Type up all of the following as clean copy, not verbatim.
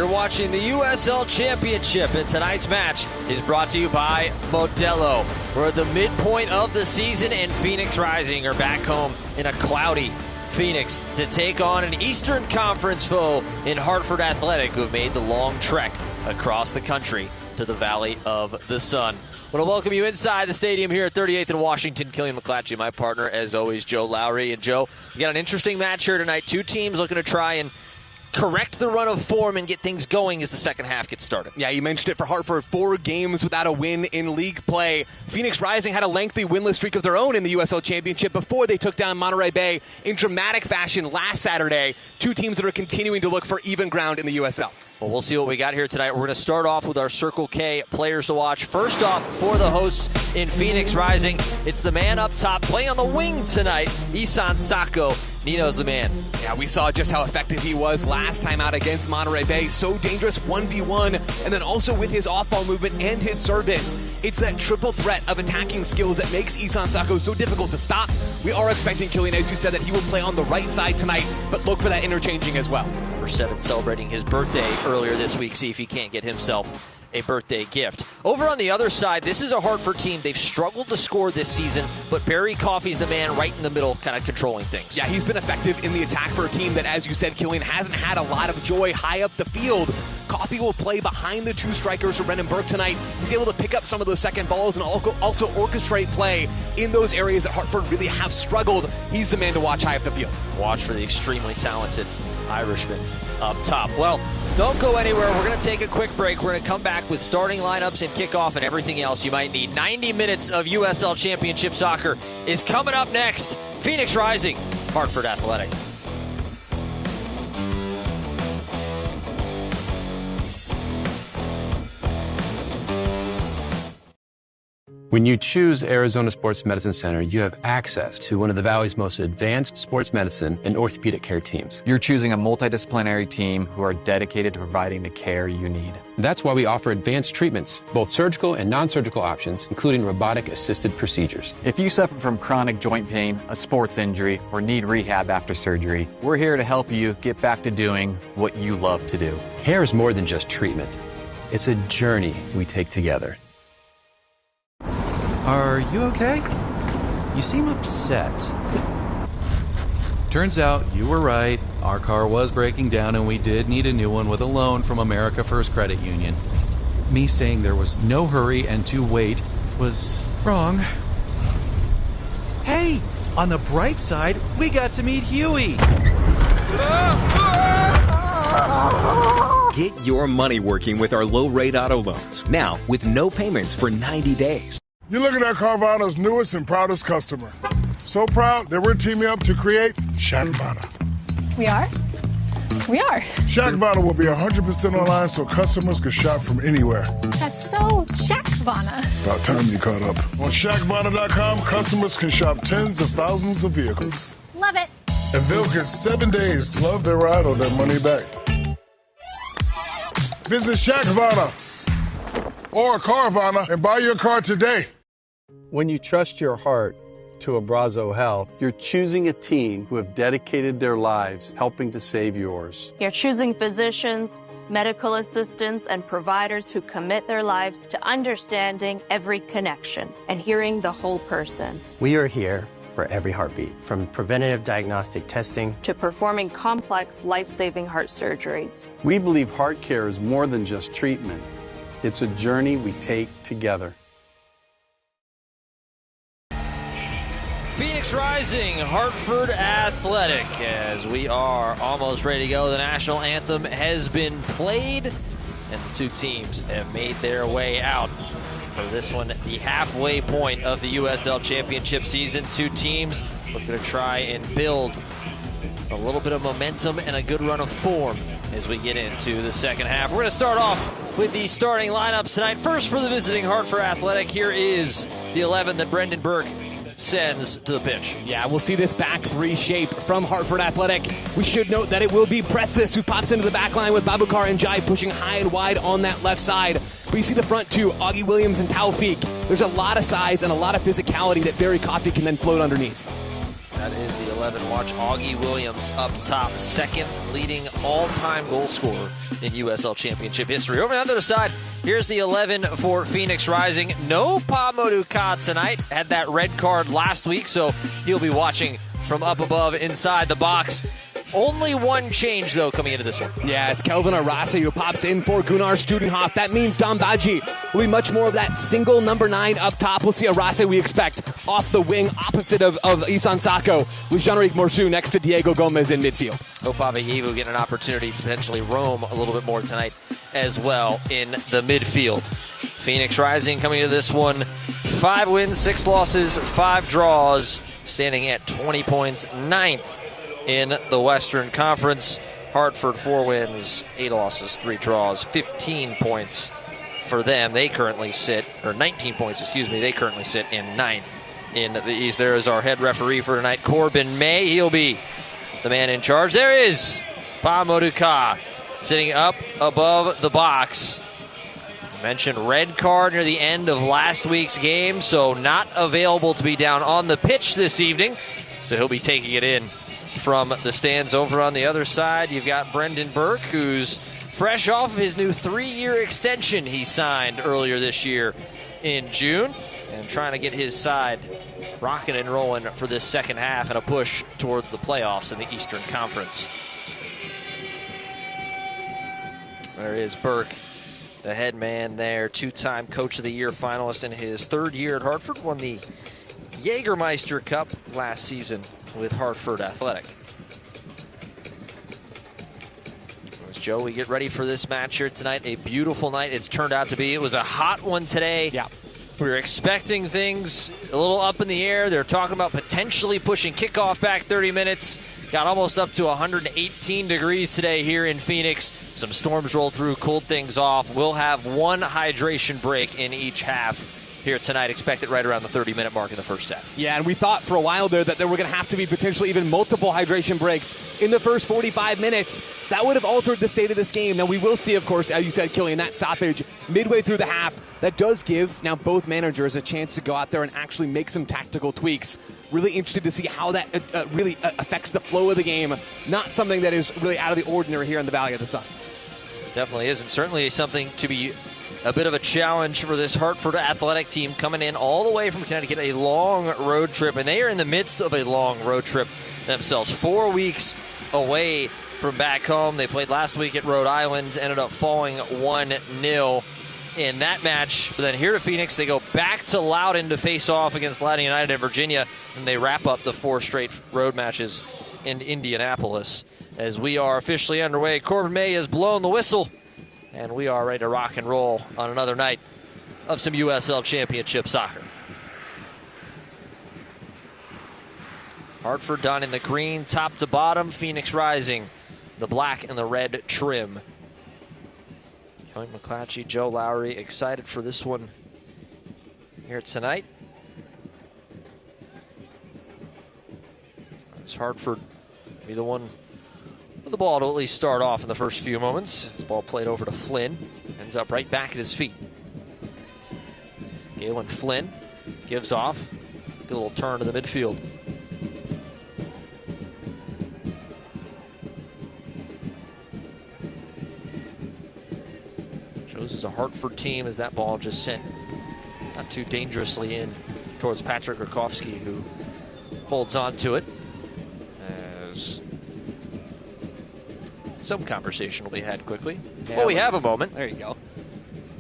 You're watching the USL Championship, and tonight's match is brought to you by Modelo. We're at the midpoint of the season, and Phoenix Rising are back home in a cloudy Phoenix to take on an Eastern Conference foe in Hartford Athletic, who have made the long trek across the country to the Valley of the Sun. I want to welcome you inside the stadium here at 38th and Washington. Killian McClatchy, my partner, as always, Joe Lowry. And Joe, we got an interesting match here tonight. Two teams looking to try and correct the run of form and get things going as the second half gets started. Yeah, you mentioned it for Hartford. 4 games without a win in league play. Phoenix Rising had a lengthy winless streak of their own in the USL Championship before they took down Monterey Bay in dramatic fashion last Saturday. Two teams that are continuing to look for even ground in the USL. Well, we'll see what we got here tonight. We're going to start off with our Circle K players to watch. First off, for the hosts in Phoenix Rising, it's the man up top playing on the wing tonight, Isan Sako. Nino's the man. Yeah, we saw just how effective he was last time out against Monterey Bay. So dangerous 1v1, and then also with his off-ball movement and his service. It's that triple threat of attacking skills that makes Isan Sako so difficult to stop. We are expecting, Killian, as you said, that he will play on the right side tonight, but look for that interchanging as well. Number 7 celebrating his birthday earlier this week. See if he can't get himself a birthday gift. Over on the other side, this is a Hartford team. They've struggled to score this season, but Barry Coffey's the man right in the middle, kind of controlling things. Yeah, he's been effective in the attack for a team that, as you said, Killian, hasn't had a lot of joy high up the field. Coffey will play behind the 2 strikers for Brendan Burke tonight. He's able to pick up some of those second balls and also orchestrate play in those areas that Hartford really have struggled. He's the man to watch high up the field. Watch for the extremely talented Irishman up top. Well, don't go anywhere. We're going to take a quick break. We're going to come back with starting lineups and kickoff and everything else you might need. 90 minutes of USL Championship soccer is coming up next. Phoenix Rising, Hartford Athletic. When you choose Arizona Sports Medicine Center, you have access to one of the Valley's most advanced sports medicine and orthopedic care teams. You're choosing a multidisciplinary team who are dedicated to providing the care you need. That's why we offer advanced treatments, both surgical and non-surgical options, including robotic-assisted procedures. If you suffer from chronic joint pain, a sports injury, or need rehab after surgery, we're here to help you get back to doing what you love to do. Care is more than just treatment. It's a journey we take together. Are you okay? You seem upset. Turns out you were right. Our car was breaking down and we did need a new one with a loan from America First Credit Union. Me saying there was no hurry and to wait was wrong. Hey, on the bright side, we got to meet Huey. Get your money working with our low-rate auto loans. Now, with no payments for 90 days. You're looking at Carvana's newest and proudest customer. So proud that we're teaming up to create Shackvana. We are? We are. Shackvana will be 100% online so customers can shop from anywhere. That's so Shackvana. About time you caught up. On Shackvana.com, customers can shop tens of thousands of vehicles. Love it. And they'll get 7 days to love their ride or their money back. Visit Shackvana or Carvana and buy your car today. When you trust your heart to Abrazo Health, you're choosing a team who have dedicated their lives helping to save yours. You're choosing physicians, medical assistants, and providers who commit their lives to understanding every connection and hearing the whole person. We are here for every heartbeat, from preventative diagnostic testing to performing complex, life-saving heart surgeries. We believe heart care is more than just treatment. It's a journey we take together. Phoenix Rising, Hartford Athletic, as we are almost ready to go. The national anthem has been played, and the two teams have made their way out. For this one, the halfway point of the USL Championship season. Two teams looking to try and build a little bit of momentum and a good run of form as we get into the second half. We're going to start off with the starting lineups tonight. First, for the visiting Hartford Athletic, here is the 11 that Brendan Burke sends to the pitch. Yeah, we'll see this back 3 shape from Hartford Athletic. We should note that it will be Presthis who pops into the back line with Babukar and Jai pushing high and wide on that left side. But you see the front two, Augie Williams and Taufik. There's a lot of size and a lot of physicality that Barry Coffey can then float underneath. That is the 11. Watch Augie Williams up top, second leading all-time goal scorer in USL Championship history. Over on the other side, here's the 11 for Phoenix Rising. No Pa Moduka tonight. Had that red card last week, so he'll be watching from up above inside the box. Only one change, though, coming into this one. Yeah, it's Kelvin Arase who pops in for Gunnar Studenhoff. That means Dambaji will be much more of that single number 9 up top. We'll see Arase, we expect, off the wing, opposite of Isan Sako, with Jean-Eric Morsu next to Diego Gomez in midfield. Opaveyevu getting an opportunity to potentially roam a little bit more tonight as well in the midfield. Phoenix Rising coming to this one, 5 wins, 6 losses, 5 draws, standing at 20 points, 9th in the Western Conference. Hartford 4 wins, 8 losses, 3 draws, 15 points for them. They currently sit, or 19 points, they currently sit in 9th in the East. There is our head referee for tonight, Corbin May. He'll be the man in charge. There is Pa Moduka sitting up above the box. I mentioned red card near the end of last week's game, so not available to be down on the pitch this evening. So he'll be taking it in from the stands. Over on the other side, you've got Brendan Burke, who's fresh off of his new 3-year extension he signed earlier this year in June, and trying to get his side rocking and rolling for this second half and a push towards the playoffs in the Eastern Conference. There is Burke, the head man there, 2-time Coach of the Year finalist in his 3rd year at Hartford, won the Jägermeister Cup last season with Hartford Athletic. As Joe, we get ready for this match here tonight. A beautiful night it's turned out to be. It was a hot one today. Yeah. We were expecting things a little up in the air. They're talking about potentially pushing kickoff back 30 minutes. Got almost up to 118 degrees today here in Phoenix. Some storms rolled through, cooled things off. We'll have 1 hydration break in each half here tonight, expected right around the 30-minute mark in the first half. Yeah, and we thought for a while there that there were going to have to be potentially even multiple hydration breaks in the first 45 minutes. That would have altered the state of this game. Now, we will see, of course, as you said, Killian, that stoppage midway through the half. That does give now both managers a chance to go out there and actually make some tactical tweaks. Really interested to see how that really affects the flow of the game. Not something that is really out of the ordinary here in the Valley of the Sun. Definitely is, and certainly something to be a bit of a challenge for this Hartford Athletic team coming in all the way from Connecticut, a long road trip, and they are in the midst of a long road trip themselves. 4 weeks away from back home. They played last week at Rhode Island, ended up falling 1-0 in that match. But then here to Phoenix, they go back to Loudoun to face off against Loudoun United and Virginia, and they wrap up the 4 straight road matches in Indianapolis. As we are officially underway, Corbin May has blown the whistle, and we are ready to rock and roll on another night of some USL Championship soccer. Hartford done in the green, top to bottom. Phoenix Rising, the black and the red trim. Kelly McClatchy, Joe Lowry, excited for this one here tonight. As Hartford be the one with the ball to at least start off in the first few moments. The ball played over to Flynn. Ends up right back at his feet. Galen Flynn gives off. Good little turn to the midfield. Shows as a Hartford team as that ball just sent not too dangerously in towards Patrick Rakowski, who holds on to it. As some conversation will be had quickly. Yeah, well, we have a moment. There you go.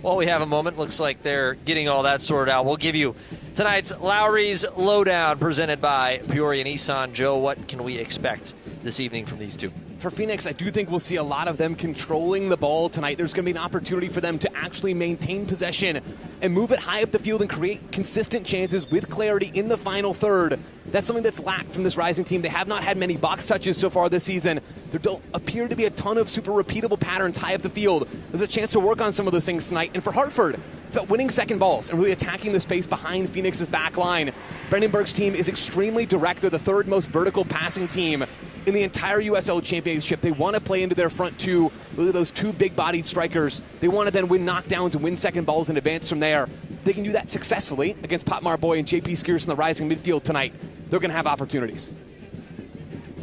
Well, we have a moment. Looks like they're getting all that sorted out. We'll give you tonight's Lowry's Lowdown presented by Peoria Nissan. Joe, what can we expect this evening from these two? For Phoenix, I do think we'll see a lot of them controlling the ball tonight. There's going to be an opportunity for them to actually maintain possession and move it high up the field and create consistent chances with clarity in the final third. That's something that's lacked from this Rising team. They have not had many box touches so far this season. There don't appear to be a ton of super repeatable patterns high up the field. There's a chance to work on some of those things tonight. And for Hartford, it's about winning second balls and really attacking the space behind Phoenix's back line. Brendan Burke's team is extremely direct. They're the 3rd most vertical passing team in the entire USL Championship. They want to play into their front two, really those 2 big-bodied strikers. They want to then win knockdowns and win second balls and advance from there. If they can do that successfully against Pot Marboy and JP Skeers in the Rising midfield tonight, they're going to have opportunities.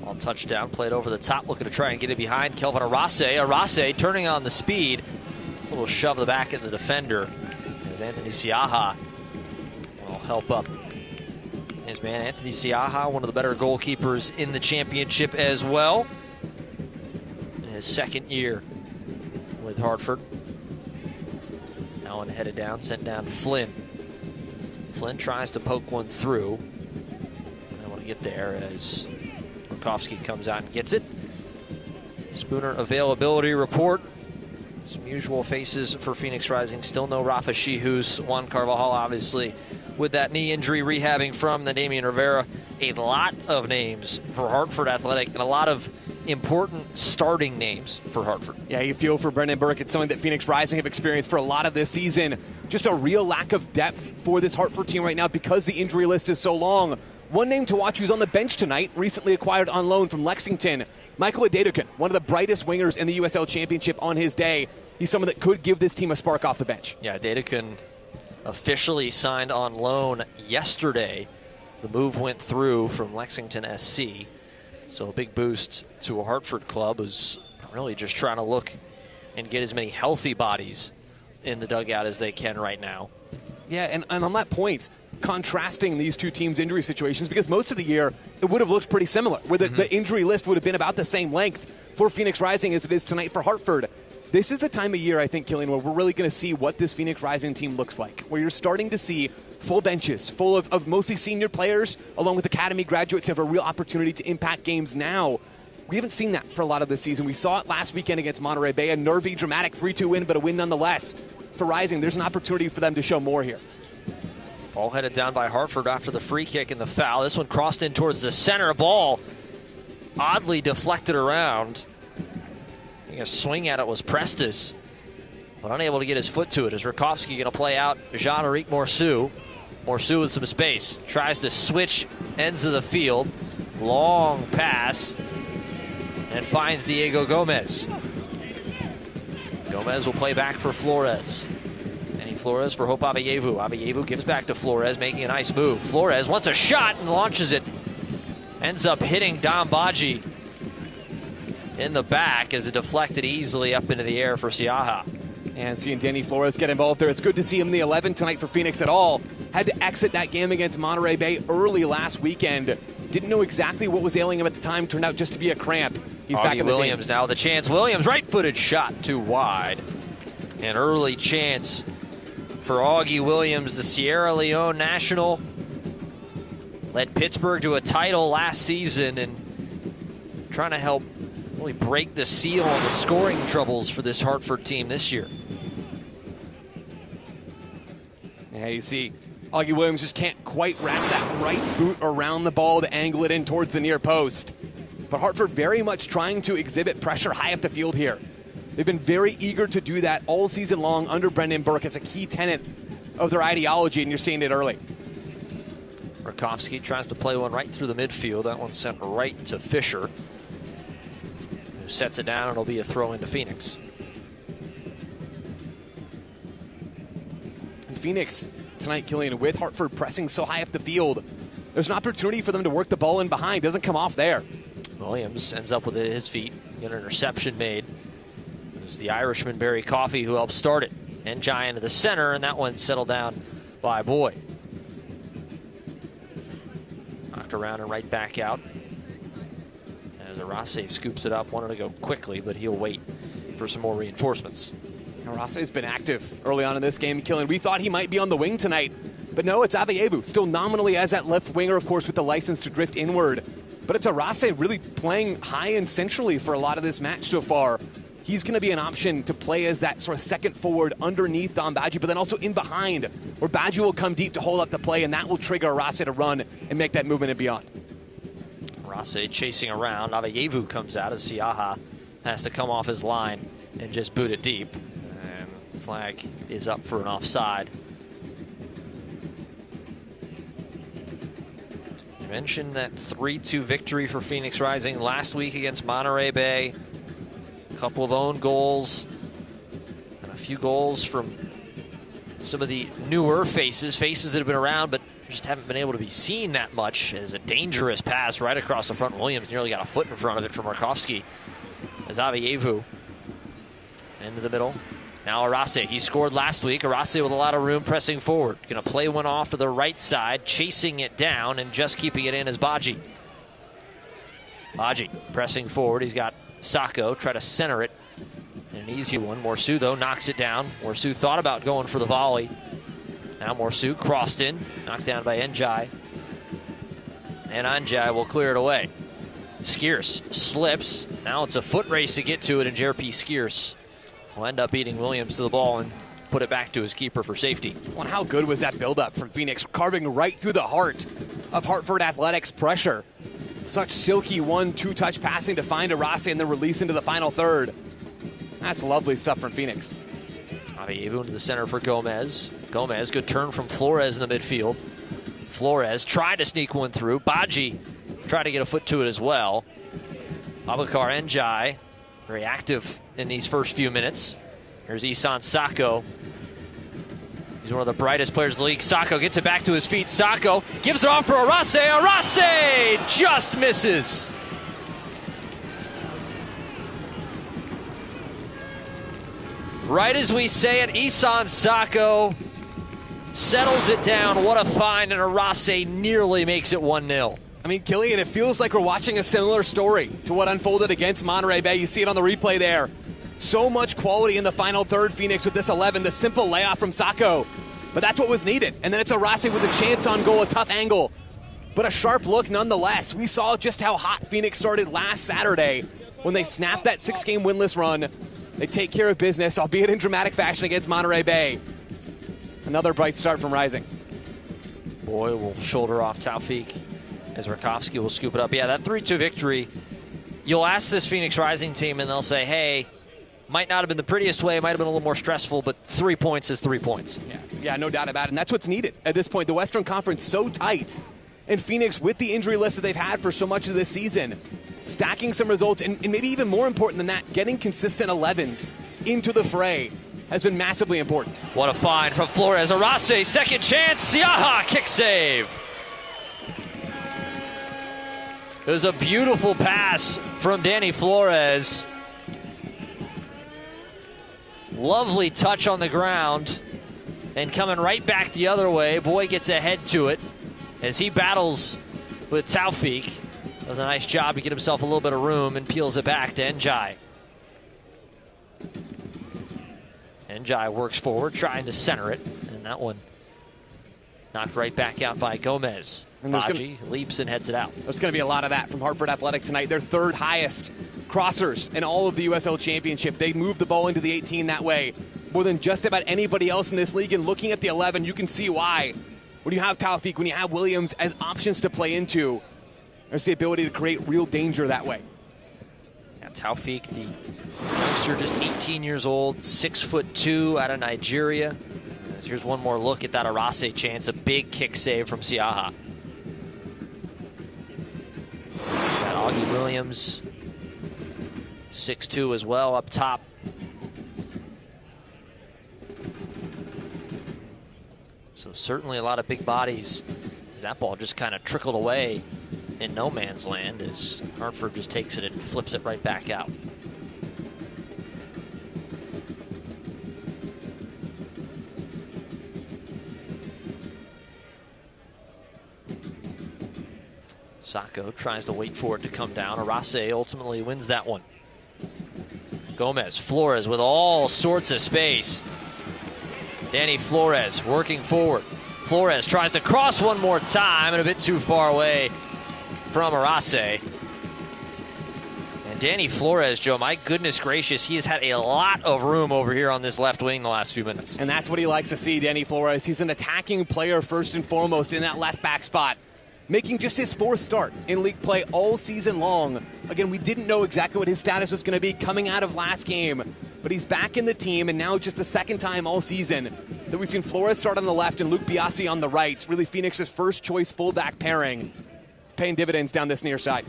Ball touchdown, played over the top, looking to try and get it behind Kelvin Arase. Arase turning on the speed. A little shove to the back of the defender as Anthony Siaha will help up his man. Anthony Siaha, one of the better goalkeepers in the championship as well. In his second year with Hartford. Allen headed down, sent down Flynn. Flynn tries to poke one through. I want to get there as Rakowski comes out and gets it. Spooner availability report. Some usual faces for Phoenix Rising. Still no Rafa Shihus. Juan Carvajal, obviously, with that knee injury rehabbing from the Damian Rivera. A lot of names for Hartford Athletic and a lot of important starting names for Hartford. Yeah, you feel for Brendan Burke. It's something that Phoenix Rising have experienced for a lot of this season. Just a real lack of depth for this Hartford team right now because the injury list is so long. One name to watch who's on the bench tonight, recently acquired on loan from Lexington, Michael Adedokan, one of the brightest wingers in the USL Championship on his day. He's someone that could give this team a spark off the bench. Yeah, Adedokan officially signed on loan yesterday. The move went through from Lexington SC. So a big boost to a Hartford club who's really just trying to look and get as many healthy bodies in the dugout as they can right now. Yeah, and on that point, contrasting these two teams' injury situations, because most of the year it would have looked pretty similar, where the injury list would have been about the same length for Phoenix Rising as it is tonight for Hartford. This is the time of year, I think, Killian, where we're really going to see what this Phoenix Rising team looks like, where you're starting to see full benches, full of mostly senior players, along with academy graduates who have a real opportunity to impact games now. We haven't seen that for a lot of this season. We saw it last weekend against Monterey Bay, a nervy, dramatic 3-2 win, but a win nonetheless. For Rising, there's an opportunity for them to show more here. Ball headed down by Hartford after the free kick and the foul. This one crossed in towards the center. Ball oddly deflected around. I think a swing at it was Prestes, but unable to get his foot to it. Is Rakowski going to play out Jean-Eric Morceau? Morceau with some space. Tries to switch ends of the field. Long pass. And finds Diego Gomez. Gomez will play back for Flores. Flores for Hope Abeyevu. Abeyevu gives back to Flores, making a nice move. Flores wants a shot and launches it. Ends up hitting Dom Baji in the back as it deflected easily up into the air for Siaha. And seeing Danny Flores get involved there, it's good to see him in the 11 tonight for Phoenix at all. Had to exit that game against Monterey Bay early last weekend. Didn't know exactly what was ailing him at the time. Turned out just to be a cramp. He's back in the Williams team. Now the chance. Williams, right-footed shot too wide. An early chance for Augie Williams, the Sierra Leone national. Led Pittsburgh to a title last season and trying to help really break the seal on the scoring troubles for this Hartford team this year. Yeah, you see, Augie Williams just can't quite wrap that right boot around the ball to angle it in towards the near post. But Hartford very much trying to exhibit pressure high up the field here. They've been very eager to do that all season long under Brendan Burke. It's a key tenet of their ideology, and you're seeing it early. Rakowski tries to play one right through the midfield. That one sent right to Fisher, who sets it down, and it'll be a throw into Phoenix. And Phoenix tonight, Killian, with Hartford pressing so high up the field, there's an opportunity for them to work the ball in behind. Doesn't come off there. Williams ends up with it at his feet. Get an interception made. It's the Irishman Barry Coffey who helped start it. And Giant to the center, and that one settled down by Boyd. Knocked around and right back out. As Arase scoops it up, wanted to go quickly, but he'll wait for some more reinforcements. Arase's been active early on in this game, Killian. We thought he might be on the wing tonight, but no, it's Abeyevu, still nominally as that left winger, of course, with the license to drift inward. But it's Arase really playing high and centrally for a lot of this match so far. He's going to be an option to play as that sort of second forward underneath Dom Badji, but then also in behind, where Badji will come deep to hold up the play, and that will trigger Arase to run and make that movement and beyond. Arase chasing around. Abeyevu comes out as Siaha has to come off his line and just boot it deep. And flag is up for an offside. You mentioned that 3-2 victory for Phoenix Rising last week against Monterey Bay. A couple of own goals and a few goals from some of the newer faces that have been around but just haven't been able to be seen that much as a dangerous pass right across the front. Williams nearly got a foot in front of it from Markovsky. As Avievu into the middle. Now Arase, he scored last week. Arase with a lot of room pressing forward. Going to play one off to the right side, chasing it down and just keeping it in as Baji. Baji pressing forward. He's got Sacco, try to center it. An easy one. Morsu, though, knocks it down. Morsu thought about going for the volley. Now Morsu crossed in, knocked down by Njai. And Njai will clear it away. Skierce slips. Now it's a foot race to get to it, and JRP Skierce will end up beating Williams to the ball and put it back to his keeper for safety. Well, how good was that buildup from Phoenix, carving right through the heart of Hartford Athletics' pressure. Such silky 1-2 touch passing to find Arase and then release into the final third. That's lovely stuff from Phoenix. Avievu into the center for Gomez. Gomez, good turn from Flores in the midfield. Flores tried to sneak one through. Baji tried to get a foot to it as well. Abubakar Njai, very active in these first few minutes. Here's Isan Sacco. He's one of the brightest players in the league. Sacco gets it back to his feet. Sacco gives it off for Arase. Arase just misses. Right as we say it, Isan Sacco settles it down. What a find, and Arase nearly makes it 1-0. I mean, Killian, it feels like we're watching a similar story to what unfolded against Monterey Bay. You see it on the replay there. So much quality in the final third, Phoenix, with this 11. The simple layoff from Sacco. But that's what was needed. And then it's Arase with a chance on goal, a tough angle. But a sharp look nonetheless. We saw just how hot Phoenix started last Saturday when they snapped that 6-game winless run. They take care of business, albeit in dramatic fashion, against Monterey Bay. Another bright start from Rising. Boy will shoulder off Taufik as Rakovsky will scoop it up. Yeah, that 3-2 victory, you'll ask this Phoenix Rising team and they'll say, hey, might not have been the prettiest way, might have been a little more stressful, but 3 points is 3 points. Yeah, no doubt about it, and that's what's needed at this point. The Western Conference so tight, and Phoenix, with the injury list that they've had for so much of this season, stacking some results, and maybe even more important than that, getting consistent 11s into the fray has been massively important. What a find from Flores. Arase, second chance. Siaha, kick save. It was a beautiful pass from Danny Flores. Lovely touch on the ground. And coming right back the other way, Boy gets ahead to it as he battles with Taufik. Does a nice job to get himself a little bit of room and peels it back to Njai. Njai works forward, trying to center it, and that one knocked right back out by Gomez. Baji leaps and heads it out. There's going to be a lot of that from Hartford Athletic tonight. Their third highest crossers in all of the USL Championship. They move the ball into the 18 that way more than just about anybody else in this league. And looking at the 11, you can see why. When you have Taufik, when you have Williams as options to play into, there's the ability to create real danger that way. Yeah, Taufik, the youngster, just 18 years old, 6'2", out of Nigeria. Here's one more look at that Arase chance. A big kick save from Siaha. Got Augie Williams, 6'2" as well, up top. So certainly a lot of big bodies. That ball just kind of trickled away in no man's land as Hartford just takes it and flips it right back out. Sacco tries to wait for it to come down. Arase ultimately wins that one. Gomez, Flores with all sorts of space. Danny Flores working forward. Flores tries to cross one more time and a bit too far away from Arase. And Danny Flores, Joe, my goodness gracious, he has had a lot of room over here on this left wing the last few minutes. And that's what he likes to see, Danny Flores. He's an attacking player first and foremost in that left back spot, making just his fourth start in league play all season long. Again, we didn't know exactly what his status was going to be coming out of last game, but he's back in the team, and now just the second time all season that we've seen Flores start on the left and Luke Biasi on the right. It's really Phoenix's first choice fullback pairing. It's paying dividends down this near side.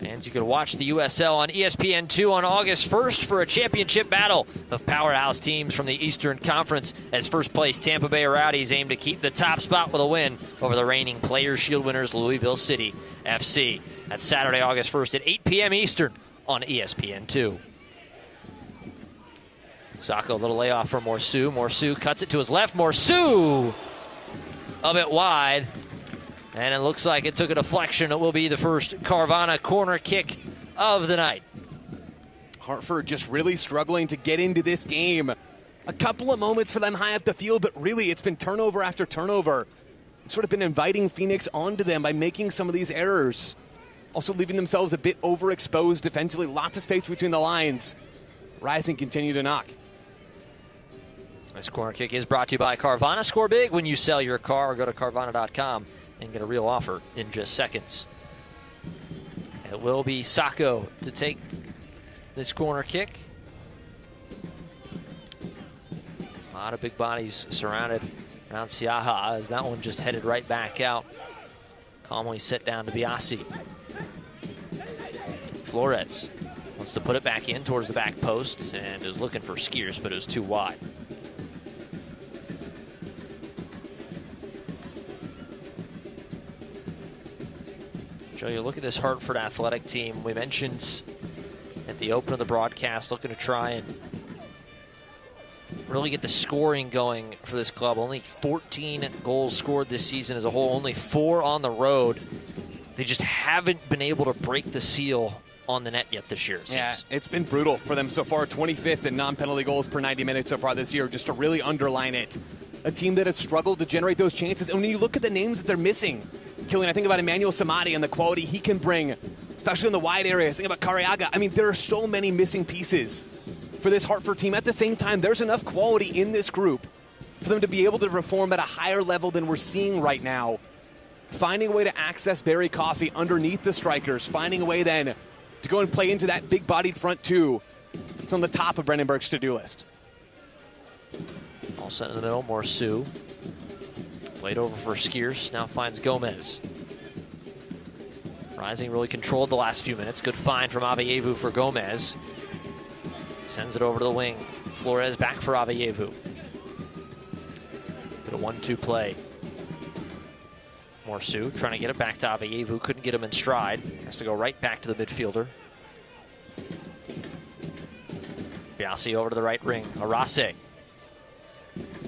And you can watch the USL on ESPN2 on August 1st for a championship battle of powerhouse teams from the Eastern Conference, as first-place Tampa Bay Rowdies aim to keep the top spot with a win over the reigning Players' Shield winners Louisville City FC. That's Saturday, August 1st at 8 p.m. Eastern on ESPN2. Sacco, a little layoff for Morsu. Morsu cuts it to his left. Morsu a bit wide. And it looks like it took a deflection. It will be the first Carvana corner kick of the night. Hartford just really struggling to get into this game. A couple of moments for them high up the field, but really it's been turnover after turnover. It's sort of been inviting Phoenix onto them by making some of these errors. Also leaving themselves a bit overexposed defensively. Lots of space between the lines. Rising continue to knock. This corner kick is brought to you by Carvana. Score big when you sell your car, or go to Carvana.com and get a real offer in just seconds. It will be Sacco to take this corner kick. A lot of big bodies surrounded around Siaha, as that one just headed right back out. Calmly set down to Biasi. Flores wants to put it back in towards the back post, and is looking for Skeers, but it was too wide. Joe, you look at this Hartford Athletic team. We mentioned at the open of the broadcast, looking to try and really get the scoring going for this club. Only 14 goals scored this season as a whole, only 4 on the road. They just haven't been able to break the seal on the net yet this year, it seems. Yeah, it's been brutal for them so far. 25th in non-penalty goals per 90 minutes so far this year, just to really underline it. A team that has struggled to generate those chances. And when you look at the names that they're missing, Killian, I think about Emmanuel Samadi and the quality he can bring, especially in the wide areas. Think about Cariaga. I mean, there are so many missing pieces for this Hartford team. At the same time, there's enough quality in this group for them to be able to perform at a higher level than we're seeing right now. Finding a way to access Barry Coffey underneath the strikers, finding a way then to go and play into that big-bodied front two. It's on the top of Brendan Burke's to-do list. All set in the middle, Morsu. Played over for Skeers, now finds Gomez. Rising really controlled the last few minutes. Good find from Aveyevu for Gomez. Sends it over to the wing. Flores back for Aveyevu. Bit of 1-2 play. Morsu trying to get it back to Aveyevu. Couldn't get him in stride. Has to go right back to the midfielder. Biasi over to the right ring. Arase.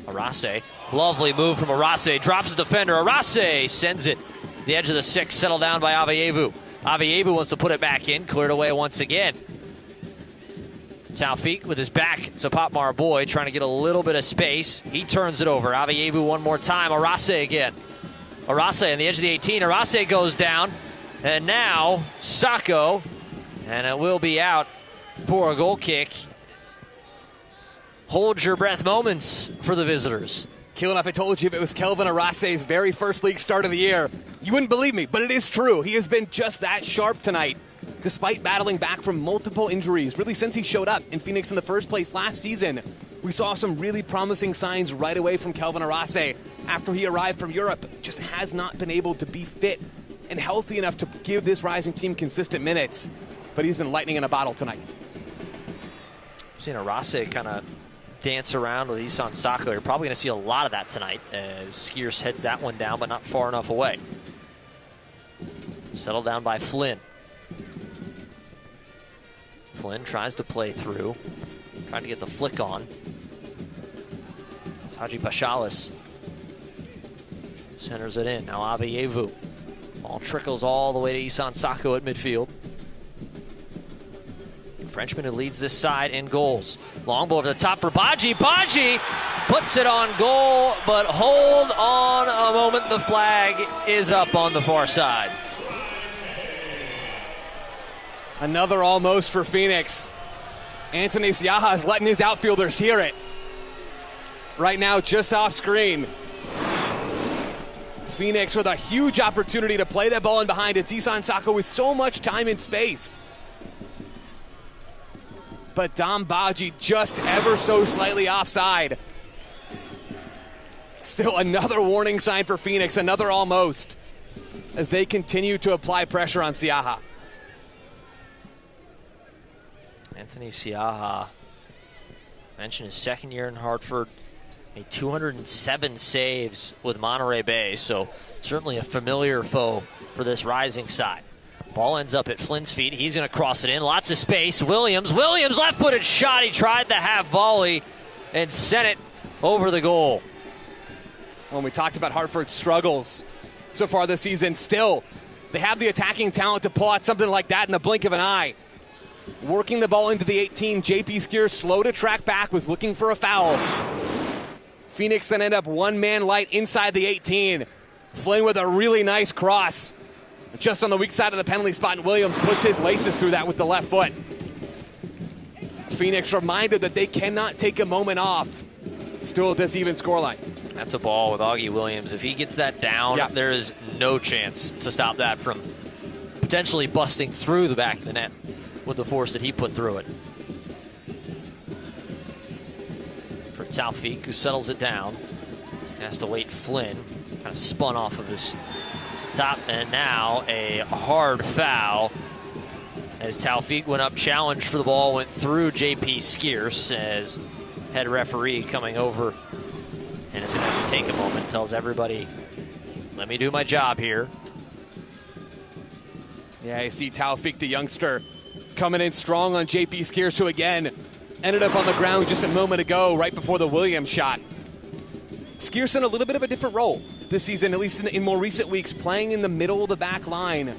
Arase. Lovely move from Arase. Drops the defender. Arase sends it. The edge of the 6, settled down by Aveyevu. Aveyevu wants to put it back in. Cleared away once again. Taufik with his back to Popmar Boy, trying to get a little bit of space. He turns it over. Aveyevu one more time. Arase again. Arase on the edge of the 18. Arase goes down. And now Sacco. And it will be out for a goal kick. Hold your breath moments for the visitors. Keelan, if I told you if it was Kelvin Arase's very first league start of the year, you wouldn't believe me, but it is true. He has been just that sharp tonight, despite battling back from multiple injuries. Really, since he showed up in Phoenix in the first place last season, we saw some really promising signs right away from Kelvin Arase after he arrived from Europe. Just has not been able to be fit and healthy enough to give this Rising team consistent minutes, but he's been lightning in a bottle tonight. I've seen Arase kind of dance around with Isan Sacco. You're probably going to see a lot of that tonight as Skeers heads that one down, but not far enough away. Settled down by Flynn. Flynn tries to play through, trying to get the flick on. It's Haji Pashalis. Centers it in. Now Aveyevu. Ball trickles all the way to Isan Sacco at midfield. Frenchman who leads this side in goals. Long ball over the top for Baji. Baji puts it on goal, but hold on a moment. The flag is up on the far side. Another almost for Phoenix. Anthony Siaha is letting his outfielders hear it. Right now, just off screen. Phoenix with a huge opportunity to play that ball in behind. It's Isan Sacco with so much time and space. But Dom Baji just ever so slightly offside. Still another warning sign for Phoenix, another almost, as they continue to apply pressure on Siaha. Anthony Siaha, mentioned his second year in Hartford, made 207 saves with Monterey Bay, so certainly a familiar foe for this rising side. Ball ends up at Flynn's feet. He's going to cross it in. Lots of space. Williams, left-footed shot. He tried the half volley and sent it over the goal. When we talked about Hartford's struggles so far this season, still, they have the attacking talent to pull out something like that in the blink of an eye. Working the ball into the 18, JP Skiers slow to track back, was looking for a foul. Phoenix then end up one man light inside the 18. Flynn with a really nice cross. Just on the weak side of the penalty spot, and Williams puts his laces through that with the left foot. Phoenix reminded that they cannot take a moment off. Still at this even scoreline. That's a ball with Augie Williams. If he gets that down, there is no chance to stop that from potentially busting through the back of the net with the force that he put through it. For Taufik, who settles it down, has to wait Flynn. Kind of spun off of his top, and now a hard foul as Taufik went up, challenged for the ball, went through JP Skiers as head referee coming over and is going to have to take a moment, tells everybody, let me do my job here. Yeah, you see Taufik, the youngster, coming in strong on JP Skiers, who again ended up on the ground just a moment ago, right before the Williams shot. Skiers in a little bit of a different role this season, at least in more recent weeks, playing in the middle of the back line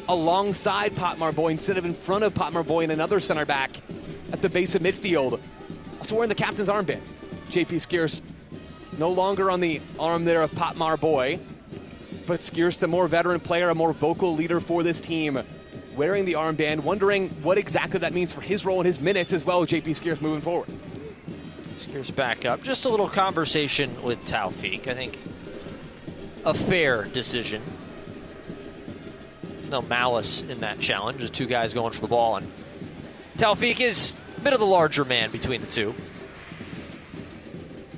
alongside Pat Marboy instead of in front of Pat Marboy and another center back at the base of midfield. Also wearing the captain's armband. JP Skiers no longer on the arm there of Pat Marboy, but Skiers, the more veteran player, a more vocal leader for this team, wearing the armband, wondering what exactly that means for his role and his minutes as well. JP Skiers moving forward. Skiers back up. Just a little conversation with Taufik. I think a fair decision. No malice in that challenge. There's two guys going for the ball, and Taufik is a bit of the larger man between the two.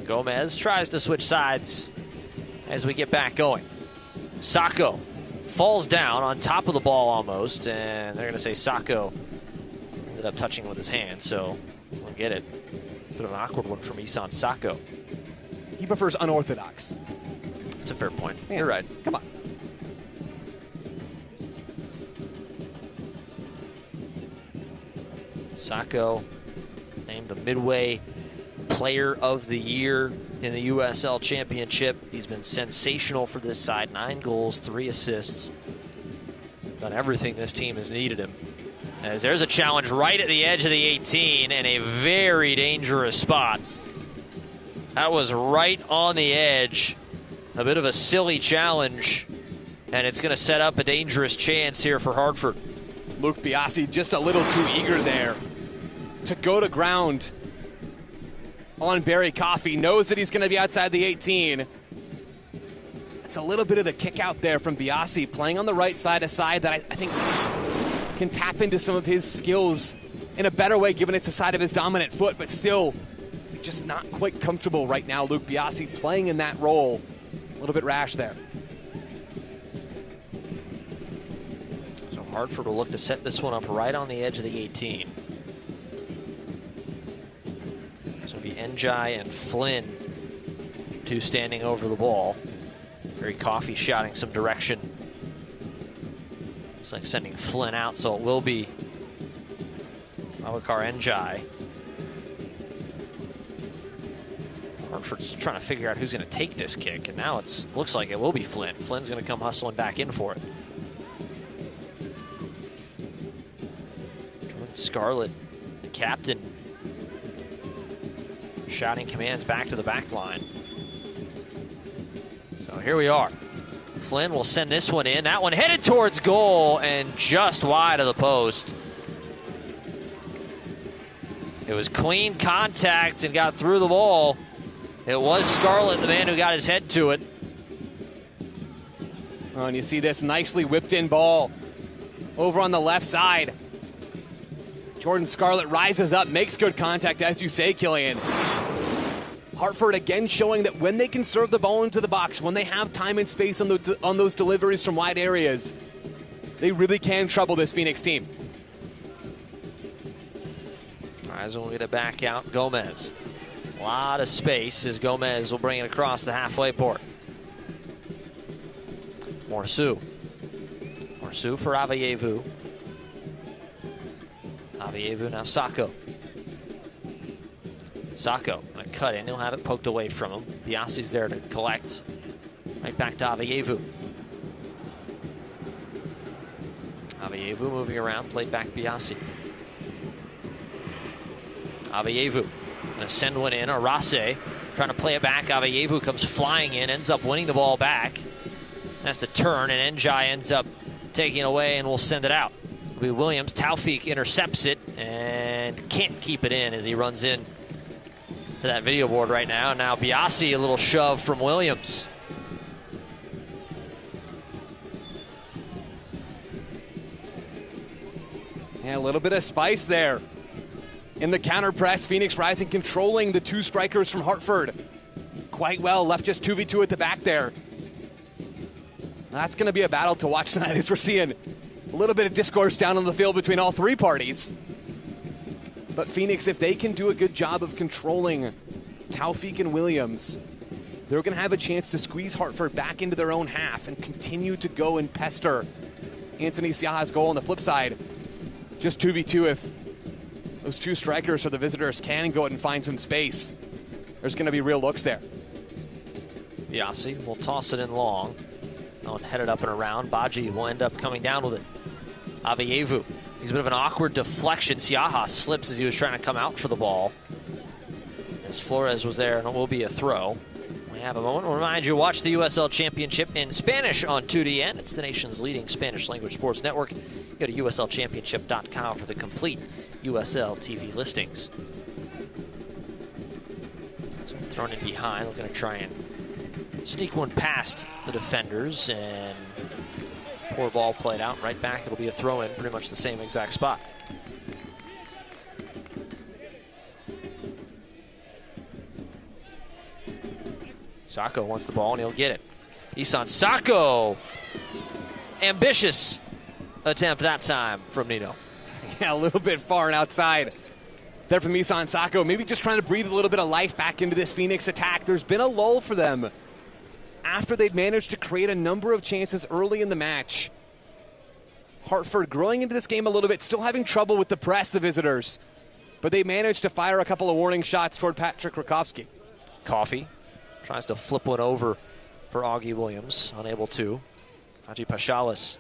Gomez tries to switch sides as we get back going. Sacco falls down on top of the ball almost, and they're going to say Sacco ended up touching with his hand, so we'll get it. Bit of an awkward one from Isan Sacco. He prefers unorthodox. That's a fair point. Yeah. You're right. Come on. Sacco named the Midway Player of the Year in the USL Championship. He's been sensational for this side. 9 goals, 3 assists. Done everything this team has needed him. As there's a challenge right at the edge of the 18 and a very dangerous spot. That was right on the edge. A bit of a silly challenge, and it's going to set up a dangerous chance here for Hartford. Luke Biasi just a little too eager there to go to ground on Barry Coffey. Knows that he's going to be outside the 18. It's a little bit of the kick out there from Biasi, playing on the right side, a side that I think can tap into some of his skills in a better way, given it's the side of his dominant foot, but still just not quite comfortable right now. Luke Biasi playing in that role. A little bit rash there. So Hartford will look to set this one up right on the edge of the 18. It's going to be Njai and Flynn, two standing over the ball. Barry Coffey shouting some direction. Looks like sending Flynn out, so it will be Abakar Njai. Hartford's trying to figure out who's going to take this kick, and now it looks like it will be Flynn. Flynn's going to come hustling back in for it. Scarlett, the captain, shouting commands back to the back line. So here we are. Flynn will send this one in. That one headed towards goal and just wide of the post. It was clean contact and got through the ball. It was Scarlett, the man who got his head to it. Oh, and you see this nicely whipped in ball over on the left side. Jordan Scarlett rises up, makes good contact, as you say, Killian. Hartford again showing that when they can serve the ball into the box, when they have time and space on those deliveries from wide areas, they really can trouble this Phoenix team. Tries and will get it back out. Gomez. A lot of space as Gomez will bring it across the halfway port. Morsu. Morsu for Avayevu. Avayevu now Sacco. Sacco gonna cut in. He'll have it poked away from him. Biasi's there to collect. Right back to Avayevu. Avayevu moving around, played back Biasi. Avayevu gonna send one in. Arase trying to play it back. Avayevu comes flying in, ends up winning the ball back. Has to turn, and Njai ends up taking it away and will send it out. It'll be Williams. Taufik intercepts it and can't keep it in as he runs in to that video board right now. And now Biasi, a little shove from Williams. Yeah, a little bit of spice there. In the counter press, Phoenix Rising controlling the two strikers from Hartford quite well. Left just 2v2 at the back there. That's going to be a battle to watch tonight as we're seeing a little bit of discourse down on the field between all three parties. But Phoenix, if they can do a good job of controlling Taufik and Williams, they're going to have a chance to squeeze Hartford back into their own half and continue to go and pester Anthony Siaha's goal. On the flip side, just 2v2 if those two strikers or the visitors can go out and find some space. There's going to be real looks there. Biasi will toss it in long. Oh, and head it up and around. Baji will end up coming down with it. Avayevu. He's a bit of an awkward deflection. Siaha slips as he was trying to come out for the ball. As Flores was there, and it will be a throw. We have a moment. We'll remind you, watch the USL Championship in Spanish on 2DN. It's the nation's leading Spanish language sports network. Go to uslchampionship.com for the complete USL TV listings. So thrown in behind, looking to try and sneak one past the defenders, and poor ball played out right back. It'll be a throw in, pretty much the same exact spot. Sacco wants the ball and he'll get it. Isan Sacco. Ambitious attempt that time from Nino. Yeah, a little bit far and outside there from Isan Sacco. Maybe just trying to breathe a little bit of life back into this Phoenix attack. There's been a lull for them after they'd managed to create a number of chances early in the match. Hartford growing into this game a little bit, still having trouble with the press, the visitors. But they managed to fire a couple of warning shots toward Patrick Rakowski. Coffey tries to flip one over for Augie Williams, unable to. Haji Pashalis.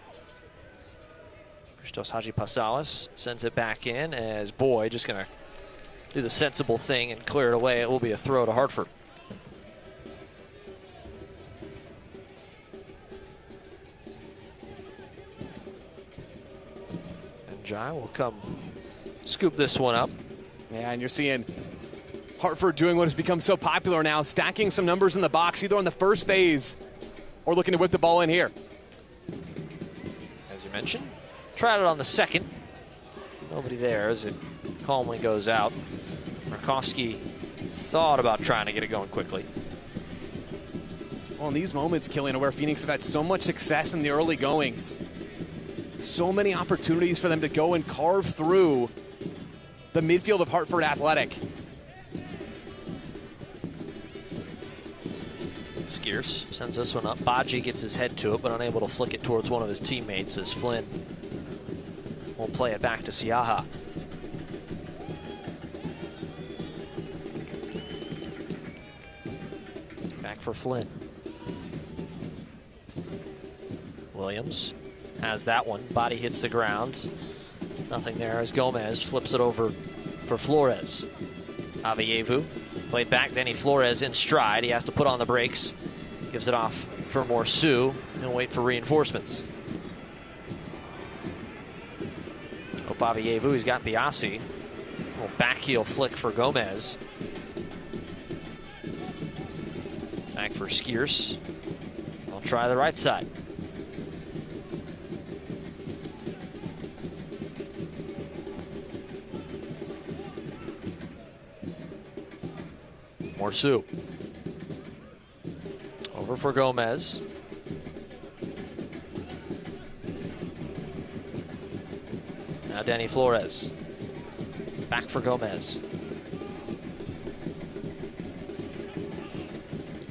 Christos Haji Pashalis sends it back in as Boy just going to do the sensible thing and clear it away. It will be a throw to Hartford. Jai will come scoop this one up. Yeah, and you're seeing Hartford doing what has become so popular now, stacking some numbers in the box, either on the first phase or looking to whip the ball in here. As you mentioned, tried it on the second. Nobody there as it calmly goes out. Rakowski thought about trying to get it going quickly. Well, in these moments, Killian, where Phoenix have had so much success in the early goings, so many opportunities for them to go and carve through the midfield of Hartford Athletic. Skeers sends this one up. Baji gets his head to it, but unable to flick it towards one of his teammates as Flynn will play it back to Siaha. Back for Flynn. Williams has that one. Body hits the ground. Nothing there as Gomez flips it over for Flores. Avayevu played back. Denny Flores in stride. He has to put on the brakes. Gives it off for Morsu. He'll wait for reinforcements. Avayevu, he's got Biasi. A little back heel flick for Gomez. Back for Skeers. I'll try the right side. Morsu. Over for Gomez. Now Denny Flores. Back for Gomez.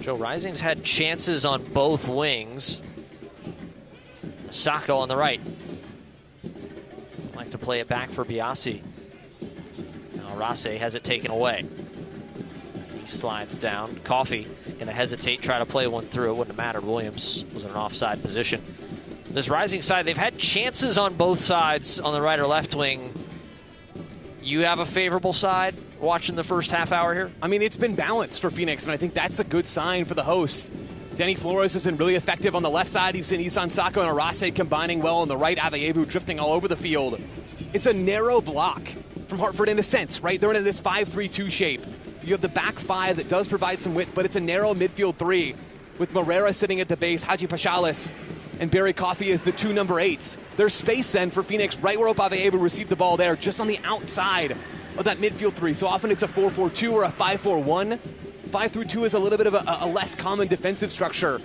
Joe Rising's had chances on both wings. Sacco on the right. Like to play it back for Biasi. Now Rase has it taken away. He slides down. Coffee gonna hesitate, try to play one through. It wouldn't have mattered. Williams was in an offside position. This Rising side, they've had chances on both sides on the right or left wing. You have a favorable side watching the first half hour here? I mean, it's been balanced for Phoenix, and I think that's a good sign for the hosts. Denny Flores has been really effective on the left side. You've seen Isan Sacco and Arase combining well on the right. Aveyevu drifting all over the field. It's a narrow block from Hartford in a sense, right? They're in this 5-3-2 shape. You have the back five that does provide some width, but it's a narrow midfield three with Morera sitting at the base, Haji Pachales, and Barry Coffey as the two number 8s. There's space then for Phoenix right where Aveyevu received the ball there, just on the outside of that midfield three. So often it's a 4-4-2 or a 5-4-1. 5-3-2 is a little bit of a less common defensive structure.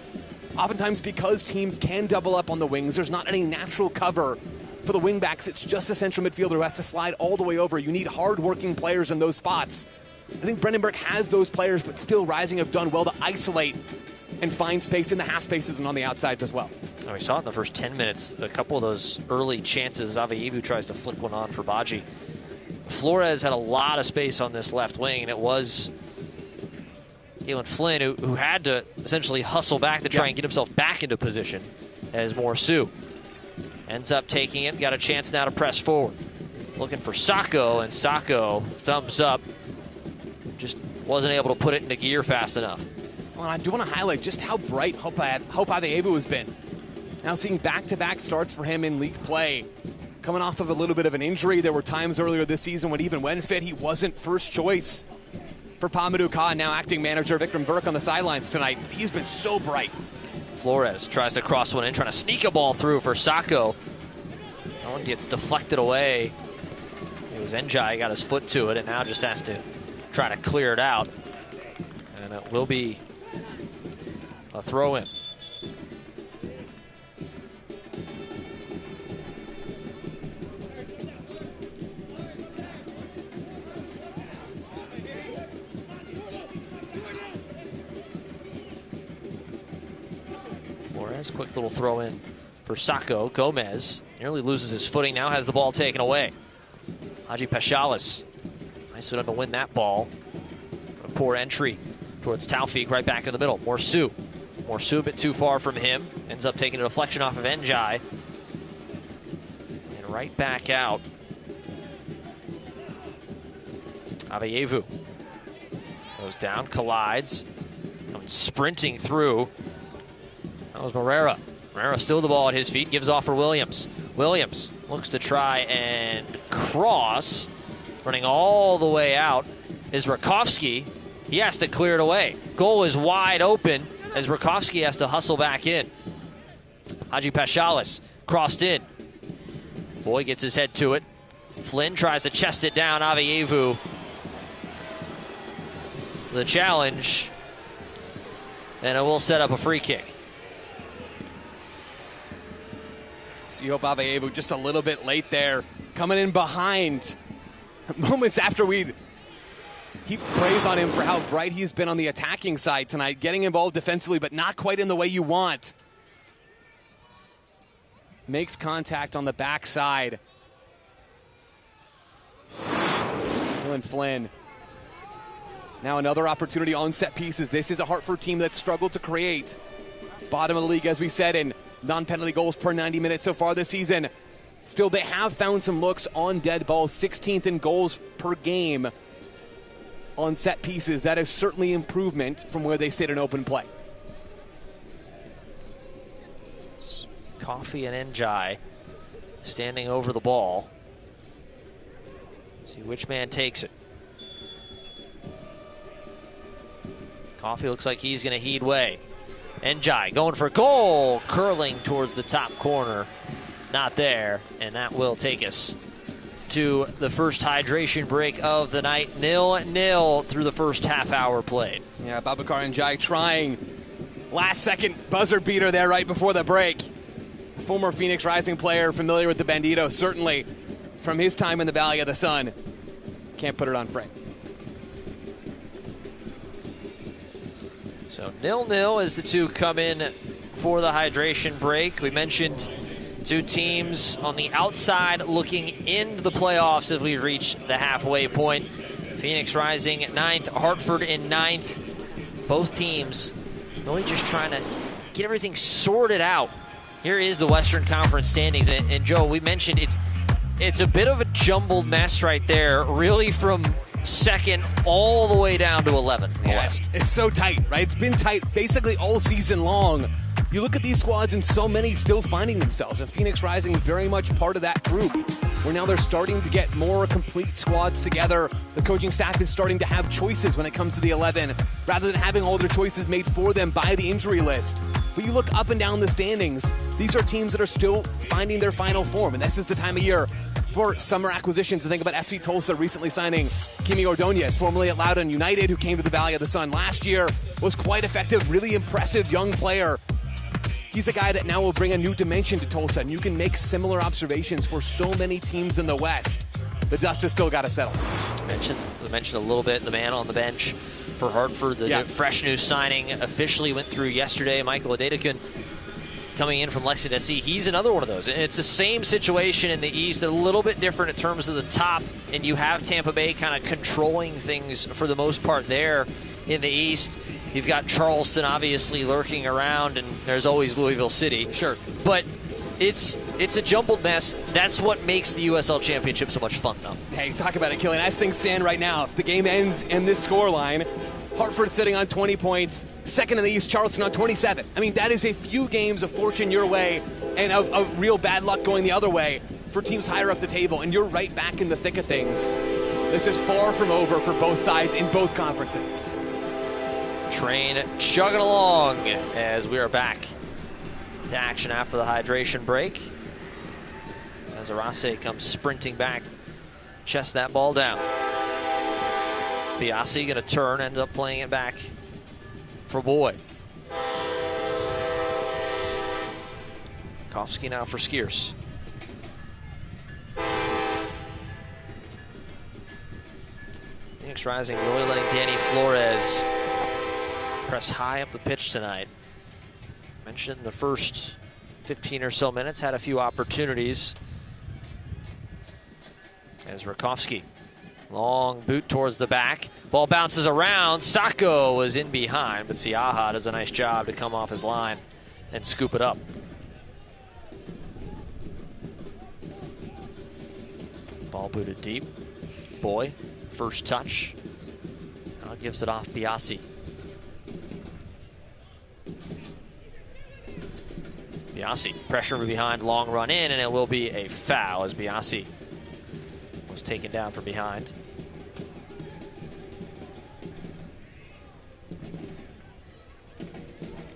Oftentimes because teams can double up on the wings, there's not any natural cover for the wing backs. It's just a central midfielder who has to slide all the way over. You need hard-working players in those spots. I think Brandenburg has those players, but still Rising have done well to isolate and find space in the half spaces and on the outsides as well. Oh, we saw it in the first 10 minutes. A couple of those early chances. Aveyevu tries to flick one on for Baji. Flores had a lot of space on this left wing, and it was Galen Flynn who had to essentially hustle back to try and get himself back into position as Morsu ends up taking it. Got a chance now to press forward. Looking for Sacco, and Sacco, thumbs up, just wasn't able to put it into gear fast enough. Well, I do want to highlight just how bright Hope Aveyevu has been. Now seeing back-to-back starts for him in league play. Coming off of a little bit of an injury. There were times earlier this season when even when fit, he wasn't first choice for Pamadou Khan, now acting manager Vikram Virk on the sidelines tonight. He's been so bright. Flores tries to cross one in, trying to sneak a ball through for Sacco. That one gets deflected away. It was Njai, got his foot to it, and now just has to try to clear it out. And it will be a throw-in. Flores, quick little throw-in for Sacco. Gomez nearly loses his footing, now has the ball taken away. Haji Pachales, nice enough to win that ball. A poor entry towards Taufik, right back in the middle. Morsu a bit too far from him. Ends up taking a deflection off of Njai. And right back out. Aveyevu goes down, collides. Comes sprinting through. That was Morera. Morera still the ball at his feet, gives off for Williams. Williams looks to try and cross. Running all the way out is Rakovsky. He has to clear it away. Goal is wide open as Rakovsky has to hustle back in. Haji Pachales crossed in. Boy gets his head to it. Flynn tries to chest it down. Aveyevu the challenge, and it will set up a free kick. Siop Aveyevu just a little bit late there, coming in behind. Moments after we heap praise on him for how bright he's been on the attacking side tonight, getting involved defensively, but not quite in the way you want. Makes contact on the backside. Dylan Flynn. Now another opportunity on set pieces. This is a Hartford team that struggled to create. Bottom of the league, as we said, in non-penalty goals per 90 minutes so far this season. Still, they have found some looks on dead balls, 16th in goals per game on set pieces. That is certainly improvement from where they sit in open play. Coffey and Njai standing over the ball. See which man takes it. Coffey looks like he's going to heed way. Njai going for goal, curling towards the top corner. Not there, and that will take us to the first hydration break of the night. 0-0 through the first half hour played. Yeah, Babacar Njai trying last second buzzer beater there right before the break. Former Phoenix Rising player familiar with the Bandito, certainly from his time in the Valley of the Sun. Can't put it on frame. So 0-0 as the two come in for the hydration break. We mentioned two teams on the outside looking into the playoffs if we reach the halfway point. Phoenix Rising at 9th, Hartford in 9th. Both teams really just trying to get everything sorted out. Here is the Western Conference standings. And Joe, we mentioned it's a bit of a jumbled mess right there, really from second all the way down to 11th in the West. It's so tight, right? It's been tight basically all season long. You look at these squads and so many still finding themselves, and Phoenix Rising very much part of that group, where now they're starting to get more complete squads together. The coaching staff is starting to have choices when it comes to the 11, rather than having all their choices made for them by the injury list. But you look up and down the standings, these are teams that are still finding their final form, and this is the time of year for summer acquisitions. To think about FC Tulsa recently signing Kimi Ordonez, formerly at Loudoun United, who came to the Valley of the Sun last year, was quite effective, really impressive young player. He's a guy that now will bring a new dimension to Tulsa, and you can make similar observations for so many teams in the West. The dust has still got to settle. We mentioned a little bit the man on the bench for Hartford. The fresh new signing officially went through yesterday. Michael Adedekun coming in from Lexington SC. He's another one of those. It's the same situation in the East, a little bit different in terms of the top, and you have Tampa Bay kind of controlling things for the most part there in the East. You've got Charleston obviously lurking around, and there's always Louisville City. Sure. But it's a jumbled mess. That's what makes the USL Championship so much fun, though. Hey, talk about it, Killian. As things stand right now, if the game ends in this scoreline, Hartford sitting on 20 points, second in the East, Charleston on 27. I mean, that is a few games of fortune your way and of real bad luck going the other way for teams higher up the table, and you're right back in the thick of things. This is far from over for both sides in both conferences. Train chugging along as we are back to action after the hydration break. As Arase comes sprinting back, chest that ball down. Biasi going to turn, end up playing it back for Boy. Kofsky now for Skiers. Phoenix Rising really letting Danny Flores press high up the pitch tonight. Mentioned in the first 15 or so minutes, had a few opportunities. As Rakowski, long boot towards the back. Ball bounces around. Sacco was in behind, but Siaha does a nice job to come off his line and scoop it up. Ball booted deep. Boy, first touch. Now gives it off Biasi. Biasi, pressure from behind, long run in, and it will be a foul as Biasi was taken down from behind.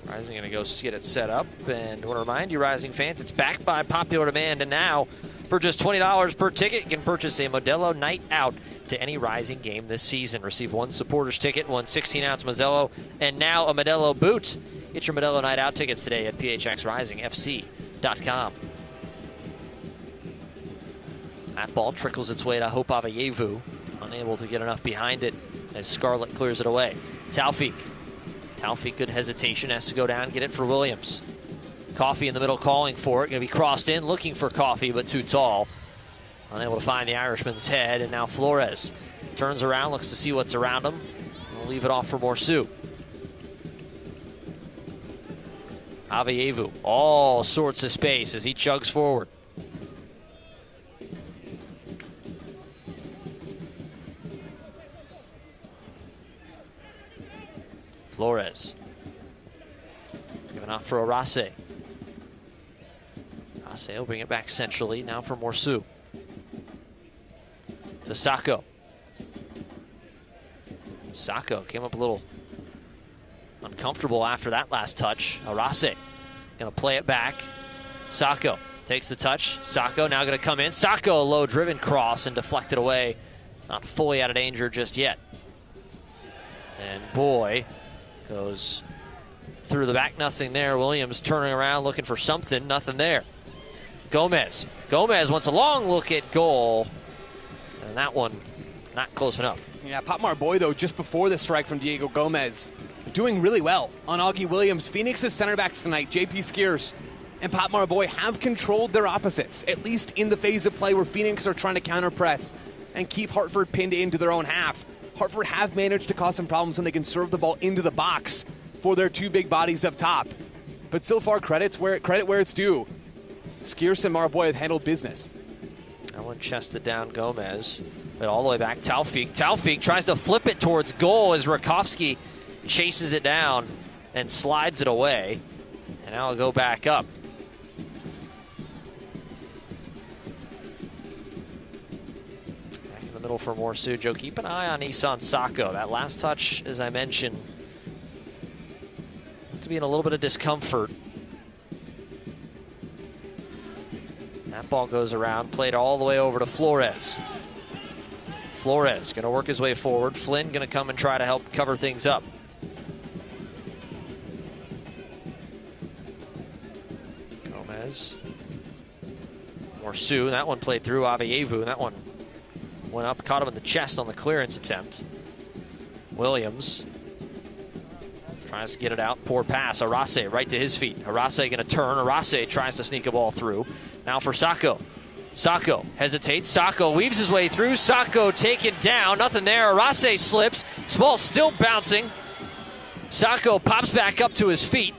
Rising going to go get it set up, and I want to remind you, Rising fans, it's backed by popular demand, and now for just $20 per ticket, you can purchase a Modelo Night Out to any Rising game this season. Receive one supporter's ticket, one 16-ounce Modelo, and now a Modelo boot. Get your Modelo Night Out tickets today at phxrisingfc.com. That ball trickles its way to Hope Avayevu, unable to get enough behind it as Scarlett clears it away. Taufik, good hesitation, has to go down and get it for Williams. Coffey in the middle calling for it, going to be crossed in, looking for Coffey, but too tall. Unable to find the Irishman's head, and now Flores turns around, looks to see what's around him. We'll leave it off for Morsu. Avayevu, all sorts of space as he chugs forward. Flores. Giving off for Arase. Arase will bring it back centrally, now for Morsu. To Sacco. Sacco came up a little uncomfortable after that last touch. Arase gonna play it back. Sacco takes the touch. Sacco now gonna come in. Sacco, low driven cross and deflected away. Not fully out of danger just yet. And Boy goes through the back, nothing there. Williams turning around looking for something, nothing there. Gomez wants a long look at goal. And that one not close enough. Yeah, Popmar Boy, though, just before the strike from Diego Gomez, doing really well on Augie Williams. Phoenix's center backs tonight, JP Skiers and Popmar Boy, have controlled their opposites, at least in the phase of play where Phoenix are trying to counter-press and keep Hartford pinned into their own half. Hartford have managed to cause some problems when they can serve the ball into the box for their two big bodies up top. But so far, credit where it's due. Skiers and Marboy have handled business. That one chested down Gomez, but all the way back Taufik. Taufik tries to flip it towards goal as Rakowski chases it down and slides it away. And now it'll go back up. Back in the middle for Morsujo. Keep an eye on Isan Sako. That last touch, as I mentioned, to be in a little bit of discomfort. That ball goes around, played all the way over to Flores. Flores going to work his way forward. Flynn going to come and try to help cover things up. Gomez. Morsu, that one played through Avievu. That one went up, caught him in the chest on the clearance attempt. Williams tries to get it out. Poor pass. Arase right to his feet. Arase going to turn. Arase tries to sneak a ball through. Now for Sako. Sako hesitates. Sako weaves his way through. Sako taken down. Nothing there. Arase slips. Ball still bouncing. Sako pops back up to his feet.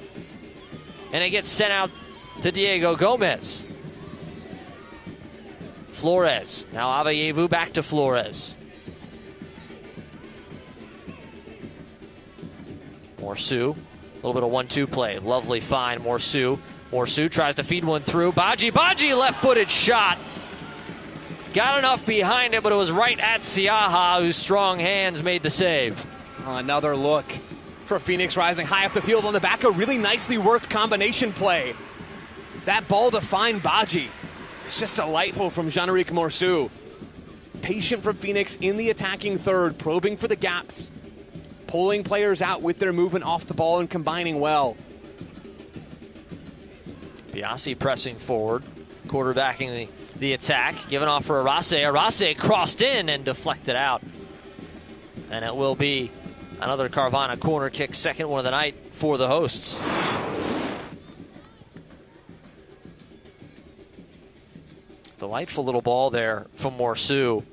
And it gets sent out to Diego Gomez. Flores. Now Avievu back to Flores. Morsu, a little bit of 1-2 play. Lovely find, Morsu. Morsu tries to feed one through. Baji left-footed shot. Got enough behind it, but it was right at Siaha, whose strong hands made the save. Another look for Phoenix Rising high up the field on the back. A really nicely worked combination play. That ball to find Baji. It's just delightful from Jean-Eric Morsu. Patient from Phoenix in the attacking third, probing for the gaps. Pulling players out with their movement off the ball and combining well. Biasi pressing forward, quarterbacking the attack, giving off for Arase. Arase crossed in and deflected out. And it will be another Carvana corner kick, second one of the night for the hosts. Delightful little ball there from Morsu.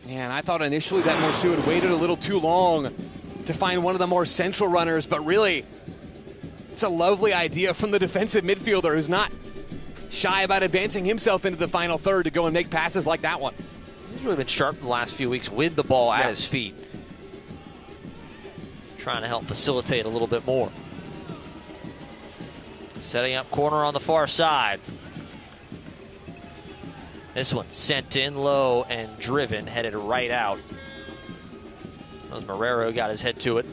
Yeah, and I thought initially that Morsu had waited a little too long to find one of the more central runners, but really, it's a lovely idea from the defensive midfielder who's not shy about advancing himself into the final third to go and make passes like that one. He's really been sharp the last few weeks with the ball at his feet. Trying to help facilitate a little bit more. Setting up corner on the far side. This one sent in low and driven, headed right out. As Marrero got his head to it.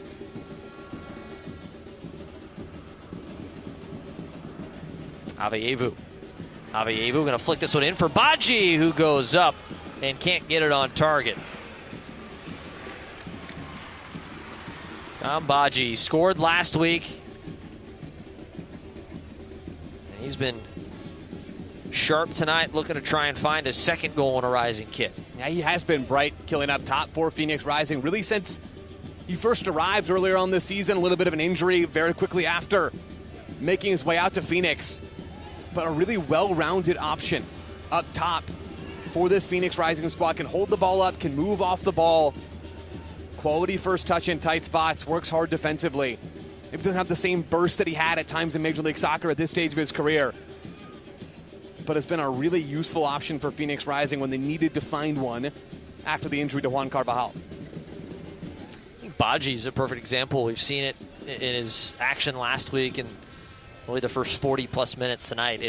Avievu going to flick this one in for Baji, who goes up and can't get it on target. Tom Baji scored last week. And he's been sharp tonight, looking to try and find his second goal in a Rising kit. Yeah, he has been bright, killing up top for Phoenix Rising, really since he first arrived earlier on this season. A little bit of an injury very quickly after making his way out to Phoenix. But a really well-rounded option up top for this Phoenix Rising squad. Can hold the ball up, can move off the ball. Quality first touch in tight spots, works hard defensively. Maybe doesn't have the same burst that he had at times in Major League Soccer at this stage of his career. But has been a really useful option for Phoenix Rising when they needed to find one after the injury to Juan Carvajal. I think Baji's a perfect example. We've seen it in his action last week and really the first 40-plus minutes tonight.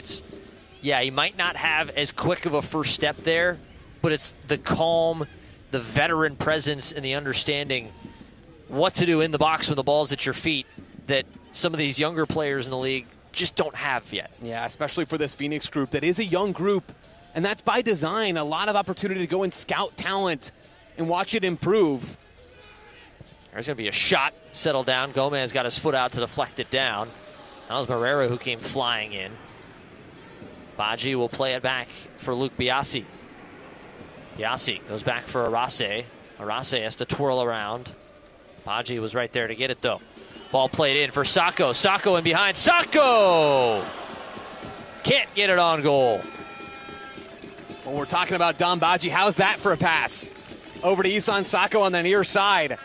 He might not have as quick of a first step there, but it's the calm, the veteran presence, and the understanding what to do in the box when the ball's at your feet that some of these younger players in the league just don't have yet. Yeah, especially for this Phoenix group that is a young group, and that's by design. A lot of opportunity to go and scout talent and watch it improve. There's going to be a shot, settle down. Gomez got his foot out to deflect it down. That was Marrero who came flying in. Baji will play it back for Luke Biasi. Biasi goes back for Arase. Arase has to twirl around. Baji was right there to get it, though. Ball played in for Sacco. Sacco in behind. Sacco! Can't get it on goal. Well, we're talking about Dom Baji. How's that for a pass? Over to Isan Sacco on the near side.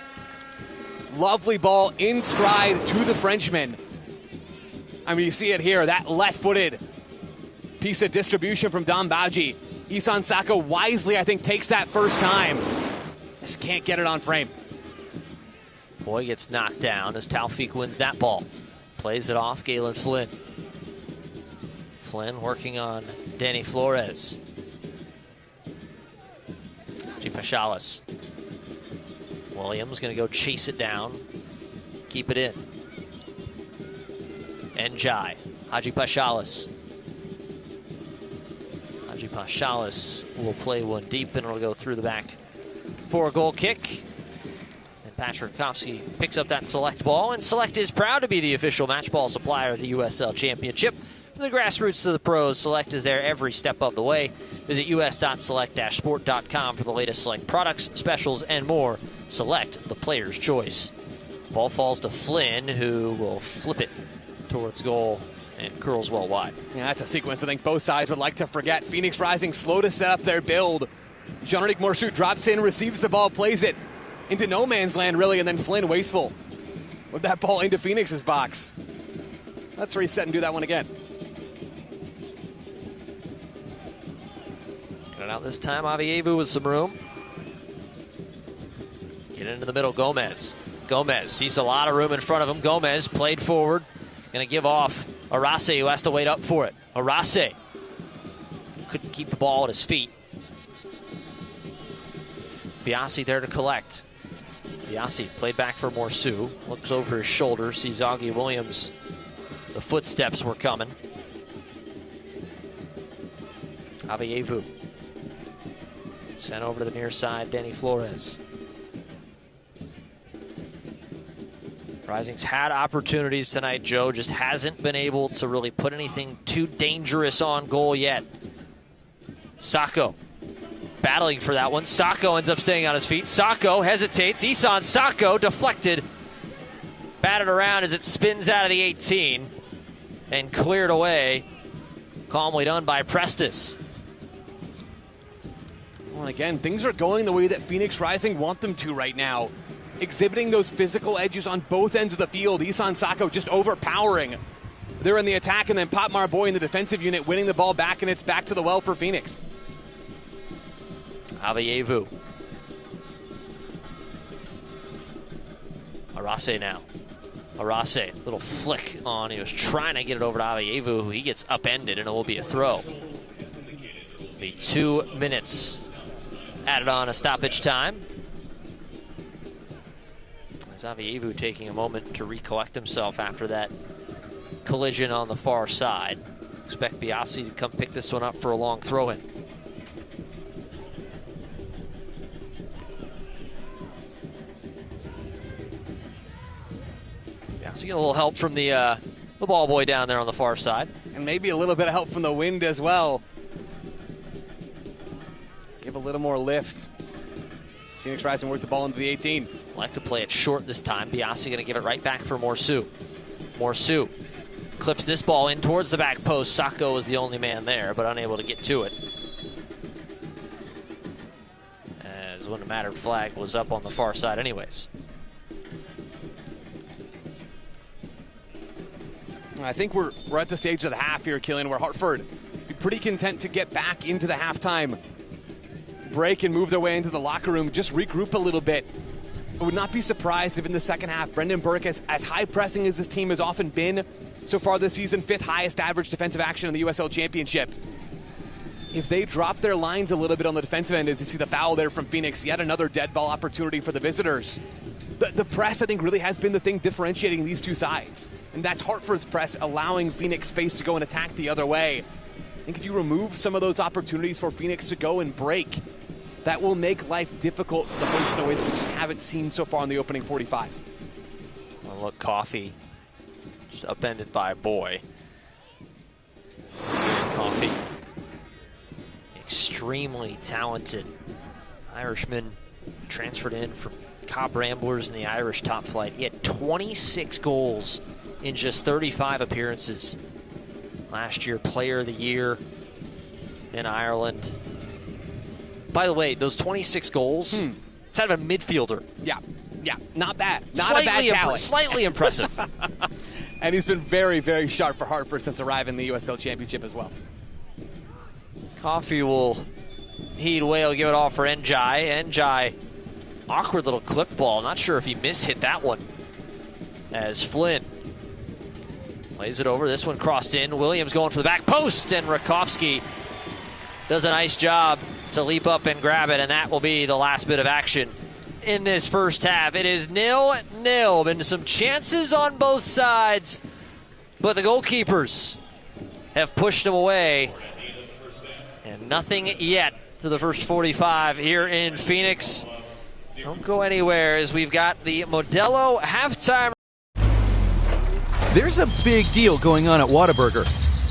Lovely ball in stride to the Frenchman. I mean, you see it here, that left-footed piece of distribution from Dom Baji. Isan Sacco wisely, I think, takes that first time. Just can't get it on frame. Boy gets knocked down as Taufik wins that ball. Plays it off, Galen Flynn. Flynn working on Danny Flores. Pachalis. Williams going to go chase it down. Keep it in. Njai. Haji Pachalis. Haji Pachalis will play one deep and it'll go through the back for a goal kick. And Patrick Kofsky picks up that Select ball, and Select is proud to be the official match ball supplier of the USL Championship. From the grassroots to the pros, Select is there every step of the way. Visit us.select-sport.com for the latest Select products, specials, and more. Select, the player's choice. Ball falls to Flynn, who will flip it towards goal and curls well wide. Yeah, that's a sequence I think both sides would like to forget. Phoenix Rising slow to set up their build. Jean-Eric Morchut drops in, receives the ball, plays it into no man's land, really, and then Flynn wasteful with that ball into Phoenix's box. Let's reset and do that one again. Get it out this time, Avievu with some room. Get into the middle, Gomez. Gomez sees a lot of room in front of him. Gomez played forward. Going to give off Arase, who has to wait up for it. Arase couldn't keep the ball at his feet. Biasi there to collect. Biasi played back for Morsu. Looks over his shoulder, sees Augie Williams. The footsteps were coming. Avievu sent over to the near side, Danny Flores. Rising's had opportunities tonight, Joe, just hasn't been able to really put anything too dangerous on goal yet. Sacco battling for that one. Sacco ends up staying on his feet. Sacco hesitates. Isan Sacco deflected. Batted around as it spins out of the 18 and cleared away. Calmly done by Prestis. Well, again, things are going the way that Phoenix Rising want them to right now. Exhibiting those physical edges on both ends of the field. Isan Sacco just overpowering. They're in the attack, and then Pop Marboy in the defensive unit winning the ball back, and it's back to the well for Phoenix. Avievu. Arase now. Arase, little flick on. He was trying to get it over to Avievu. He gets upended, and it will be a throw. Be 2 minutes added on a stoppage time. Avievu taking a moment to recollect himself after that collision on the far side. Expect Biasi to come pick this one up for a long throw-in. Biasi get a little help from the ball boy down there on the far side. And maybe a little bit of help from the wind as well. Give a little more lift. Phoenix Rising worked the ball into the 18. Like to play it short this time. Biasi going to give it right back for Morsu. Morsu clips this ball in towards the back post. Sacco is the only man there, but unable to get to it. As when the mattered flag was up on the far side anyways. I think we're at the stage of the half here, Killian, where Hartford be pretty content to get back into the halftime break and move their way into the locker room, just regroup a little bit. I would not be surprised if in the second half, Brendan Burke, as high pressing as this team has often been so far this season, 5th highest average defensive action in the USL Championship. If they drop their lines a little bit on the defensive end, as you see the foul there from Phoenix, yet another dead ball opportunity for the visitors. The press, I think, really has been the thing differentiating these two sides. And that's Hartford's press allowing Phoenix space to go and attack the other way. I think if you remove some of those opportunities for Phoenix to go and break, that will make life difficult for the hosts in a way that we just haven't seen so far in the opening 45. Well, look, Coffee just upended by a boy. Coffee. Extremely talented Irishman, transferred in from Cobb Ramblers in the Irish top flight. He had 26 goals in just 35 appearances. Last year, Player of the Year in Ireland. By the way, those 26 goals, it's out of a midfielder. Yeah, not bad. Not a bad talent. Slightly impressive. And he's been very, very sharp for Hartford since arriving in the USL Championship as well. Coffee will heed away. He'll give it all for Njai. Njai, awkward little clip ball. Not sure if he mishit that one. As Flynn plays it over. This one crossed in. Williams going for the back post, and Rakowski does a nice job to leap up and grab it, and that will be the last bit of action in this first half. It is 0-0. Been some chances on both sides, but the goalkeepers have pushed them away, and nothing yet to the first 45 here in Phoenix. Don't go anywhere as we've got the Modelo halftime. There's a big deal going on at Whataburger,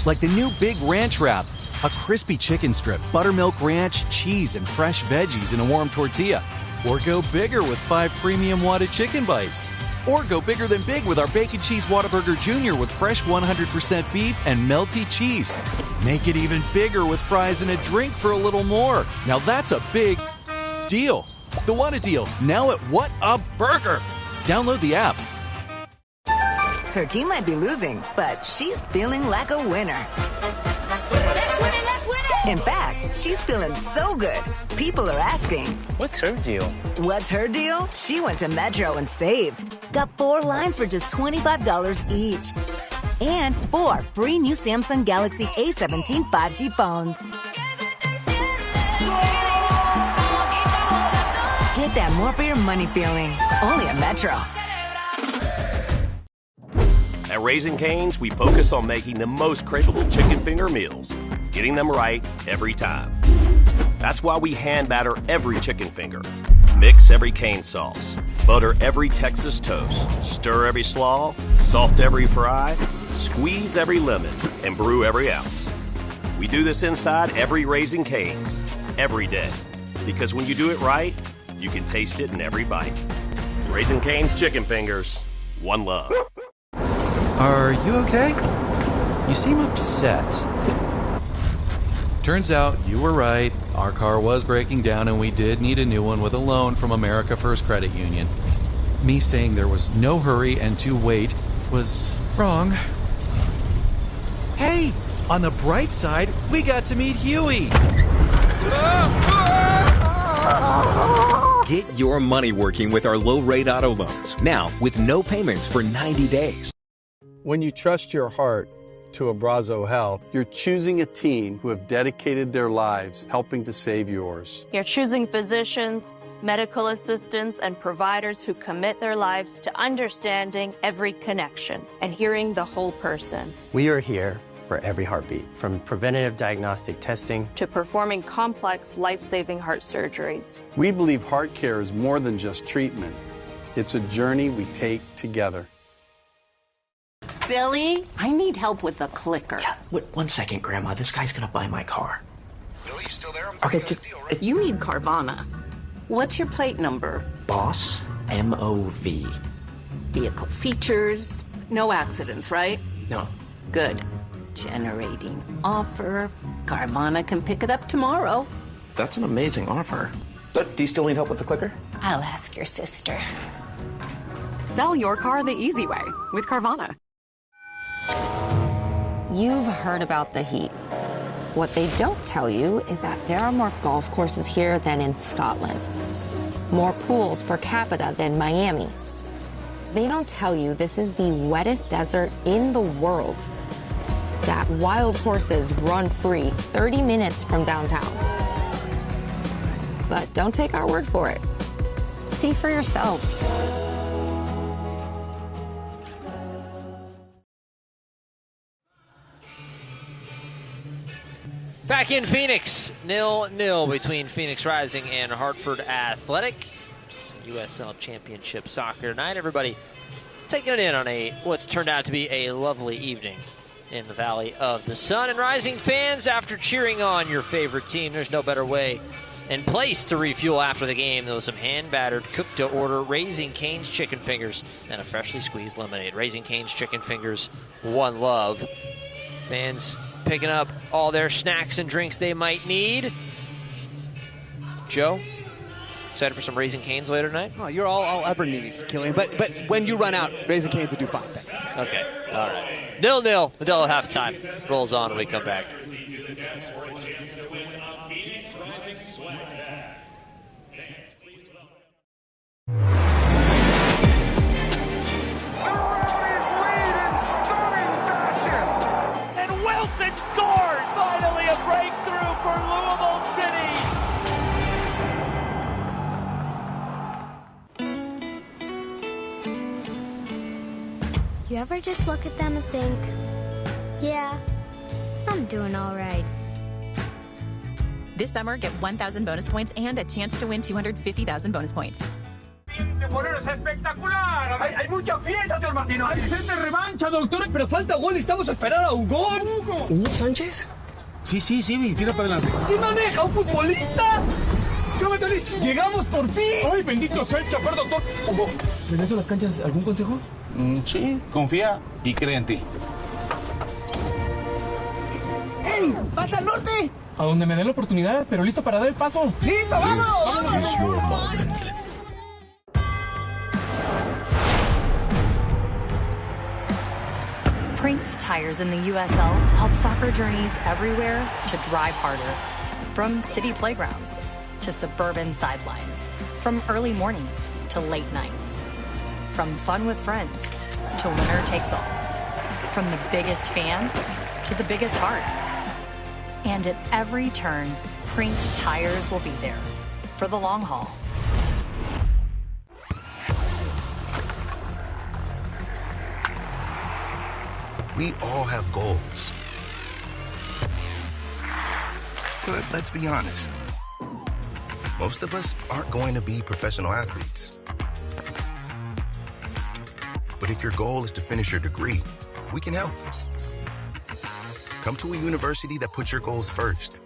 like the new Big Ranch Wrap. A crispy chicken strip, buttermilk ranch, cheese, and fresh veggies in a warm tortilla. Or go bigger with 5 premium Whata chicken bites. Or go bigger than big with our Bacon Cheese Whataburger Jr. with fresh 100% beef and melty cheese. Make it even bigger with fries and a drink for a little more. Now that's a big deal. The Whata deal, now at What a Burger. Download the app. Her team might be losing, but she's feeling like a winner. In fact, she's feeling so good, people are asking, what's her deal? What's her deal? She went to Metro and saved. Got 4 lines for just $25 each. And 4 free new Samsung Galaxy A17 5G phones. Get that more for your money feeling. Only at Metro. At Raising Cane's, we focus on making the most craveable chicken finger meals, getting them right every time. That's why we hand batter every chicken finger, mix every cane sauce, butter every Texas toast, stir every slaw, salt every fry, squeeze every lemon, and brew every ounce. We do this inside every Raising Cane's, every day. Because when you do it right, you can taste it in every bite. Raising Cane's chicken fingers, one love. Are you okay? You seem upset. Turns out you were right. Our car was breaking down and we did need a new one with a loan from America First Credit Union. Me saying there was no hurry and to wait was wrong. Hey, on the bright side, we got to meet Huey. Get your money working with our low-rate auto loans, now with no payments for 90 days. When you trust your heart to Abrazo Health, you're choosing a team who have dedicated their lives helping to save yours. You're choosing physicians, medical assistants, and providers who commit their lives to understanding every connection and hearing the whole person. We are here for every heartbeat, from preventative diagnostic testing to performing complex, life-saving heart surgeries. We believe heart care is more than just treatment. It's a journey we take together. Billy, I need help with the clicker. Yeah, wait, 1 second, Grandma. This guy's gonna buy my car. Billy, you still there? Okay, You need Carvana. What's your plate number? Boss, M-O-V. Vehicle features, no accidents, right? No. Good. Generating offer. Carvana can pick it up tomorrow. That's an amazing offer. But do you still need help with the clicker? I'll ask your sister. Sell your car the easy way with Carvana. You've heard about the heat. What they don't tell you is that there are more golf courses here than in Scotland. More pools per capita than Miami. They don't tell you this is the wettest desert in the world. That wild horses run free 30 minutes from downtown. But don't take our word for it. See for yourself. Back in Phoenix, 0-0 between Phoenix Rising and Hartford Athletic. It's a USL Championship soccer tonight. Everybody taking it in on what's turned out to be a lovely evening in the Valley of the Sun. And Rising fans, after cheering on your favorite team, there's no better way and place to refuel after the game than some hand-battered, cooked-to-order Raising Cane's chicken fingers and a freshly squeezed lemonade. Raising Cane's chicken fingers, one love. Fans picking up all their snacks and drinks they might need. Joe, excited for some Raising Cane's later tonight? Oh, you're all I'll ever need, Killian. But when you run out, Raising Cane's will do fine. Thanks. Okay, all right. 0-0 until halftime. Rolls on when we come back. Wilson scores! Finally a breakthrough for Louisville City! You ever just look at them and think, yeah, I'm doing all right. This summer, get 1,000 bonus points and a chance to win 250,000 bonus points. ¡Es espectacular! ¡Hay mucha fiesta, señor Martino! ¡Hay set de revancha, doctor! ¡Pero falta gol! ¡Estamos a esperar a Hugo! ¿Hugo Sánchez? Sí, tira para adelante. ¿Quién maneja? ¿Un futbolista? ¡Llegamos por fin! ¡Ay, bendito sea el chaper, doctor! Hugo, ¿regreso a las canchas? ¿Algún consejo? Sí, confía y cree en ti. ¡Ey! ¡Pasa al norte! A donde me dé la oportunidad, pero listo para dar el paso. ¡Listo, vamos! This is your moment. Prinks Tires in the USL help soccer journeys everywhere to drive harder. From city playgrounds to suburban sidelines. From early mornings to late nights. From fun with friends to winner takes all. From the biggest fan to the biggest heart. And at every turn, Prinks Tires will be there for the long haul. We all have goals. But let's be honest. Most of us aren't going to be professional athletes. But if your goal is to finish your degree, we can help. Come to a university that puts your goals first.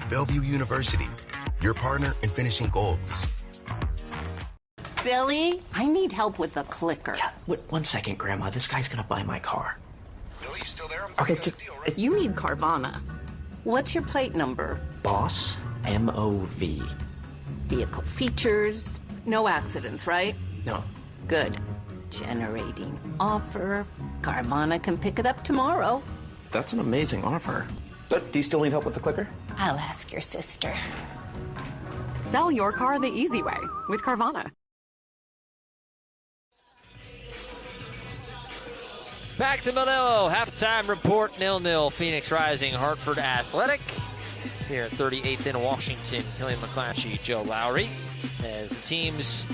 Bellevue University, your partner in finishing goals. Billy, I need help with the clicker. Yeah, one second, Grandma. This guy's gonna buy my car. Billy, you still there? Okay, You need Carvana. What's your plate number? Boss, M-O-V. Vehicle features, no accidents, right? No. Good. Generating offer. Carvana can pick it up tomorrow. That's an amazing offer. But do you still need help with the clicker? I'll ask your sister. Sell your car the easy way with Carvana. Back to Modelo. Halftime report, 0-0. Phoenix Rising, Hartford Athletic. Here at 38th in Washington, Killian McClatchy, Joe Lowry. As the teams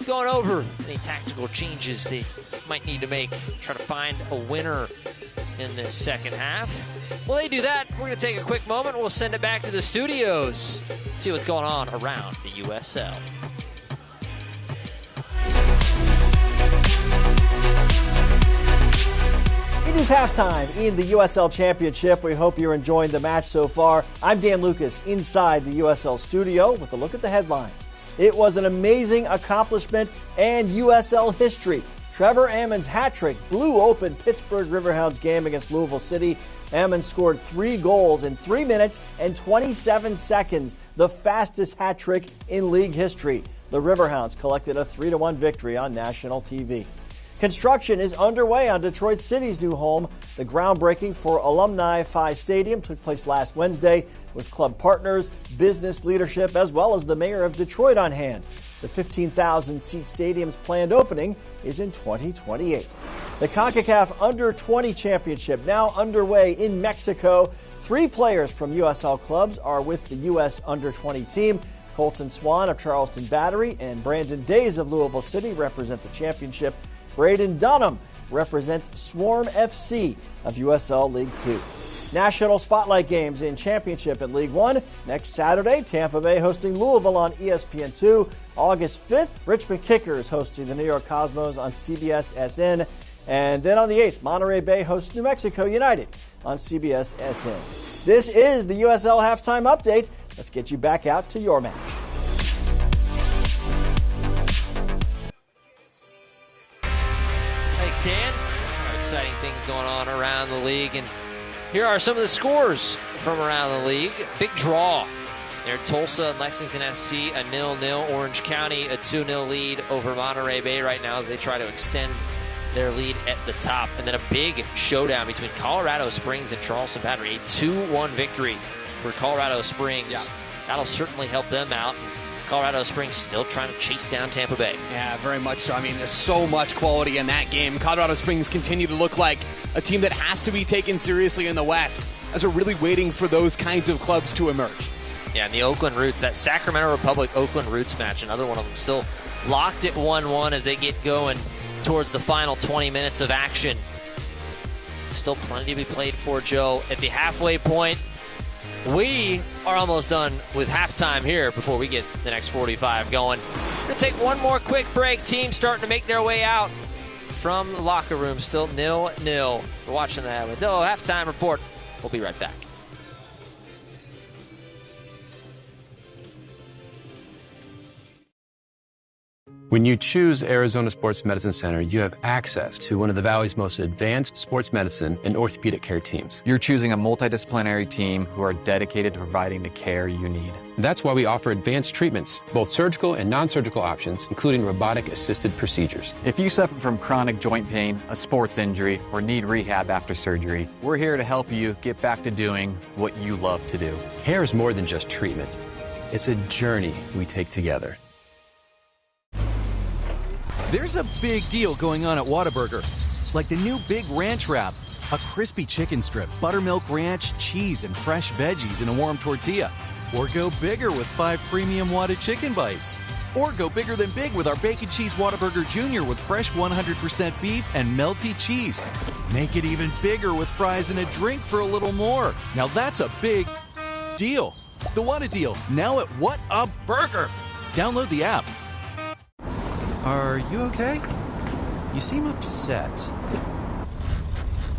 going over any tactical changes they might need to make, try to find a winner in this second half. While they do that, we're going to take a quick moment. We'll send it back to the studios, see what's going on around the USL. It is halftime in the USL Championship. We hope you're enjoying the match so far. I'm Dan Lucas inside the USL studio with a look at the headlines. It was an amazing accomplishment and USL history. Trevor Ammon's hat trick blew open Pittsburgh Riverhounds game against Louisville City. Ammon scored 3 goals in 3 minutes and 27 seconds, the fastest hat trick in league history. The Riverhounds collected a 3-1 victory on national TV. Construction is underway on Detroit City's new home. The groundbreaking for Alumni Phi Stadium took place last Wednesday with club partners, business leadership, as well as the mayor of Detroit on hand. The 15,000-seat stadium's planned opening is in 2028. The CONCACAF Under-20 Championship now underway in Mexico. 3 players from USL clubs are with the U.S. Under-20 team. Colton Swan of Charleston Battery and Brandon Days of Louisville City represent the championship. Braden Dunham represents Swarm FC of USL League Two. National Spotlight games in Championship and League One. Next Saturday, Tampa Bay hosting Louisville on ESPN2. August 5th, Richmond Kickers hosting the New York Cosmos on CBS SN. And then on the 8th, Monterey Bay hosts New Mexico United on CBS-SN. This is the USL Halftime Update. Let's get you back out to your match. Thanks, Dan. Exciting things going on around the league. And here are some of the scores from around the league. Big draw. There, Tulsa and Lexington SC, a 0-0. Orange County, a 2-0 lead over Monterey Bay right now as they try to extend their lead at the top. And then a big showdown between Colorado Springs and Charleston Battery. A 2-1 victory for Colorado Springs. Yeah. That'll certainly help them out. Colorado Springs still trying to chase down Tampa Bay. Yeah, very much so. I mean, there's so much quality in that game. Colorado Springs continue to look like a team that has to be taken seriously in the West, as we're really waiting for those kinds of clubs to emerge. Yeah, and the Oakland Roots, that Sacramento Republic-Oakland Roots match, another one of them still locked at 1-1 as they get going towards the final 20 minutes of action. Still plenty to be played for, Joe. At the halfway point, we are almost done with halftime here before we get the next 45 going. We're going to take one more quick break. Teams starting to make their way out from the locker room. Still 0-0. We're watching the halftime report. We'll be right back. When you choose Arizona Sports Medicine Center, you have access to one of the Valley's most advanced sports medicine and orthopedic care teams. You're choosing a multidisciplinary team who are dedicated to providing the care you need. That's why we offer advanced treatments, both surgical and non-surgical options, including robotic-assisted procedures. If you suffer from chronic joint pain, a sports injury, or need rehab after surgery, we're here to help you get back to doing what you love to do. Care is more than just treatment. It's a journey we take together. There's a big deal going on at Whataburger, like the new Big Ranch Wrap, a crispy chicken strip, buttermilk ranch, cheese, and fresh veggies in a warm tortilla. Or go bigger with 5 premium Whata chicken bites. Or go bigger than big with our Bacon Cheese Whataburger Jr. with fresh 100% beef and melty cheese. Make it even bigger with fries and a drink for a little more. Now that's a big deal. The Whata deal, now at What a Burger. Download the app. Are you okay? You seem upset.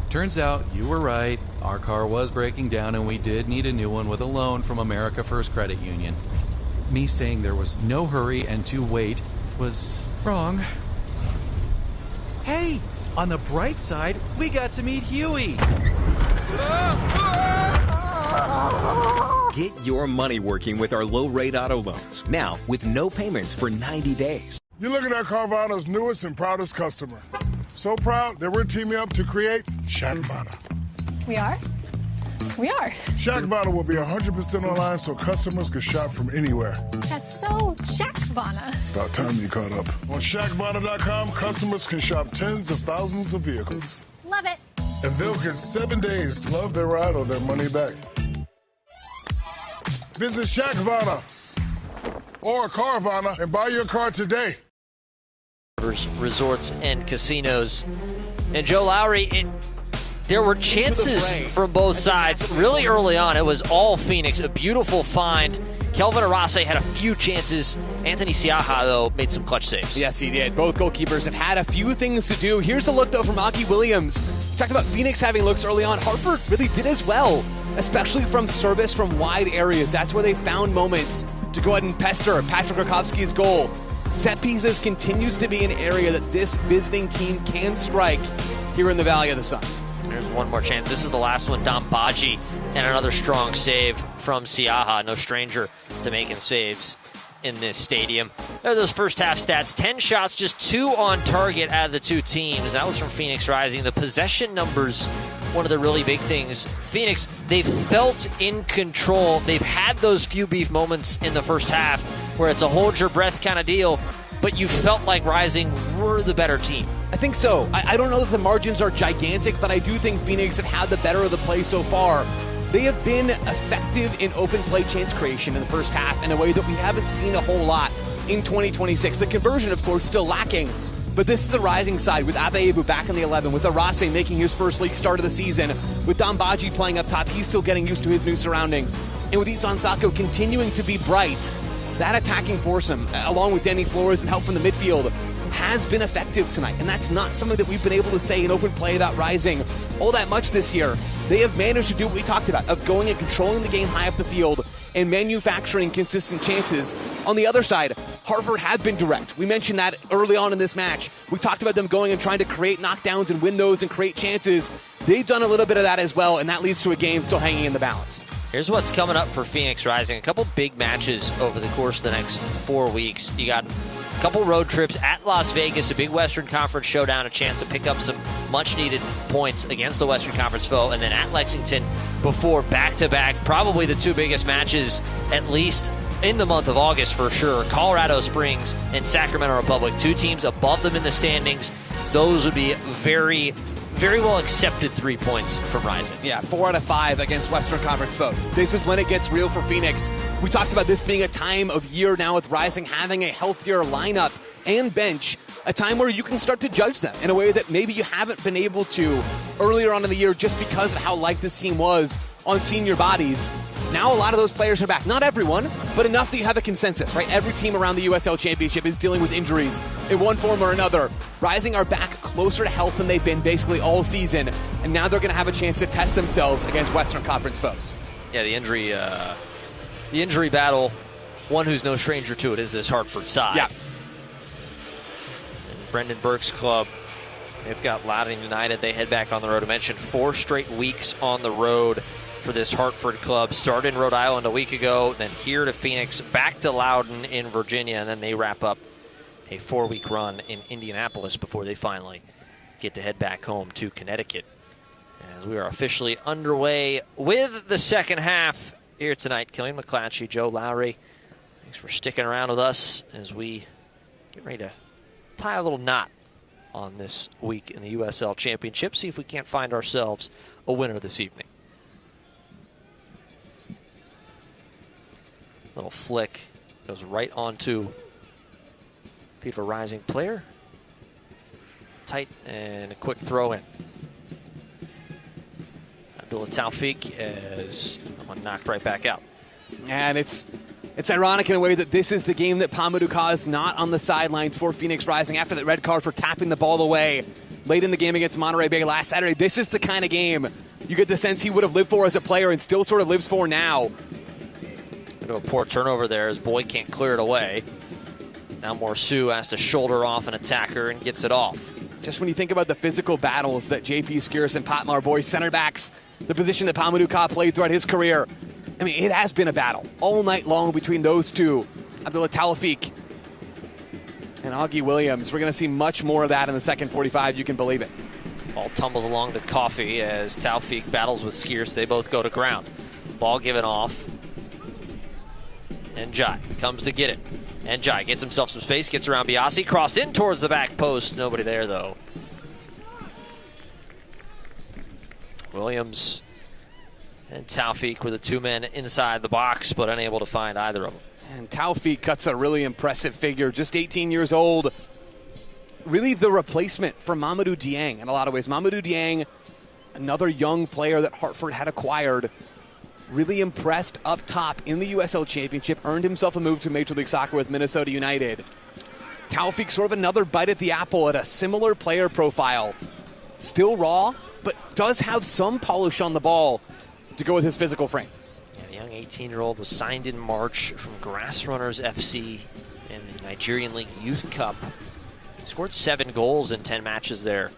Turns out you were right. Our car was breaking down and we did need a new one with a loan from America First Credit Union. Me saying there was no hurry and to wait was wrong. Hey, on the bright side, we got to meet Huey. Get your money working with our low-rate auto loans, now with no payments for 90 days. You're looking at Carvana's newest and proudest customer. So proud that we're teaming up to create Shackbana. We are? We are. Shackbana will be 100% online so customers can shop from anywhere. That's so Shackbana. About time you caught up. On Shackbana.com, customers can shop tens of thousands of vehicles. Love it. And they'll get 7 days to love their ride or their money back. Visit Shackbana or Carvana and buy your car today. Resorts and casinos. And Joe Lowry, there were chances from both sides. Really early on, it was all Phoenix. A beautiful find. Kelvin Arase had a few chances. Anthony Siaha, though, made some clutch saves. Yes, he did. Both goalkeepers have had a few things to do. Here's the look, though, from Augie Williams. We talked about Phoenix having looks early on. Hartford really did as well, especially from service from wide areas. That's where they found moments to go ahead and pester Patrick Rakowski's goal. Set pieces continues to be an area that this visiting team can strike here in the Valley of the Sun. There's one more chance. This is the last one. Dom Baji and another strong save from Siaha. No stranger to making saves in this stadium. There are those first half stats. 10 shots, just 2 on target out of the two teams. That was from Phoenix Rising. The possession numbers, one of the really big things. Phoenix, they've felt in control. They've had those few beef moments in the first half where it's a hold your breath kind of deal, but you felt like Rising were the better team. I think so. I don't know that the margins are gigantic, but I do think Phoenix have had the better of the play so far. They have been effective in open play chance creation in the first half in a way that we haven't seen a whole lot in 2026. The conversion, of course, still lacking, but this is a Rising side with Abeyebu back in the 11, with Arase making his first league start of the season, with Dom Baji playing up top. He's still getting used to his new surroundings, and with Itzan Sako continuing to be bright. That attacking foursome, along with Danny Flores and help from the midfield, has been effective tonight, and that's not something that we've been able to say in open play about Rising all that much this year. They have managed to do what we talked about, of going and controlling the game high up the field and manufacturing consistent chances. On the other side, Hartford have been direct. We mentioned that early on in this match. We talked about them going and trying to create knockdowns and win those and create chances. They've done a little bit of that as well, and that leads to a game still hanging in the balance. Here's what's coming up for Phoenix Rising. A couple big matches over the course of the next 4 weeks. You got a couple road trips at Las Vegas, a big Western Conference showdown, a chance to pick up some much-needed points against the Western Conference foe, and then at Lexington before back-to-back, probably the two biggest matches, at least in the month of August for sure. Colorado Springs and Sacramento Republic, two teams above them in the standings. Those would be very well accepted 3 points from Rising. Yeah, 4 out of 5 against Western Conference foes. This is when it gets real for Phoenix. We talked about this being a time of year now with Rising having a healthier lineup and bench, a time where you can start to judge them in a way that maybe you haven't been able to earlier on in the year just because of how light this team was on senior bodies. Now a lot of those players are back. Not everyone, but enough that you have a consensus, right? Every team around the USL Championship is dealing with injuries in one form or another. Rising are back closer to health than they've been basically all season, and now they're going to have a chance to test themselves against Western Conference foes. Yeah, the injury battle, one who's no stranger to it is this Hartford side. Yeah. And Brendan Burke's club, they've got Loudoun United. They head back on the road. I mentioned 4 straight weeks on the road for this Hartford club. Started in Rhode Island a week ago, then here to Phoenix, back to Loudoun in Virginia, and then they wrap up a 4-week run in Indianapolis before they finally get to head back home to Connecticut. As we are officially underway with the second half here tonight. Killian McClatchy, Joe Lowry, thanks for sticking around with us as we get ready to tie a little knot on this week in the USL Championship. See if we can't find ourselves a winner this evening. Little flick goes right onto feet of a Rising player. Tight and a quick throw in. Abdullah Taufik as someone knocked right back out. And it's ironic in a way that this is the game that Pamadouka is not on the sidelines for Phoenix Rising after that red card for tapping the ball away late in the game against Monterey Bay last Saturday. This is the kind of game you get the sense he would have lived for as a player and still sort of lives for now. A poor turnover there as Boy can't clear it away. Now Morsu has to shoulder off an attacker and gets it off. Just when you think about the physical battles that JP Skiris and Patmar Boy center backs, the position that Pamadouka played throughout his career, I mean, it has been a battle all night long between those two. Abdullah Taufik and Augie Williams. We're going to see much more of that in the second 45, you can believe it. Ball tumbles along to Coffey as Taufik battles with Skiris. They both go to ground. Ball given off. And Jai comes to get it. And Jai gets himself some space, gets around Biasi, crossed in towards the back post. Nobody there, though. Williams and Taufik were the two men inside the box, but unable to find either of them. And Taufik cuts a really impressive figure, just 18 years old. Really the replacement for Mamadou Dieng in a lot of ways. Mamadou Dieng, another young player that Hartford had acquired, really impressed up top in the USL Championship, earned himself a move to Major League Soccer with Minnesota United. Taufik sort of another bite at the apple at a similar player profile. Still raw, but does have some polish on the ball to go with his physical frame. Yeah, the young 18-year-old was signed in March from Grassrunners FC in the Nigerian League Youth Cup. He scored 7 goals in 10 matches there.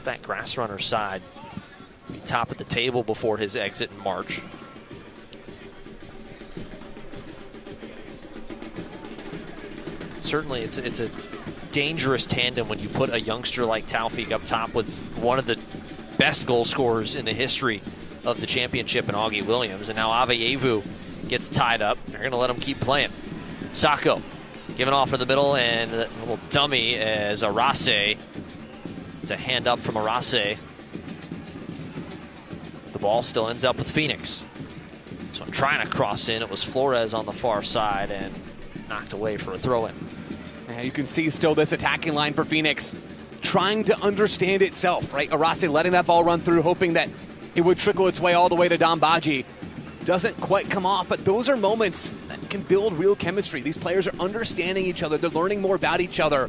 That Grassrunners side be top of the table before his exit in March. Certainly, it's a dangerous tandem when you put a youngster like Taufik up top with one of the best goal scorers in the history of the championship in Augie Williams. And now Aveyevu gets tied up. They're going to let him keep playing. Sacco giving off in the middle, and a little dummy as Arase. It's a hand up from Arase. The ball still ends up with Phoenix. So I'm trying to cross in. It was Flores on the far side and knocked away for a throw-in. You can see still this attacking line for Phoenix trying to understand itself, right? Arase letting that ball run through, hoping that it would trickle its way all the way to Dambaji. Doesn't quite come off, but those are moments that can build real chemistry. These players are understanding each other. They're learning more about each other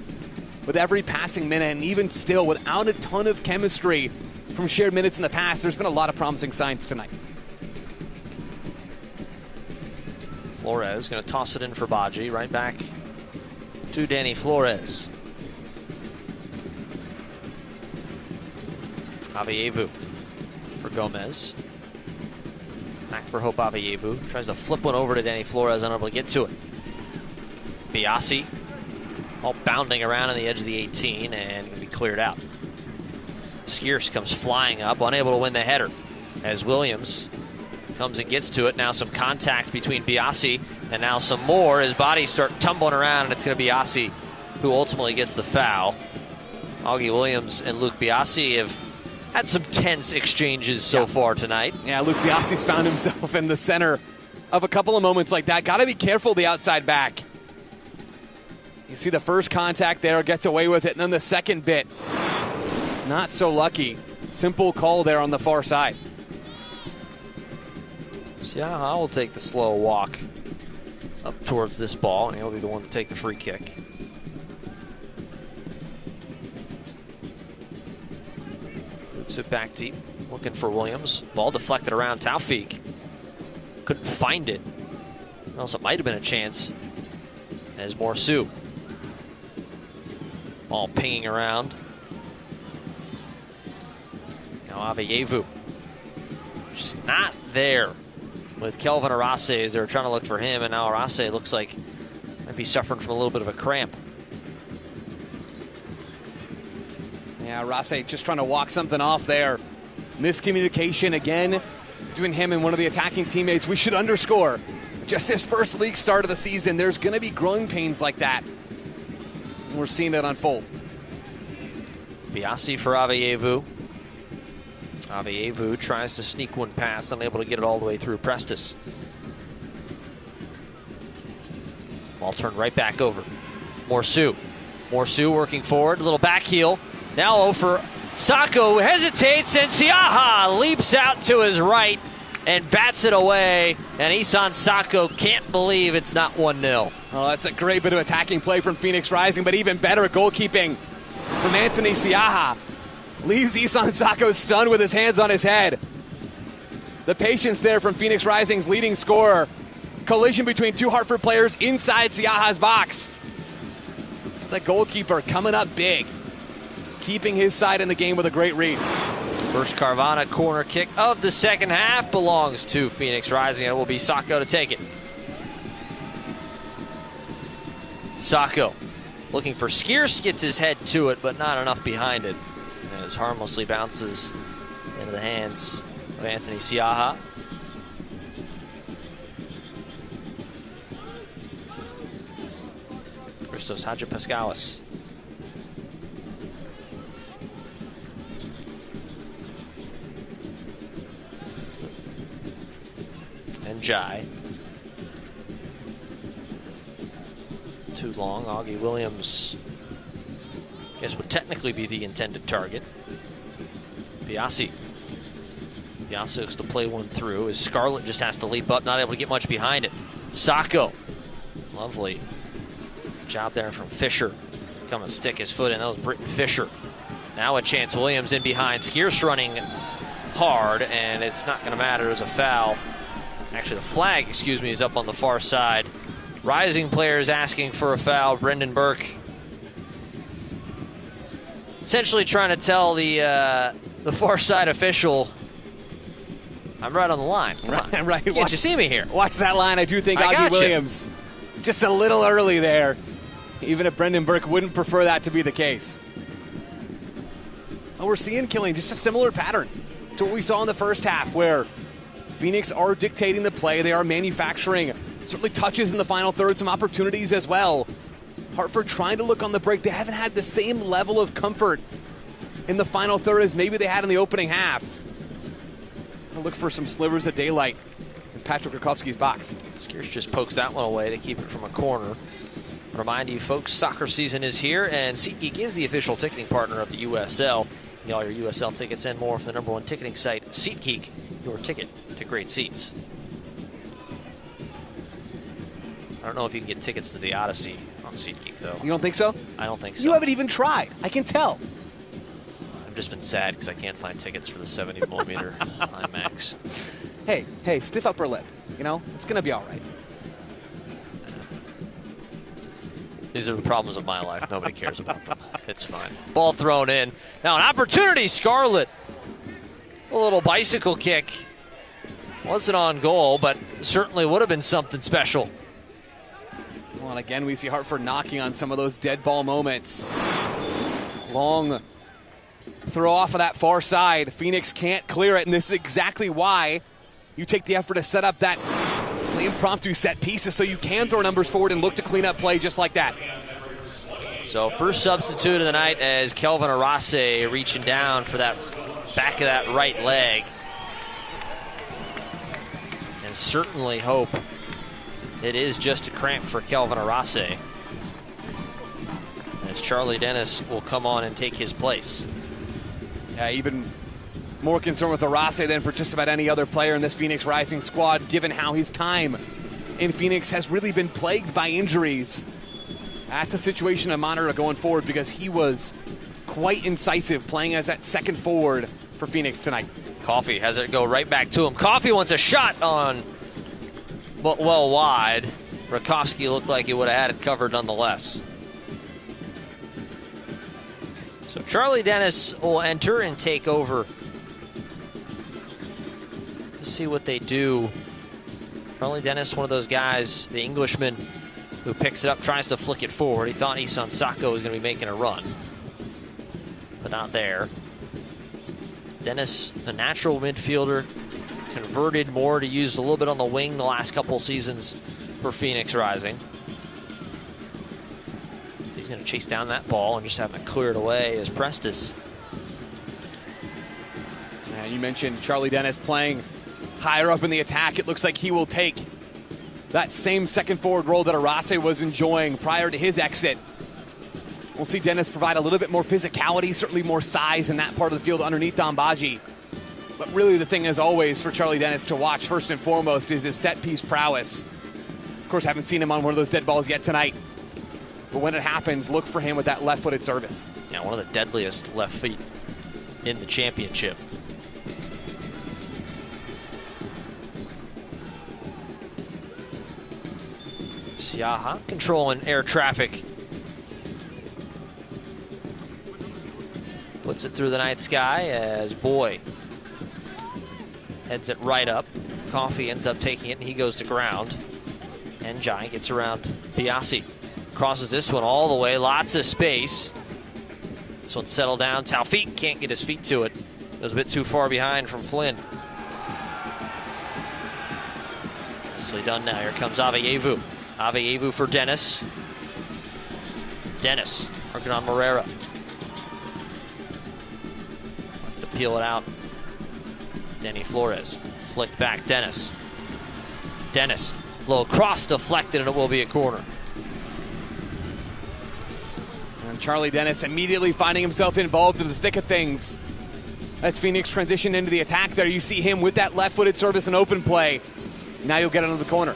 with every passing minute, and even still, without a ton of chemistry from shared minutes in the past, there's been a lot of promising signs tonight. Flores going to toss it in for Baji. Right back to Danny Flores. Avievu for Gomez. Back for Hope Avievu. Tries to flip one over to Danny Flores, unable to get to it. Biasi all bounding around on the edge of the 18 and going to be cleared out. Skierce comes flying up, unable to win the header. As Williams comes and gets to it. Now some contact between Biasi and now some more as bodies start tumbling around, and it's going to be Biasi who ultimately gets the foul. Augie Williams and Luke Biasi have had some tense exchanges so far tonight. Yeah, Luke Biasi's found himself in the center of a couple of moments like that. Got to be careful the outside back. You see the first contact there, gets away with it, and then the second bit. Not so lucky. Simple call there on the far side. Siaha will take the slow walk up towards this ball, and he'll be the one to take the free kick. Boots it back deep, looking for Williams. Ball deflected around Taufik. Couldn't find it. Or else it might have been a chance. As Morsu. Ball pinging around. Now Avievu. Just not there with Kelvin Arase as they were trying to look for him, and now Arase looks like might be suffering from a little bit of a cramp. Yeah, Arase just trying to walk something off there. Miscommunication again between him and one of the attacking teammates. We should underscore, just his first league start of the season, there's going to be growing pains like that. And we're seeing it unfold. Biasi for Avievu. Avievu tries to sneak one past, unable to get it all the way through Prestis. Ball turned right back over. Morsu. Morsu working forward, little back heel. Now over. Sacco hesitates, and Siaha leaps out to his right and bats it away. And Isan Sacco can't believe it's not 1-0. Oh, that's a great bit of attacking play from Phoenix Rising, but even better goalkeeping from Anthony Siaha. Leaves Isan Sacco stunned with his hands on his head. The patience there from Phoenix Rising's leading scorer. Collision between two Hartford players inside Siaha's box. The goalkeeper coming up big. Keeping his side in the game with a great read. First Carvana corner kick of the second half belongs to Phoenix Rising. It will be Sacco to take it. Sacco looking for Skierce, gets his head to it, but not enough behind it. As harmlessly bounces into the hands of Anthony Siaha. Christos Hadjipaskalis. And Jai. Too long. Augie Williams, I guess, would technically be the intended target. Biasi. Biasi looks to play one through as Scarlett just has to leap up, not able to get much behind it. Sacco. Lovely job there from Fisher. Come and stick his foot in. That was Britton Fisher. Now a chance. Williams in behind. Skierce running hard, and it's not going to matter. There's a foul. Actually, the flag, excuse me, is up on the far side. Rising players asking for a foul. Brendan Burke essentially trying to tell the far side official, I'm right on the line. Come on. Right. Can't you see me here? Watch that line. I do think Augie Williams just a little early there, even if Brendan Burke wouldn't prefer that to be the case. Well, we're seeing, Killian, just a similar pattern to what we saw in the first half, where Phoenix are dictating the play. They are manufacturing certainly touches in the final third, some opportunities as well. Hartford trying to look on the break. They haven't had the same level of comfort in the final third as maybe they had in the opening half. I'll look for some slivers of daylight in Patrick Rakowski's box. Skierce just pokes that one away to keep it from a corner. Remind you folks, soccer season is here, and SeatGeek is the official ticketing partner of the USL. Get all your USL tickets and more from the #1 ticketing site, SeatGeek, your ticket to great seats. I don't know if you can get tickets to the Odyssey on SeatGeek, though. You don't think so? I don't think so. You haven't even tried. I can tell. I've just been sad because I can't find tickets for the 70mm IMAX. Hey, stiff upper lip. You know, it's going to be all right. These are the problems of my life. Nobody cares about them. It's fine. Ball thrown in. Now an opportunity, Scarlett. A little bicycle kick. Wasn't on goal, but certainly would have been something special. Well, and again, we see Hartford knocking on some of those dead ball moments. Long throw off of that far side. Phoenix can't clear it, and this is exactly why you take the effort to set up that impromptu set pieces so you can throw numbers forward and look to clean up play just like that. So first substitute of the night as Kelvin Arase reaching down for that back of that right leg. And certainly hope it is just a cramp for Kelvin Arase, as Charlie Dennis will come on and take his place. Yeah, even more concerned with Arase than for just about any other player in this Phoenix Rising squad, given how his time in Phoenix has really been plagued by injuries. That's a situation to monitor going forward because he was quite incisive playing as that second forward for Phoenix tonight. Coffey has it go right back to him. Coffey wants a shot on, well wide. Rakowski looked like he would have had it covered nonetheless. So Charlie Dennis will enter and take over. Let's see what they do. Charlie Dennis, one of those guys, the Englishman, who picks it up, tries to flick it forward. He thought Isan Sako was going to be making a run, but not there. Dennis, a natural midfielder, converted more to use a little bit on the wing the last couple seasons for Phoenix Rising. He's going to chase down that ball and just have it cleared away as Prestis. And you mentioned Charlie Dennis playing higher up in the attack. It looks like he will take that same second forward role that Arase was enjoying prior to his exit. We'll see Dennis provide a little bit more physicality, certainly more size in that part of the field underneath Dambaji. But really the thing, as always, for Charlie Dennis to watch first and foremost is his set-piece prowess. Of course, haven't seen him on one of those dead balls yet tonight. But when it happens, look for him with that left-footed service. Yeah, one of the deadliest left feet in the championship. Siaha controlling air traffic. Puts it through the night sky as Boy heads it right up. Coffey ends up taking it and he goes to ground. And Jai gets around Biasi. Crosses this one all the way, lots of space. This one settled down. Taufik can't get his feet to it. Goes a bit too far behind from Flynn. Nicely done now. Here comes Aveyevu. Aveyevu for Dennis. Dennis working on Moreira. To peel it out. Denny Flores. Flicked back Dennis. Dennis. Low cross deflected and it will be a corner. And Charlie Dennis immediately finding himself involved in the thick of things. As Phoenix transitioned into the attack there, you see him with that left-footed service and open play. Now you'll get into the corner.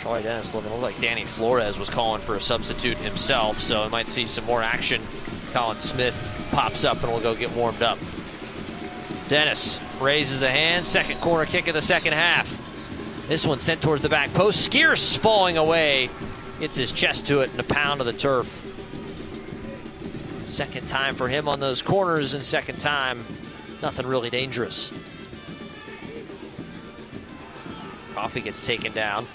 Charlie Dennis looking like Danny Flores was calling for a substitute himself, so I might see some more action. Colin Smith pops up and will go get warmed up. Dennis raises the hand, second corner kick of the second half. This one sent towards the back post. Skierce falling away. Gets his chest to it and a pound of the turf. Second time for him on those corners, and second time, nothing really dangerous. Coffey gets taken down.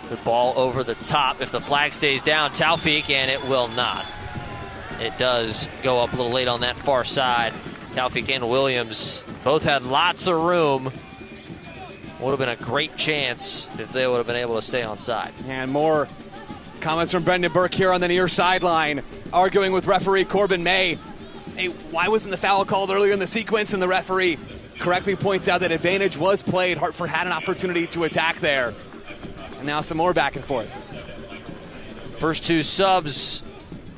Good ball over the top. If the flag stays down, Taufik, and it will not. It does go up a little late on that far side. Taufik and Williams both had lots of room. Would have been a great chance if they would have been able to stay on side. And more comments from Brendan Burke here on the near sideline, arguing with referee Corbin May. Hey, why wasn't the foul called earlier in the sequence? And the referee correctly points out that advantage was played. Hartford had an opportunity to attack there. And now some more back and forth. First two subs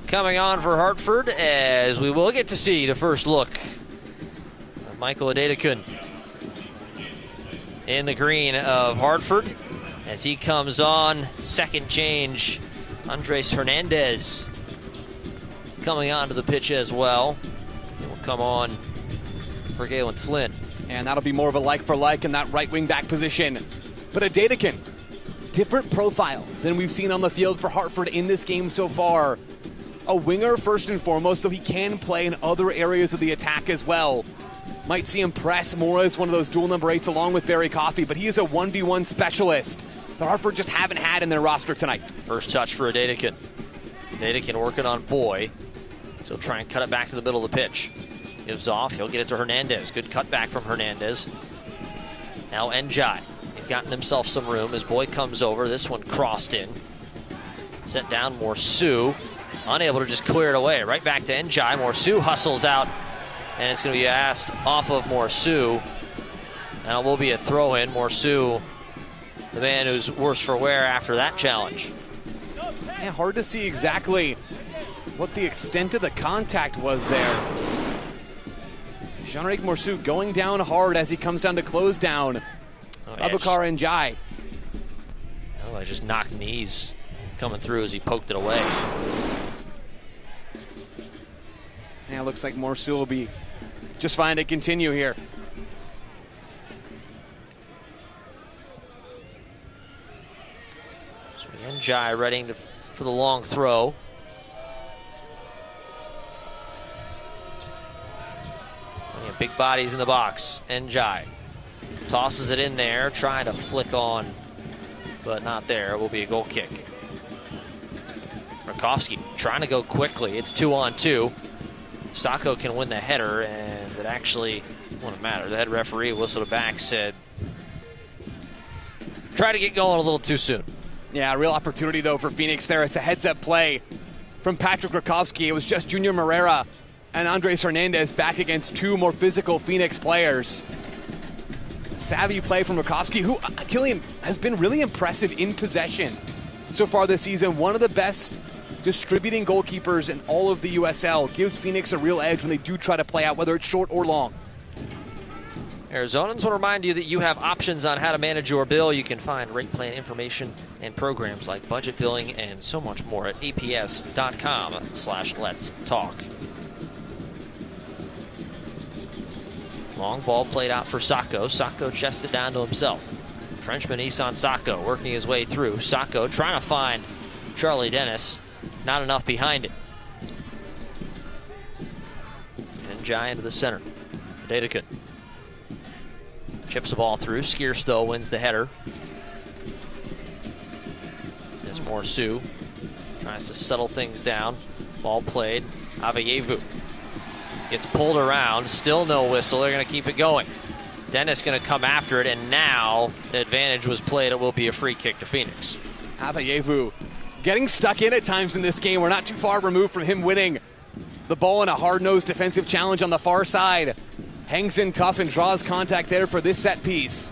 coming on for Hartford, as we will get to see the first look of Michael Adedekun in the green of Hartford. As he comes on, second change, Andres Hernandez coming onto the pitch as well. He will come on for Galen Flynn. And that'll be more of a like for like in that right wing back position. But a Dadekin, different profile than we've seen on the field for Hartford in this game so far. A winger first and foremost, though he can play in other areas of the attack as well. Might see him press more as one of those dual number 8s along with Barry Coffey, but he is a 1v1 specialist that Hartford just haven't had in their roster tonight. First touch for a Dadekin. Dadekin working on Boy. So he'll try and cut it back to the middle of the pitch. Gives off, he'll get it to Hernandez. Good cutback from Hernandez. Now Njai. He's gotten himself some room as Boy comes over. This one crossed in. Set down Morsu. Unable to just clear it away. Right back to Njai. Morsu hustles out. And it's going to be asked off of Morsu. And it will be a throw-in. Morsu, the man who's worse for wear after that challenge. Yeah, hard to see exactly what the extent of the contact was there. Jean-Eric Morsu going down hard as he comes down to close down. Abubakar Njai. Oh, I just knocked knees coming through as he poked it away. Yeah, looks like Morsu will be just fine to continue here. So Njai ready for the long throw. Yeah, big bodies in the box. Njai tosses it in there, trying to flick on, but not there. It will be a goal kick. Rakowski trying to go quickly. It's 2-on-2. Sacco can win the header, and it actually wouldn't matter. The head referee whistled it back, said, try to get going a little too soon. Yeah, real opportunity, though, for Phoenix there. It's a heads-up play from Patrick Rakowski. It was just Junior Moreira and Andres Hernandez back against two more physical Phoenix players. Savvy play from Rakowski, who, Killian, has been really impressive in possession so far this season. One of the best distributing goalkeepers in all of the USL. Gives Phoenix a real edge when they do try to play out, whether it's short or long. Arizonans want to remind you that you have options on how to manage your bill. You can find rate plan information and programs like budget billing and so much more at aps.com/let's talk. Long ball played out for Sacco. Sacco chested down to himself. Frenchman Isan Sacco working his way through. Sacco trying to find Charlie Dennis. Not enough behind it. And Njai into the center. Dadekin chips the ball through. Skierstow wins the header. There's Morsu. Tries to settle things down. Ball played. Avayevu gets pulled around. Still no whistle. They're going to keep it going. Dennis going to come after it, and now the advantage was played. It will be a free kick to Phoenix. Avayevu getting stuck in at times in this game. We're not too far removed from him winning the ball in a hard-nosed defensive challenge on the far side. Hangs in tough and draws contact there for this set piece.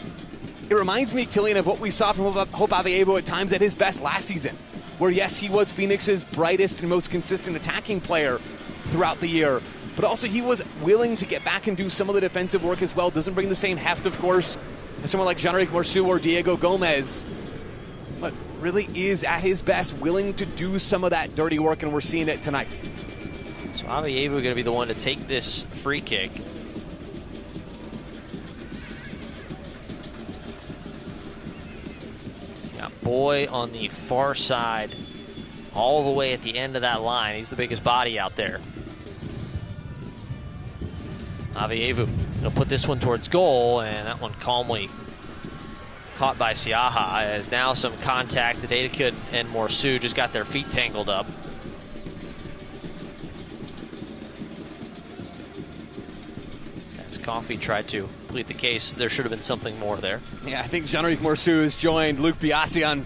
It reminds me, Killian, of what we saw from Hope Avayevu at times at his best last season, where yes, he was Phoenix's brightest and most consistent attacking player throughout the year, but also he was willing to get back and do some of the defensive work as well. Doesn't bring the same heft, of course, as someone like Jean-Eric Morsu or Diego Gomez, but really is at his best willing to do some of that dirty work, and we're seeing it tonight. So Avayevu going to be the one to take this free kick. Got Boy on the far side, all the way at the end of that line. He's the biggest body out there. Avayevu will put this one towards goal, and that one calmly caught by Siaha, as now some contact. The Dadekin and Morsu just got their feet tangled up. As Coffey tried to plead the case, there should have been something more there. Yeah, I think Jean-Eric Morsu has joined Luke Biasi on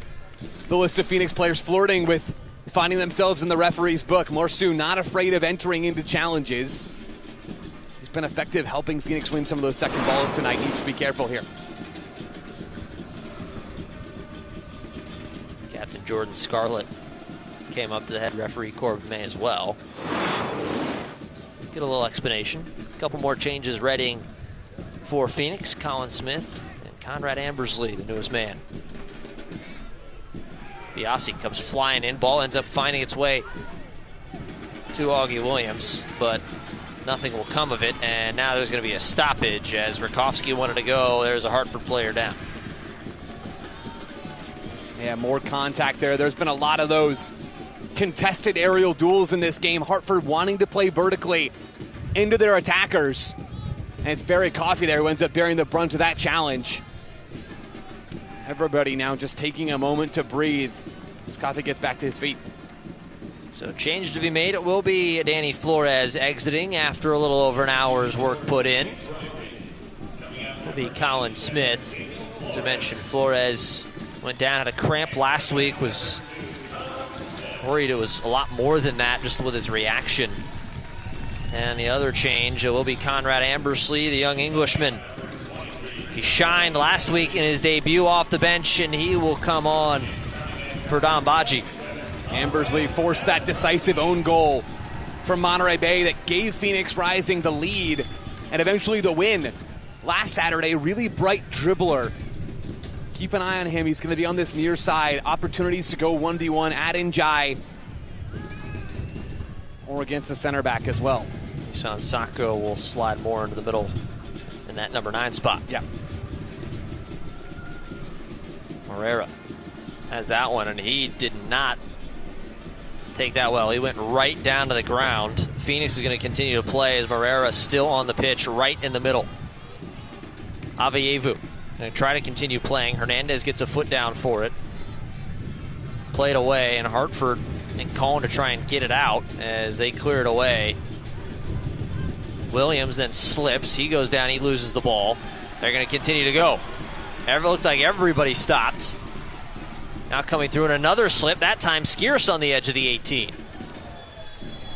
the list of Phoenix players flirting with finding themselves in the referee's book. Morsu not afraid of entering into challenges. He's been effective helping Phoenix win some of those second balls tonight. Needs to be careful here. Captain Jordan Scarlett came up to the head referee, Corbin May, as well. Get a little explanation. A couple more changes readying for Phoenix. Colin Smith and Conrad Ambersley, the newest man. Biasi comes flying in. Ball ends up finding its way to Augie Williams, but nothing will come of it. And now there's going to be a stoppage as Rakowski wanted to go. There's a Hartford player down. Yeah, more contact there. There's been a lot of those contested aerial duels in this game. Hartford wanting to play vertically into their attackers. And it's Barry Coffey there who ends up bearing the brunt of that challenge. Everybody now just taking a moment to breathe as Coffey gets back to his feet. So change to be made. It will be Danny Flores exiting after a little over an hour's work put in. It will be Colin Smith. As I mentioned, Flores went down, had a cramp last week, was worried it was a lot more than that just with his reaction. And the other change, it will be Conrad Ambersley, the young Englishman. He shined last week in his debut off the bench, and he will come on for Don Baji. Ambersley forced that decisive own goal from Monterey Bay that gave Phoenix Rising the lead and eventually the win last Saturday. Really bright dribbler. Keep an eye on him. He's going to be on this near side. Opportunities to go 1v1 at Njai or against the center back as well. Isan Sako will slide more into the middle in that number 9 spot. Yeah. Morera has that one, and he did not take that well. He went right down to the ground. Phoenix is going to continue to play as Morera still on the pitch right in the middle. Aveyevu going to try to continue playing. Hernandez gets a foot down for it. Played away, and Hartford and calling to try and get it out as they clear it away. Williams then slips. He goes down. He loses the ball. They're going to continue to go. It looked like everybody stopped. Now coming through in another slip. That time Skierce on the edge of the 18.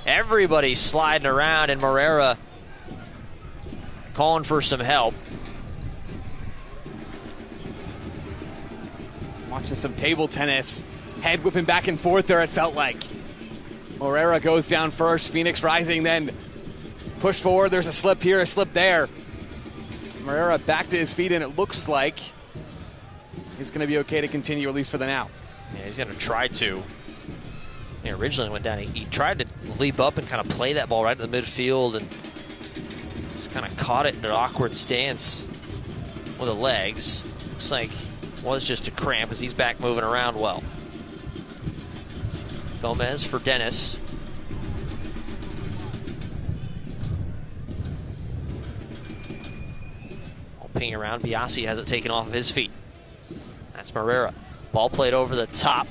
Everybody's sliding around, and Morera calling for some help. Watching some table tennis. Head whipping back and forth there, it felt like. Morera goes down first. Phoenix Rising then push forward. There's a slip here, a slip there. Morera back to his feet, and it looks like he's going to be okay to continue, at least for the now. Yeah, he's going to try to. He originally went down. He tried to leap up and kind of play that ball right in the midfield and just kind of caught it in an awkward stance with the legs. Looks like it was just a cramp as he's back moving around well. Gomez for Dennis. Ping around. Biasi has it taken off of his feet. That's Morera. Ball played over the top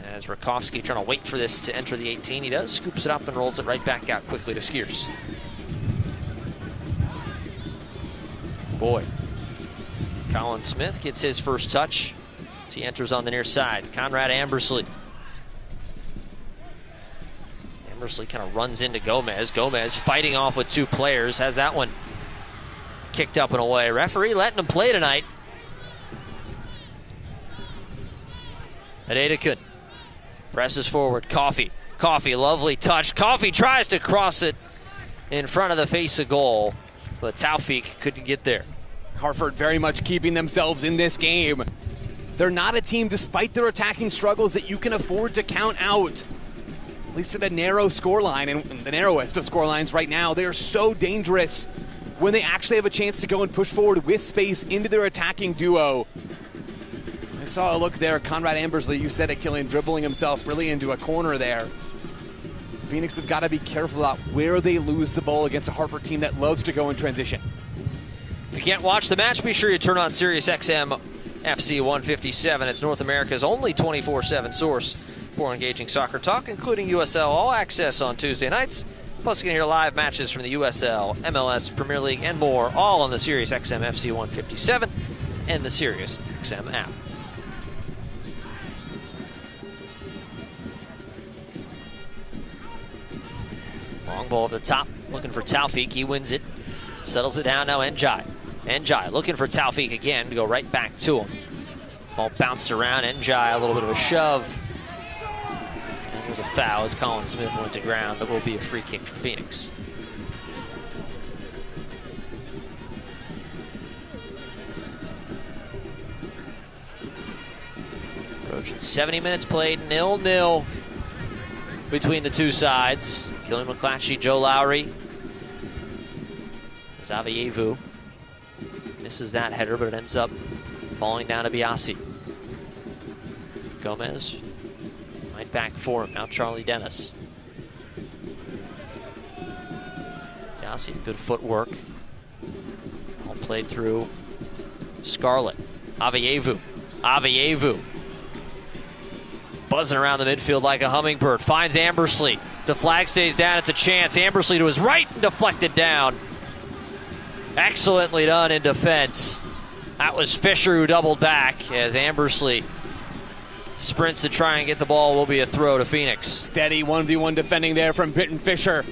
as Rakowski trying to wait for this to enter the 18. He does. Scoops it up and rolls it right back out quickly to Skierce. Boy. Colin Smith gets his first touch as he enters on the near side. Conrad Ambersley. Ambersley kind of runs into Gomez. Gomez fighting off with 2 players. Has that one kicked up and away. Referee letting him play tonight. Adedekun presses forward. Coffey, lovely touch. Coffey tries to cross it in front of the face of goal, but Taufik couldn't get there. Hartford very much keeping themselves in this game. They're not a team, despite their attacking struggles, that you can afford to count out. At least at a narrow scoreline, and the narrowest of scorelines right now. They are so dangerous when they actually have a chance to go and push forward with space into their attacking duo. I saw a look there. Conrad Ambersley, you said it, Killian, dribbling himself really into a corner there. Phoenix have got to be careful about where they lose the ball against a Hartford team that loves to go in transition. If you can't watch the match, be sure you turn on Sirius XM FC 157. It's North America's only 24/7 source for engaging soccer talk, including USL All Access on Tuesday nights. Plus, you can hear live matches from the USL, MLS, Premier League, and more, all on the Sirius XM FC 157 and the Sirius XM app. Long ball at the top, looking for Taufik. He wins it, settles it down now. Njai looking for Taufik again to go right back to him. Ball bounced around. Njai, a little bit of a shove. And there's a foul as Colin Smith went to ground, but will be a free kick for Phoenix. 70 minutes played, 0-0 between the two sides. Killian McClatchy, Joe Lowry. Zavievu misses that header, but it ends up falling down to Biasi. Gomez, right back for him. Now Charlie Dennis. Biasi, good footwork. All played through Scarlett. Avievu. Buzzing around the midfield like a hummingbird. Finds Ambersley. The flag stays down. It's a chance. Ambersley to his right and deflected down. Excellently done in defense. That was Fisher who doubled back as Ambersley sprints to try and get the ball. Will be a throw to Phoenix. Steady 1v1 defending there from Britton Fisher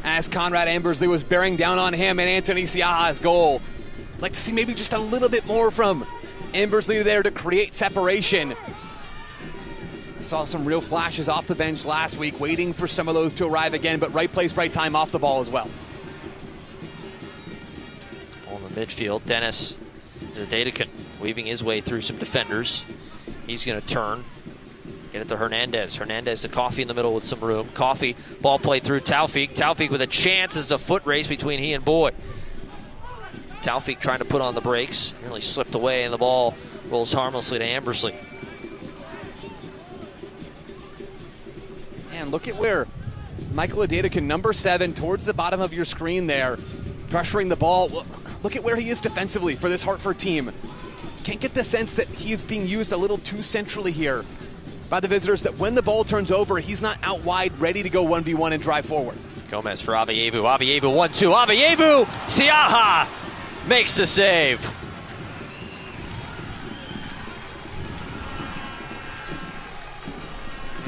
as Conrad Ambersley was bearing down on him and Anthony Siaha's goal. Like to see maybe just a little bit more from Ambersley there to create separation. Saw some real flashes off the bench last week, waiting for some of those to arrive again, but right place, right time off the ball as well. On the midfield, Dennis Dedekin weaving his way through some defenders. He's going to turn, get it to Hernandez. Hernandez to Coffey in the middle with some room. Coffey, ball played through Taufik. Taufik with a chance as a foot race between he and Boyd. Taufik trying to put on the brakes, nearly slipped away, and the ball rolls harmlessly to Ambersley. And look at where Michael Dedekin, number 7, towards the bottom of your screen there, pressuring the ball. Look at where he is defensively for this Hartford team. Can't get the sense that he is being used a little too centrally here by the visitors, that when the ball turns over, he's not out wide, ready to go 1v1 and drive forward. Gomez for Avievu. Avievu 1-2. Avievu! Siaha makes the save.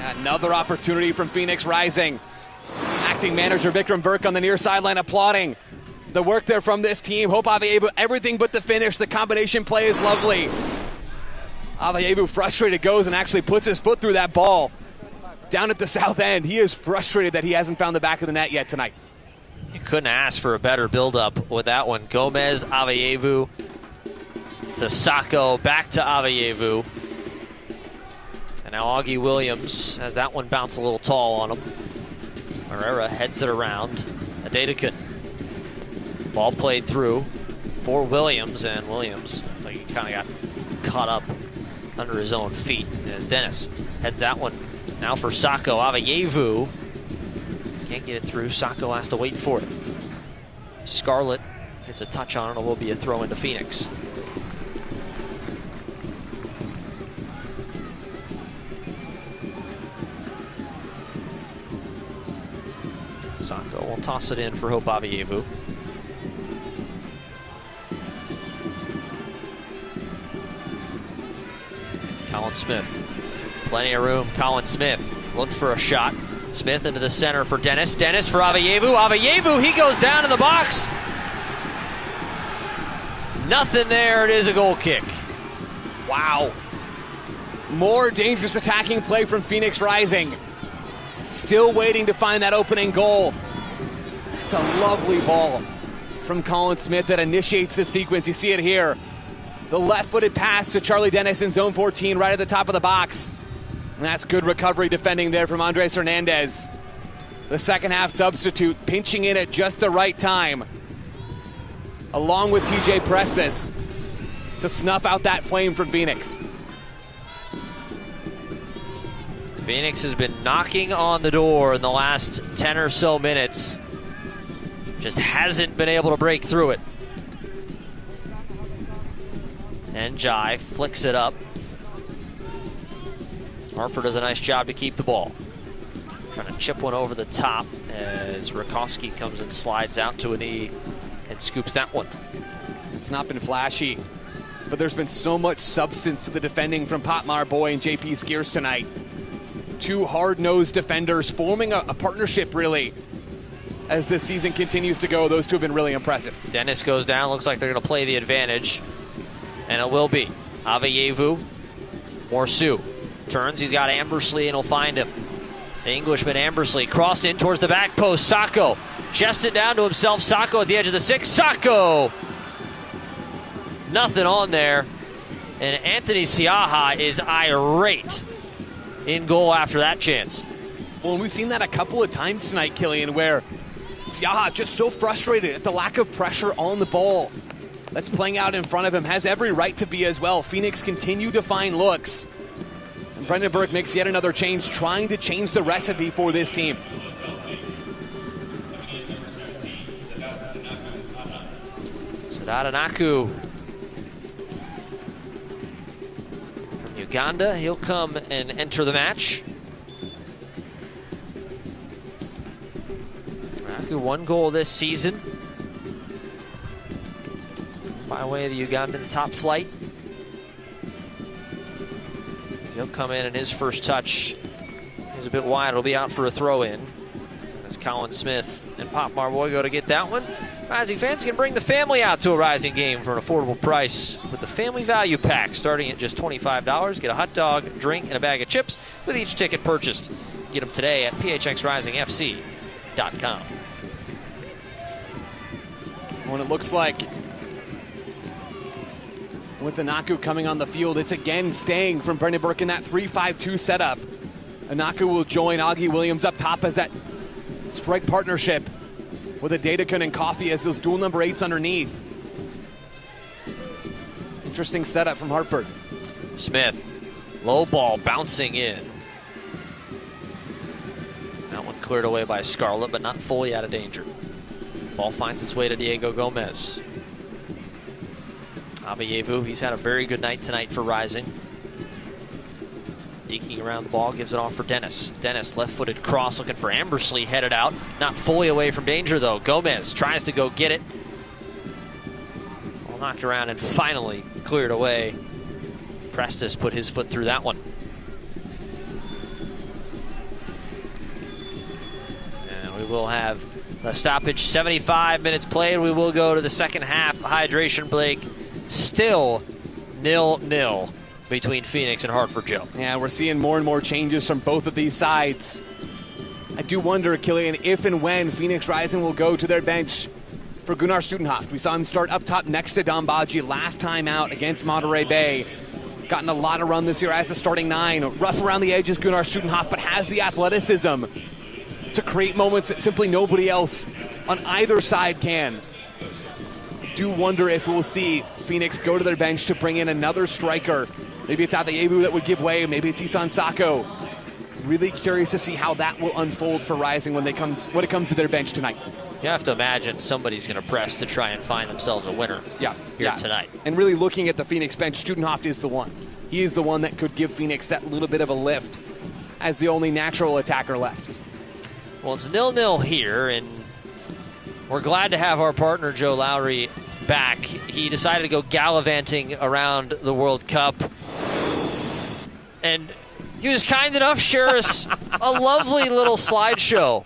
Another opportunity from Phoenix Rising. Acting manager Vikram Virk on the near sideline applauding the work there from this team. Hope Avievu, everything but the finish. The combination play is lovely. Avievu frustrated, goes and actually puts his foot through that ball down at the south end. He is frustrated that he hasn't found the back of the net yet tonight. You couldn't ask for a better build-up with that one. Gomez, Avievu to Sacco, back to Avievu. And now Augie Williams has that one bounce a little tall on him. Herrera heads it around. Dedekin. Ball played through for Williams, and Williams, like he kind of got caught up under his own feet as Dennis heads that one now for Sacco. Avievu can't get it through. Sacco has to wait for it. Scarlett gets a touch on it. It will be a throw into Phoenix. Sacco will toss it in for Hope Avievu. Colin Smith, plenty of room. Colin Smith looks for a shot. Smith into the center for Dennis. Dennis for Avievu. Avievu, he goes down in the box. Nothing there. It is a goal kick. Wow. More dangerous attacking play from Phoenix Rising. Still waiting to find that opening goal. It's a lovely ball from Colin Smith that initiates the sequence. You see it here. The left-footed pass to Charlie Dennis in zone 14 right at the top of the box. And that's good recovery defending there from Andres Hernandez. The second half substitute pinching in at just the right time, along with TJ Prespas, to snuff out that flame from Phoenix. Phoenix has been knocking on the door in the last 10 or so minutes. Just hasn't been able to break through it. And Jai flicks it up. Hartford does a nice job to keep the ball. Trying to chip one over the top as Rakowski comes and slides out to a knee and scoops that one. It's not been flashy, but there's been so much substance to the defending from Potmar Boy and JP Skiers tonight. Two hard-nosed defenders forming a partnership, really. As this season continues to go, those two have been really impressive. Dennis goes down. Looks like they're going to play the advantage. And it will be. Avievu, Morsu turns. He's got Ambersley and he'll find him. The Englishman Ambersley crossed in towards the back post. Sacco chested down to himself. Sacco at the edge of the 6. Sacco! Nothing on there. And Anthony Siaha is irate in goal after that chance. Well, and we've seen that a couple of times tonight, Killian, where Siaha just so frustrated at the lack of pressure on the ball that's playing out in front of him. Has every right to be as well. Phoenix continue to find looks. And Brendan Burke makes yet another change, trying to change the recipe for this team. Sadadanaku from Uganda. He'll come and enter the match. Anaku, 1 goal this season by way of the Ugandan top flight. He'll come in, and his first touch is a bit wide. It'll be out for a throw-in. As Colin Smith and Pop Marboy go to get that one. Rising fans can bring the family out to a Rising game for an affordable price with the Family Value Pack, starting at just $25. Get a hot dog, drink, and a bag of chips with each ticket purchased. Get them today at phxrisingfc.com. When it looks like with Anaku coming on the field, it's again staying from Brendan Burke in that 3-5-2 setup. Anaku will join Augie Williams up top as that strike partnership with Adedekun and Coffey as those dual number 8s underneath. Interesting setup from Hartford. Smith, low ball bouncing in. That one cleared away by Scarlett, but not fully out of danger. Ball finds its way to Diego Gomez. Abayevu, he's had a very good night tonight for Rising. Deking around the ball, gives it off for Dennis. Dennis, left-footed cross, looking for Ambersley, headed out. Not fully away from danger, though. Gomez tries to go get it. Ball knocked around and finally cleared away. Prestis put his foot through that one. And we will have the stoppage, 75 minutes played. We will go to the second half hydration break. Still 0-0 between Phoenix and Hartford, Joe. Yeah, we're seeing more and more changes from both of these sides. I do wonder, Killian, if and when Phoenix Rising will go to their bench for Gunnar Studenhoft. We saw him start up top next to Dombaji last time out against Monterey Bay. Gotten a lot of run this year as a starting 9. Rough around the edges, Gunnar Studenhoft, but has the athleticism to create moments that simply nobody else on either side can. I do wonder if we'll see Phoenix go to their bench to bring in another striker. Maybe it's Abayevu that would give way. Maybe it's Isan Sako. Really curious to see how that will unfold for Rising when it comes to their bench tonight. You have to imagine somebody's going to press to try and find themselves a winner here tonight. And really looking at the Phoenix bench, Studenhoft is the one. He is the one that could give Phoenix that little bit of a lift as the only natural attacker left. Well, it's 0-0 here, and we're glad to have our partner Joe Lowry back. He decided to go gallivanting around the World Cup, and he was kind enough to share us a lovely little slideshow.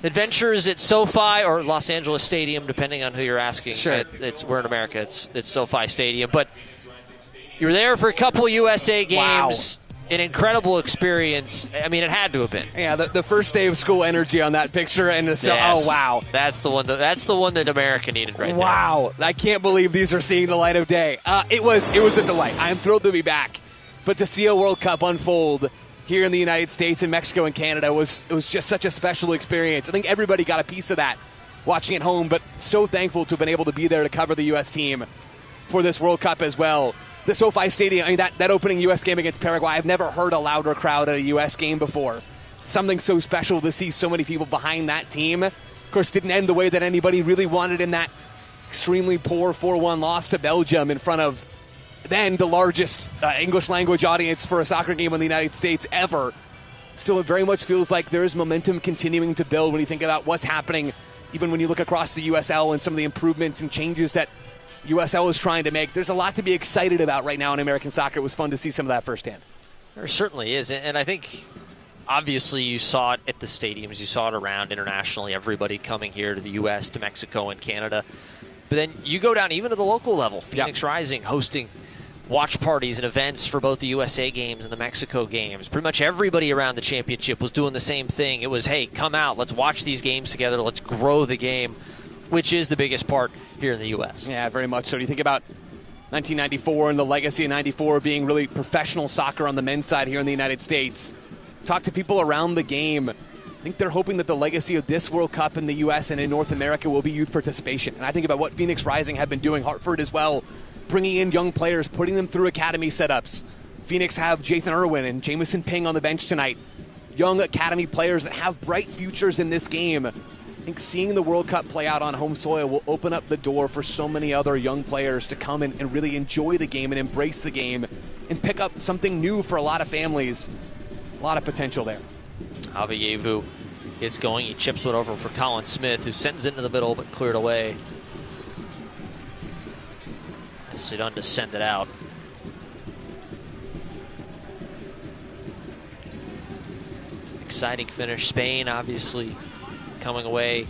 Adventures at SoFi or Los Angeles Stadium, depending on who you're asking. Sure. We're in America. It's SoFi Stadium. But you were there for a couple USA games. Wow. An incredible experience. I mean, it had to have been. Yeah, the first day of school energy on that picture, and oh wow, that's the one that America needed right wow, there. I can't believe these are seeing the light of day. It was a delight. I am thrilled to be back, but to see a World Cup unfold here in the United States and Mexico and Canada was just such a special experience. I think everybody got a piece of that watching at home, but so thankful to have been able to be there to cover the U.S. team for this World Cup as well. The SoFi Stadium, I mean, that opening U.S. game against Paraguay, I've never heard a louder crowd at a U.S. game before. Something so special to see so many people behind that team. Of course, didn't end the way that anybody really wanted in that extremely poor 4-1 loss to Belgium in front of then the largest English language audience for a soccer game in the United States ever. Still, it very much feels like there is momentum continuing to build when you think about what's happening, even when you look across the USL and some of the improvements and changes that USL is trying to make. There's a lot to be excited about right now in American soccer. It was fun to see some of that firsthand. There certainly is, and I think obviously you saw it at the stadiums, you saw it around internationally, everybody coming here to the U.S., to Mexico and Canada. But then you go down even to the local level, Phoenix Rising hosting watch parties and events for both the USA games and the Mexico games. Pretty much everybody around the championship was doing the same thing. It was, hey, come out, let's watch these games together, let's grow the game, which is the biggest part here in the U.S. Yeah, very much so. You think about 1994 and the legacy of 94 being really professional soccer on the men's side here in the United States. Talk to people around the game. I think they're hoping that the legacy of this World Cup in the U.S. and in North America will be youth participation. And I think about what Phoenix Rising have been doing, Hartford as well, bringing in young players, putting them through academy setups. Phoenix have Jathan Irwin and Jamison Ping on the bench tonight. Young academy players that have bright futures in this game. I think seeing the World Cup play out on home soil will open up the door for so many other young players to come in and really enjoy the game and embrace the game and pick up something new for a lot of families. A lot of potential there. Avievu gets going. He chips one over for Colin Smith, who sends it into the middle but cleared away. Nicely done to send it out. Exciting finish. Spain obviously coming away.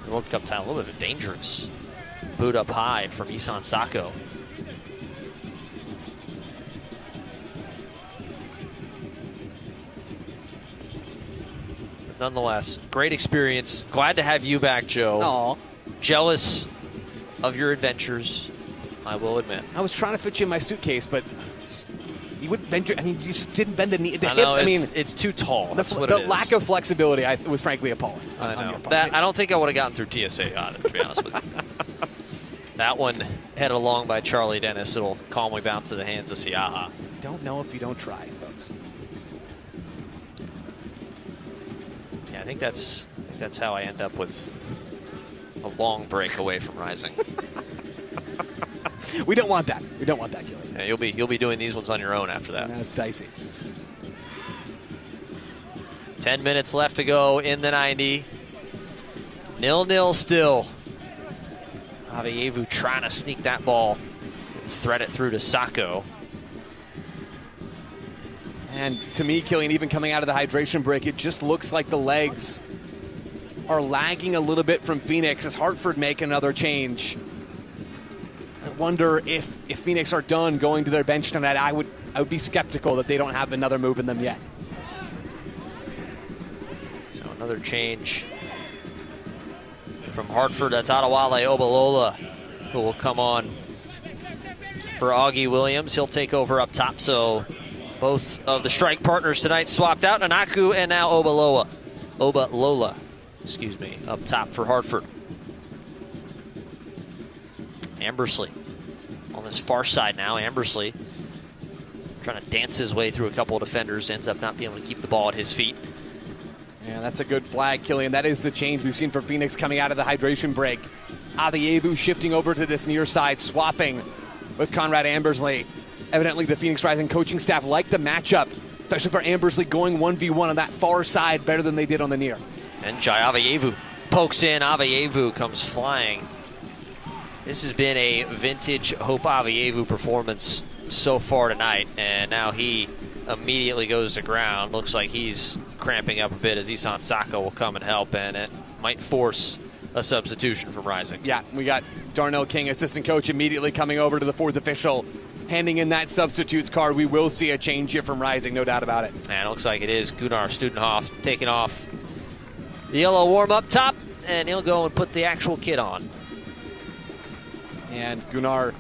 The World Cup title, a little bit dangerous. Boot up high from Isan Sako. Nonetheless, great experience. Glad to have you back, Joe. Aww. Jealous of your adventures, I will admit. I was trying to fit you in my suitcase, but you wouldn't bend your, you just didn't bend the knee. The I know, hips, it's too tall. That's what the it is. lack of flexibility was frankly appalling. I know. I don't think I would have gotten through TSA on it, to be honest with you. That one headed along by Charlie Dennis. It'll calmly bounce to the hands of Siaha. Don't know if you don't try, folks. Yeah, I think that's how I end up with a long break away from Rising. We don't want that. We don't want that, Gilly. Yeah, you'll be doing these ones on your own after that. That's dicey. 10 minutes left to go in the 90. 0-0 still. Avievu trying to sneak that ball and thread it through to Sako. And to me, Killian, even coming out of the hydration break, it just looks like the legs are lagging a little bit from Phoenix as Hartford make another change. I wonder if Phoenix are done going to their bench tonight. I would be skeptical that they don't have another move in them yet. So another change from Hartford. That's Adewale Obalola, who will come on for Augie Williams. He'll take over up top. So both of the strike partners tonight swapped out. Nanaku and now Obalola, up top for Hartford. Ambersley on this far side now. Ambersley trying to dance his way through a couple of defenders. Ends up not being able to keep the ball at his feet. Yeah, that's a good flag, Killian. That is the change we've seen for Phoenix coming out of the hydration break. Avievu shifting over to this near side, swapping with Conrad Ambersley. Evidently, the Phoenix Rising coaching staff liked the matchup, especially for Ambersley going 1v1 on that far side better than they did on the near. And Jai Avievu pokes in. Avievu comes flying. This has been a vintage Hope Avievu performance so far tonight, and now he immediately goes to ground. Looks like he's cramping up a bit as Isan Sako will come and help, and it might force a substitution from Rising. Yeah, we got Darnell King, assistant coach, immediately coming over to the fourth official, handing in that substitutes card. We will see a change here from Rising, no doubt about it. And it looks like it is Gunnar Studenhoff taking off the yellow warm up top, and he'll go and put the actual kit on. And Gunnar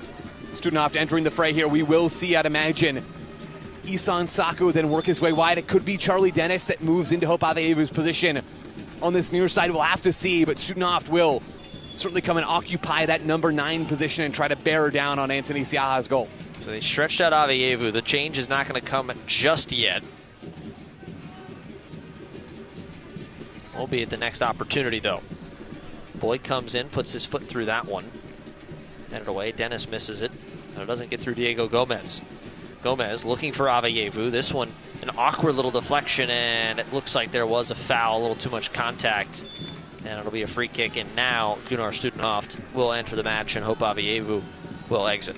Studenhoff entering the fray here. We will see, I'd imagine, Isan Sako then work his way wide. It could be Charlie Dennis that moves into Hope Avievu's position on this near side. We'll have to see, but Studenhoff will certainly come and occupy that number 9 position and try to bear down on Anthony Siaha's goal. So they stretched out Avievu. The change is not going to come just yet. We'll be at the next opportunity, though. Boyd comes in, puts his foot through that one. Headed away. Dennis misses it. And it doesn't get through Diego Gomez. Gomez looking for Avievu. This one, an awkward little deflection, and it looks like there was a foul, a little too much contact. And it'll be a free kick, and now Gunnar Studenhoff will enter the match, and Hope Avievu will exit.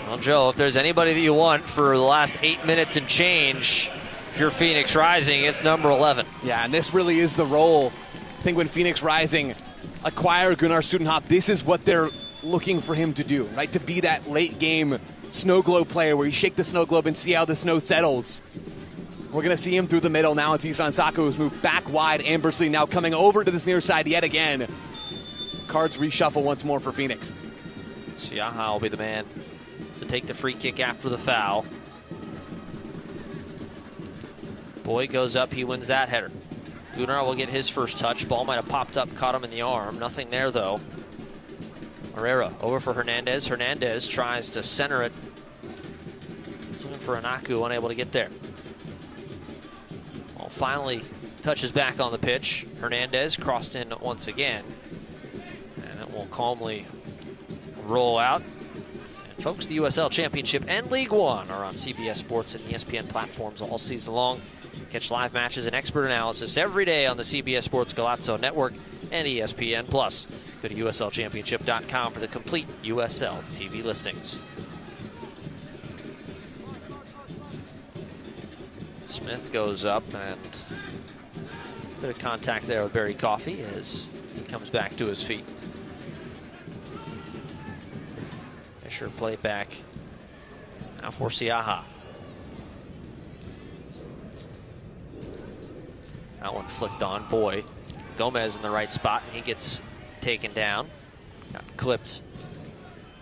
Well, Joe, if there's anybody that you want for the last 8 minutes and change, if you're Phoenix Rising, it's number 11. Yeah, and this really is the role. I think when Phoenix Rising acquire Gunnar Studenhoff, this is what they're looking for him to do, right? To be that late game snow globe player where you shake the snow globe and see how the snow settles. We're going to see him through the middle now. It's Isan Sako who's moved back wide. Ambersley now coming over to this near side yet again. Cards reshuffle once more for Phoenix. Siaha will be the man to take the free kick after the foul. Boyd goes up, he wins that header. Gunnar will get his first touch. Ball might have popped up, caught him in the arm. Nothing there though. Herrera over for Hernandez. Hernandez tries to center it. He's looking for Anaku, unable to get there. Well, finally touches back on the pitch. Hernandez crossed in once again. And it will calmly roll out. And folks, the USL Championship and League One are on CBS Sports and ESPN platforms all season long. Catch live matches and expert analysis every day on the CBS Sports Golazo Network and ESPN+. Go to USLChampionship.com for the complete USL TV listings. Smith goes up and a bit of contact there with Barry Coffey as he comes back to his feet. Fisher played back now for Siaha. That one flicked on. Boy, Gomez in the right spot, and he gets taken down. Got clipped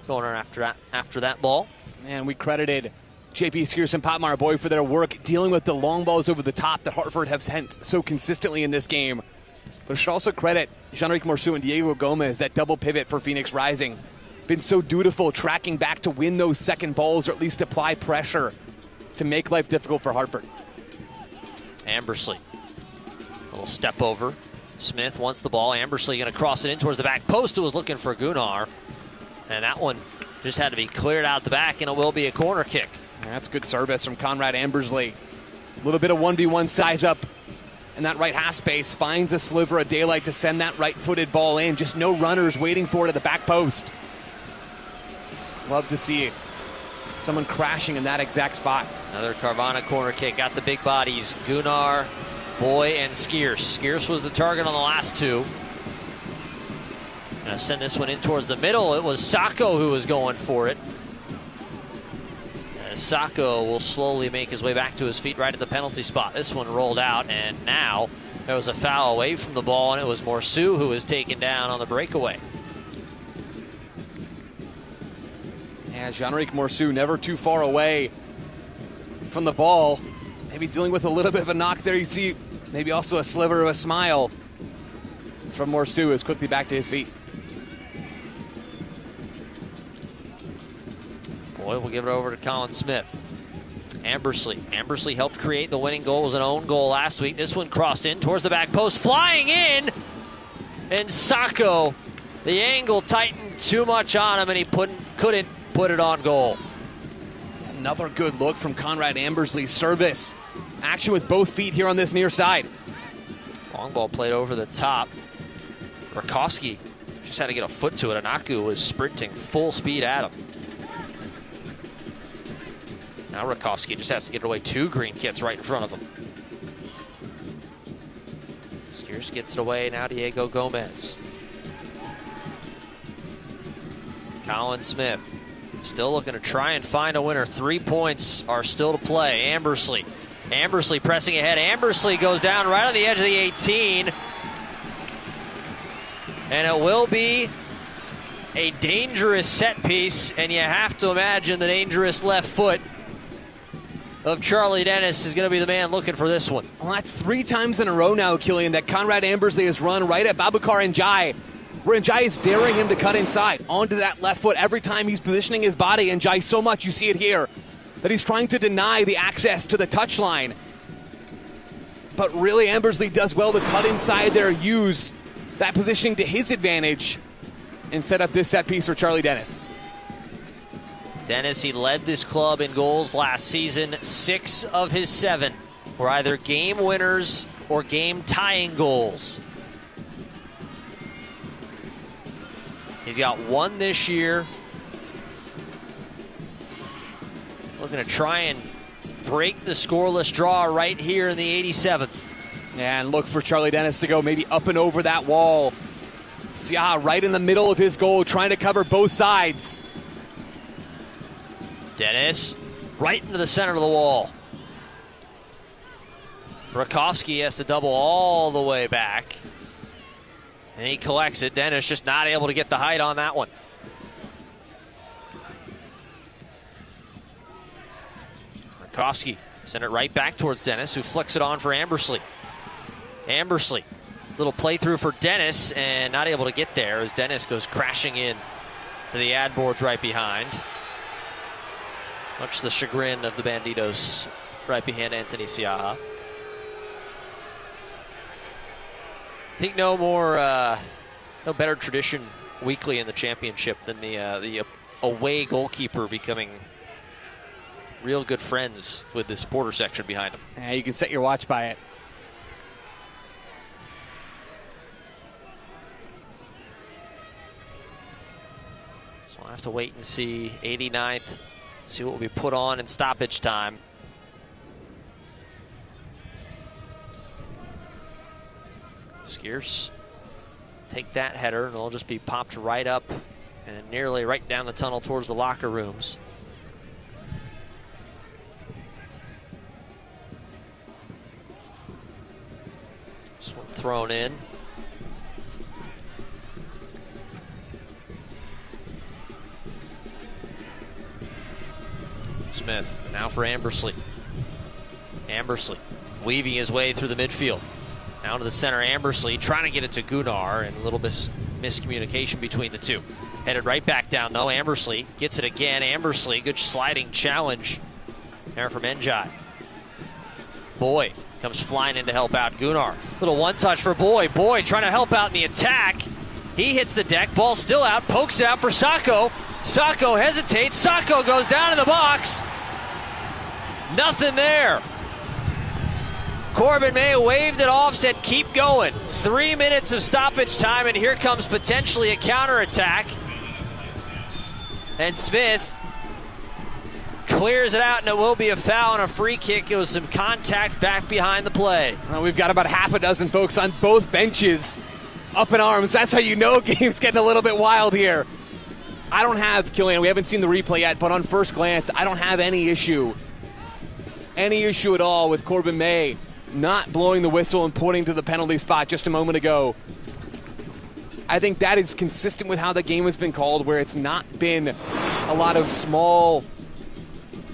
going on after that ball. And we credited JP Skierson and Potmar Boy for their work dealing with the long balls over the top that Hartford have sent so consistently in this game. But I should also credit Jean-Eric Morceau and Diego Gomez, that double pivot for Phoenix Rising. Been so dutiful tracking back to win those second balls, or at least apply pressure to make life difficult for Hartford. Ambersley. Little step over. Smith wants the ball. Ambersley going to cross it in towards the back post. Who was looking for Gunnar. And that one just had to be cleared out the back, and it will be a corner kick. That's good service from Conrad Ambersley. A little bit of 1v1 size up in that right half space. Finds a sliver of daylight to send that right-footed ball in. Just no runners waiting for it at the back post. Love to see someone crashing in that exact spot. Another Carvana corner kick. Got the big bodies. Gunnar, Boy, and Skierce. Skierce was the target on the last two. Gonna send this one in towards the middle. It was Sako who was going for it. As Sako will slowly make his way back to his feet right at the penalty spot. This one rolled out, and now there was a foul away from the ball, and it was Morceau who was taken down on the breakaway. Yeah, Jean-Eric Morceau never too far away from the ball. Maybe dealing with a little bit of a knock there. You see maybe also a sliver of a smile from Morceau is quickly back to his feet. Boy, we'll give it over to Colin Smith. Ambersley. Ambersley helped create the winning goal. It was an own goal last week. This one crossed in towards the back post. Flying in! And Sako, the angle tightened too much on him, and he couldn't put it on goal. It's another good look from Conrad Ambersley's service. Action with both feet here on this near side. Long ball played over the top. Rakowski just had to get a foot to it. Anaku was sprinting full speed at him. Now Rakowski just has to get away. Two green kits right in front of him. Skierce gets it away. Now Diego Gomez. Colin Smith still looking to try and find a winner. 3 points are still to play. Ambersley. Ambersley pressing ahead. Ambersley goes down right on the edge of the 18. And it will be a dangerous set piece. And you have to imagine the dangerous left foot of Charlie Dennis is going to be the man looking for this one. Well, that's 3 times in a row now, Killian, that Conrad Ambersley has run right at Babukar Njai, where Njai is daring him to cut inside onto that left foot every time he's positioning his body. Njai so much, you see it here, that he's trying to deny the access to the touchline. But really, Ambersley does well to cut inside there, use that positioning to his advantage, and set up this set piece for Charlie Dennis. Dennis, he led this club in goals last season. 6 of his 7 were either game winners or game tying goals. He's got 1 this year. Looking to try and break the scoreless draw right here in the 87th. And look for Charlie Dennis to go maybe up and over that wall. Siaha right in the middle of his goal, trying to cover both sides. Dennis right into the center of the wall. Rakowski has to double all the way back. And he collects it. Dennis just not able to get the height on that one. Rakowski sent it right back towards Dennis, who flicks it on for Ambersley. Ambersley, little playthrough for Dennis, and not able to get there as Dennis goes crashing in to the ad boards right behind. Much to the chagrin of the Banditos right behind Anthony Siaha. I think no better tradition weekly in the championship than the away goalkeeper becoming real good friends with the supporter section behind him. Yeah, you can set your watch by it. So I'll have to wait and see 89th, see what will be put on in stoppage time. Skeers take that header, and it'll just be popped right up and nearly right down the tunnel towards the locker rooms. This one thrown in. Smith now for Ambersley. Ambersley weaving his way through the midfield. Now to the center, Ambersley trying to get it to Gunnar, and a little miscommunication between the two. Headed right back down though. Ambersley gets it again. Ambersley, good sliding challenge there from Njai. Boy comes flying in to help out Gunnar. Little one touch for Boy. Boy trying to help out in the attack. He hits the deck, ball still out, pokes it out for Sacco. Sacco hesitates, Sacco goes down in the box. Nothing there. Corbin May waved it off, said keep going. 3 minutes of stoppage time, and here comes potentially a counterattack. And Smith clears it out, and it will be a foul and a free kick. It was some contact back behind the play. Well, we've got about half a dozen folks on both benches up in arms. That's how you know game's getting a little bit wild here. I don't have, Killian, we haven't seen the replay yet, but on first glance, I don't have any issue at all with Corbin May not blowing the whistle and pointing to the penalty spot just a moment ago. I think that is consistent with how the game has been called, where it's not been a lot of small,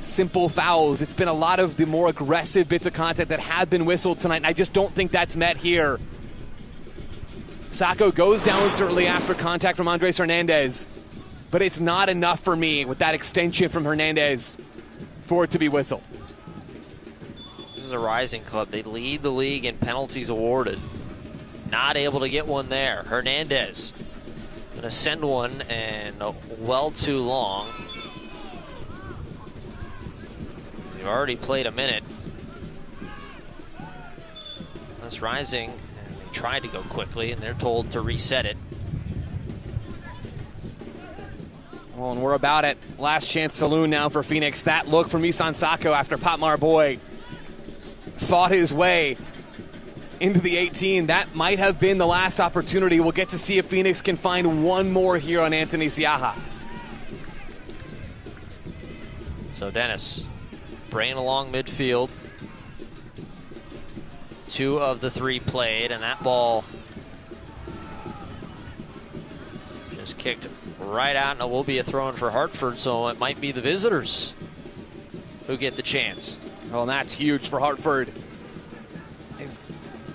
simple fouls. It's been a lot of the more aggressive bits of contact that have been whistled tonight, and I just don't think that's met here. Sacco goes down certainly after contact from Andres Hernandez, but it's not enough for me with that extension from Hernandez for it to be whistled. This is a rising club. They lead the league in penalties awarded. Not able to get one there. Hernandez going to send one, and well too long. They've already played a minute. That's Rising, and they tried to go quickly, and they're told to reset it. Well, and we're about at last chance saloon now for Phoenix. That look from Isan Sacco after Patmar Boy fought his way into the 18. That might have been the last opportunity. We'll get to see if Phoenix can find one more here on Anthony Siaha. So Dennis bringing along midfield. 2 of the 3 played, and that ball just kicked right out, and it will be a throw-in for Hartford, so it might be the visitors who get the chance. Well, and that's huge for Hartford. They've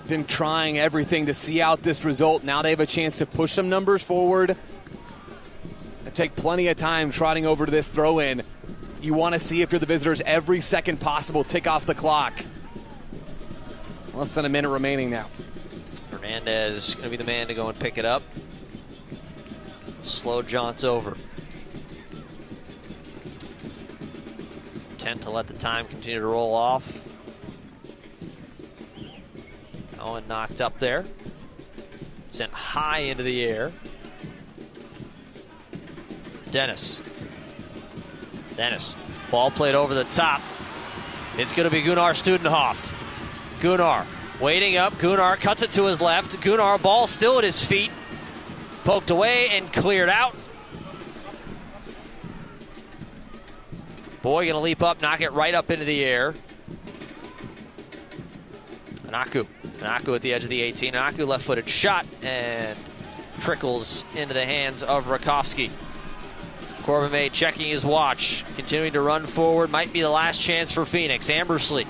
been trying everything to see out this result. Now they have a chance to push some numbers forward. They take plenty of time trotting over to this throw-in. You want to see, if you're the visitors, every second possible, tick off the clock. Less than a minute remaining now. Hernandez going to be the man to go and pick it up. Slow jaunts over. Intent to let the time continue to roll off. Owen knocked up there. Sent high into the air. Dennis. Ball played over the top. It's going to be Gunnar Studenhoft. Gunnar waiting up. Gunnar cuts it to his left. Gunnar, ball still at his feet. Poked away and cleared out. Boy going to leap up, knock it right up into the air. Anaku at the edge of the 18. Anaku left-footed shot and trickles into the hands of Rakowski. Corbin May checking his watch, continuing to run forward. Might be the last chance for Phoenix. Ambersley.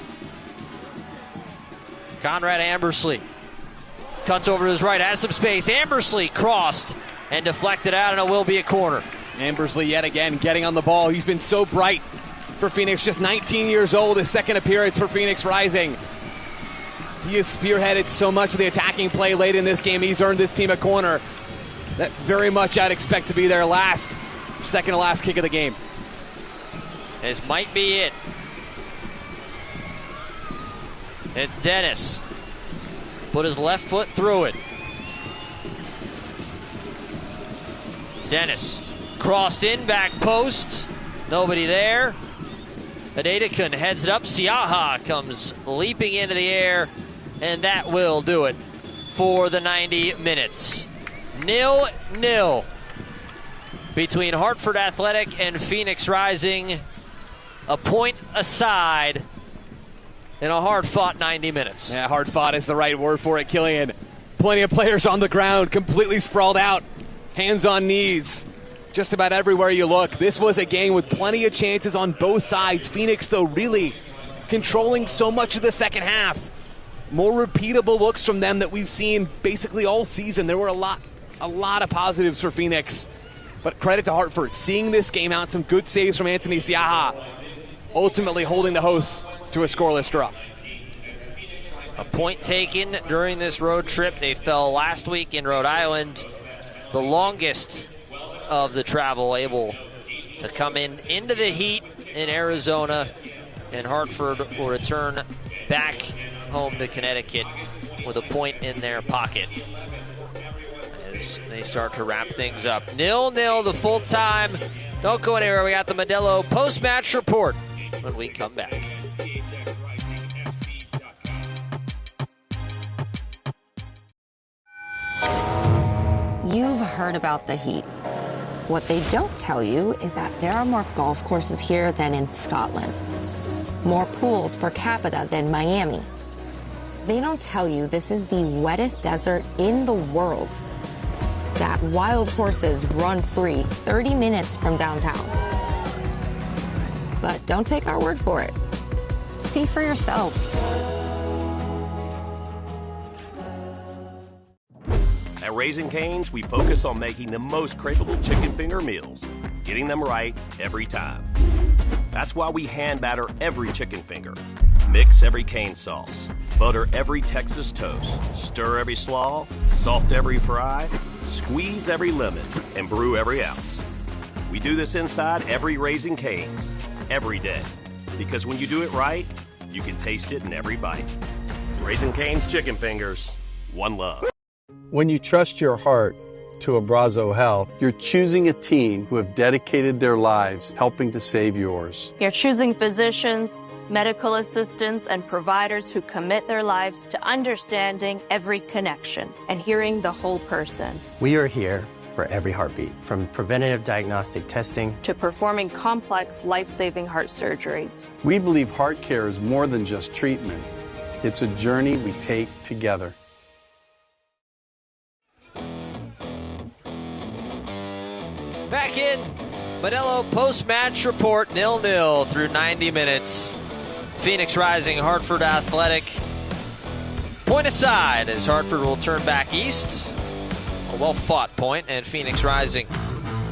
Conrad Ambersley cuts over to his right, has some space. Ambersley crossed and deflected out, and it will be a corner. Ambersley yet again getting on the ball. He's been so bright for Phoenix, just 19 years old, his second appearance for Phoenix Rising. He has spearheaded so much of the attacking play late in this game. He's earned this team a corner that very much I'd expect to be their second to last kick of the game. This might be it. It's Dennis. Put his left foot through it. Dennis crossed in, back post. Nobody there. Adedekun heads it up. Siaha comes leaping into the air, and that will do it for the 90 minutes. 0-0 between Hartford Athletic and Phoenix Rising. A point aside in a hard-fought 90 minutes. Yeah, hard-fought is the right word for it, Killian. Plenty of players on the ground, completely sprawled out, hands on knees. Just about everywhere you look. This was a game with plenty of chances on both sides. Phoenix, though, really controlling so much of the second half. More repeatable looks from them that we've seen basically all season. There were a lot of positives for Phoenix. But credit to Hartford, seeing this game out, some good saves from Anthony Siaha, ultimately holding the hosts to a scoreless draw. A point taken during this road trip. They fell last week in Rhode Island. The longest of the travel, able to come into the heat in Arizona, and Hartford will return back home to Connecticut with a point in their pocket as they start to wrap things up. 0-0 the full time. Don't go anywhere. We got the Modelo post-match report when we come back. You've heard about the heat. What they don't tell you is that there are more golf courses here than in Scotland. More pools per capita than Miami. They don't tell you this is the wettest desert in the world. That wild horses run free 30 minutes from downtown. But don't take our word for it. See for yourself. At Raising Cane's, we focus on making the most craveable chicken finger meals, getting them right every time. That's why we hand batter every chicken finger, mix every cane sauce, butter every Texas toast, stir every slaw, salt every fry, squeeze every lemon, and brew every ounce. We do this inside every Raising Cane's, every day. Because when you do it right, you can taste it in every bite. Raising Cane's chicken fingers, one love. When you trust your heart to Abrazo Health, you're choosing a team who have dedicated their lives helping to save yours. You're choosing physicians, medical assistants, and providers who commit their lives to understanding every connection and hearing the whole person. We are here for every heartbeat, from preventative diagnostic testing to performing complex, life-saving heart surgeries. We believe heart care is more than just treatment. It's a journey we take together. Back in Modelo post-match report, 0-0 through 90 minutes. Phoenix Rising, Hartford Athletic. Point aside as Hartford will turn back east. A well-fought point, and Phoenix Rising,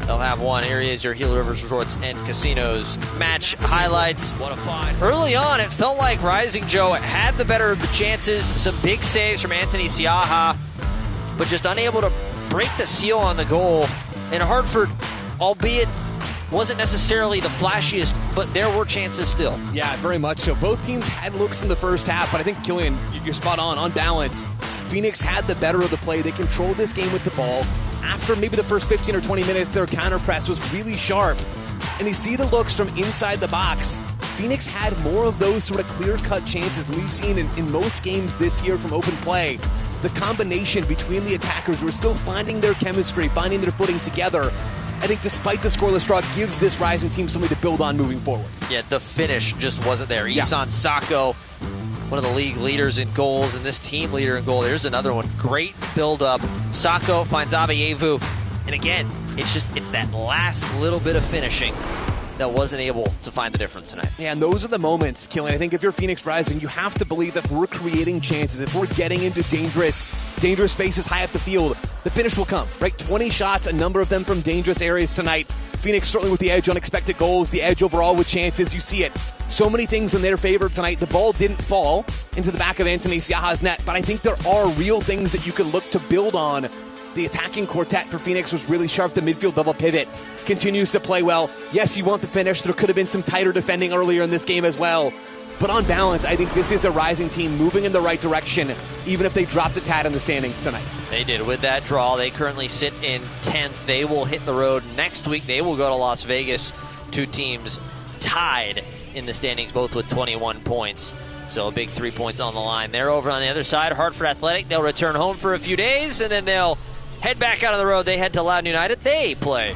they'll have one. Here is your Gila Rivers Resorts and Casinos match highlights. What a find. Early on, it felt like Rising Joe had the better of the chances. Some big saves from Anthony Siaha, but just unable to break the seal on the goal. And Hartford, albeit wasn't necessarily the flashiest, but there were chances still. Yeah, very much so. Both teams had looks in the first half, but I think, Killian, you're spot on balance. Phoenix had the better of the play. They controlled this game with the ball. After maybe the first 15 or 20 minutes, their counter press was really sharp. And you see the looks from inside the box. Phoenix had more of those sort of clear-cut chances than we've seen in most games this year from open play. The combination between the attackers who are still finding their chemistry, finding their footing together, I think despite the scoreless draw, gives this Rising team something to build on moving forward. Yeah, the finish just wasn't there. Isan Sacco one of the league leaders in goals, and this team leader in goal. There's another one. Great build-up. Sacco finds Abeyevu. And again, it's that last little bit of finishing that wasn't able to find the difference tonight. Yeah, and those are the moments, Killian. I think if you're Phoenix Rising, you have to believe that if we're creating chances, if we're getting into dangerous spaces high up the field, the finish will come, right? 20 shots, a number of them from dangerous areas tonight. Phoenix certainly with the edge on expected goals, the edge overall with chances. You see it. So many things in their favor tonight. The ball didn't fall into the back of Anthony Siaha's net, but I think there are real things that you can look to build on. The attacking quartet for Phoenix was really sharp. The midfield double pivot continues to play well. Yes, you want the finish. There could have been some tighter defending earlier in this game as well. But on balance, I think this is a Rising team moving in the right direction, even if they dropped a tad in the standings tonight. They did. With that draw, they currently sit in 10th. They will hit the road next week. They will go to Las Vegas. Two teams tied in the standings, both with 21 points. So a big 3 points on the line. They're over on the other side. Hartford Athletic, they'll return home for a few days, and then they'll head back out on the road. They head to Loudoun United. They play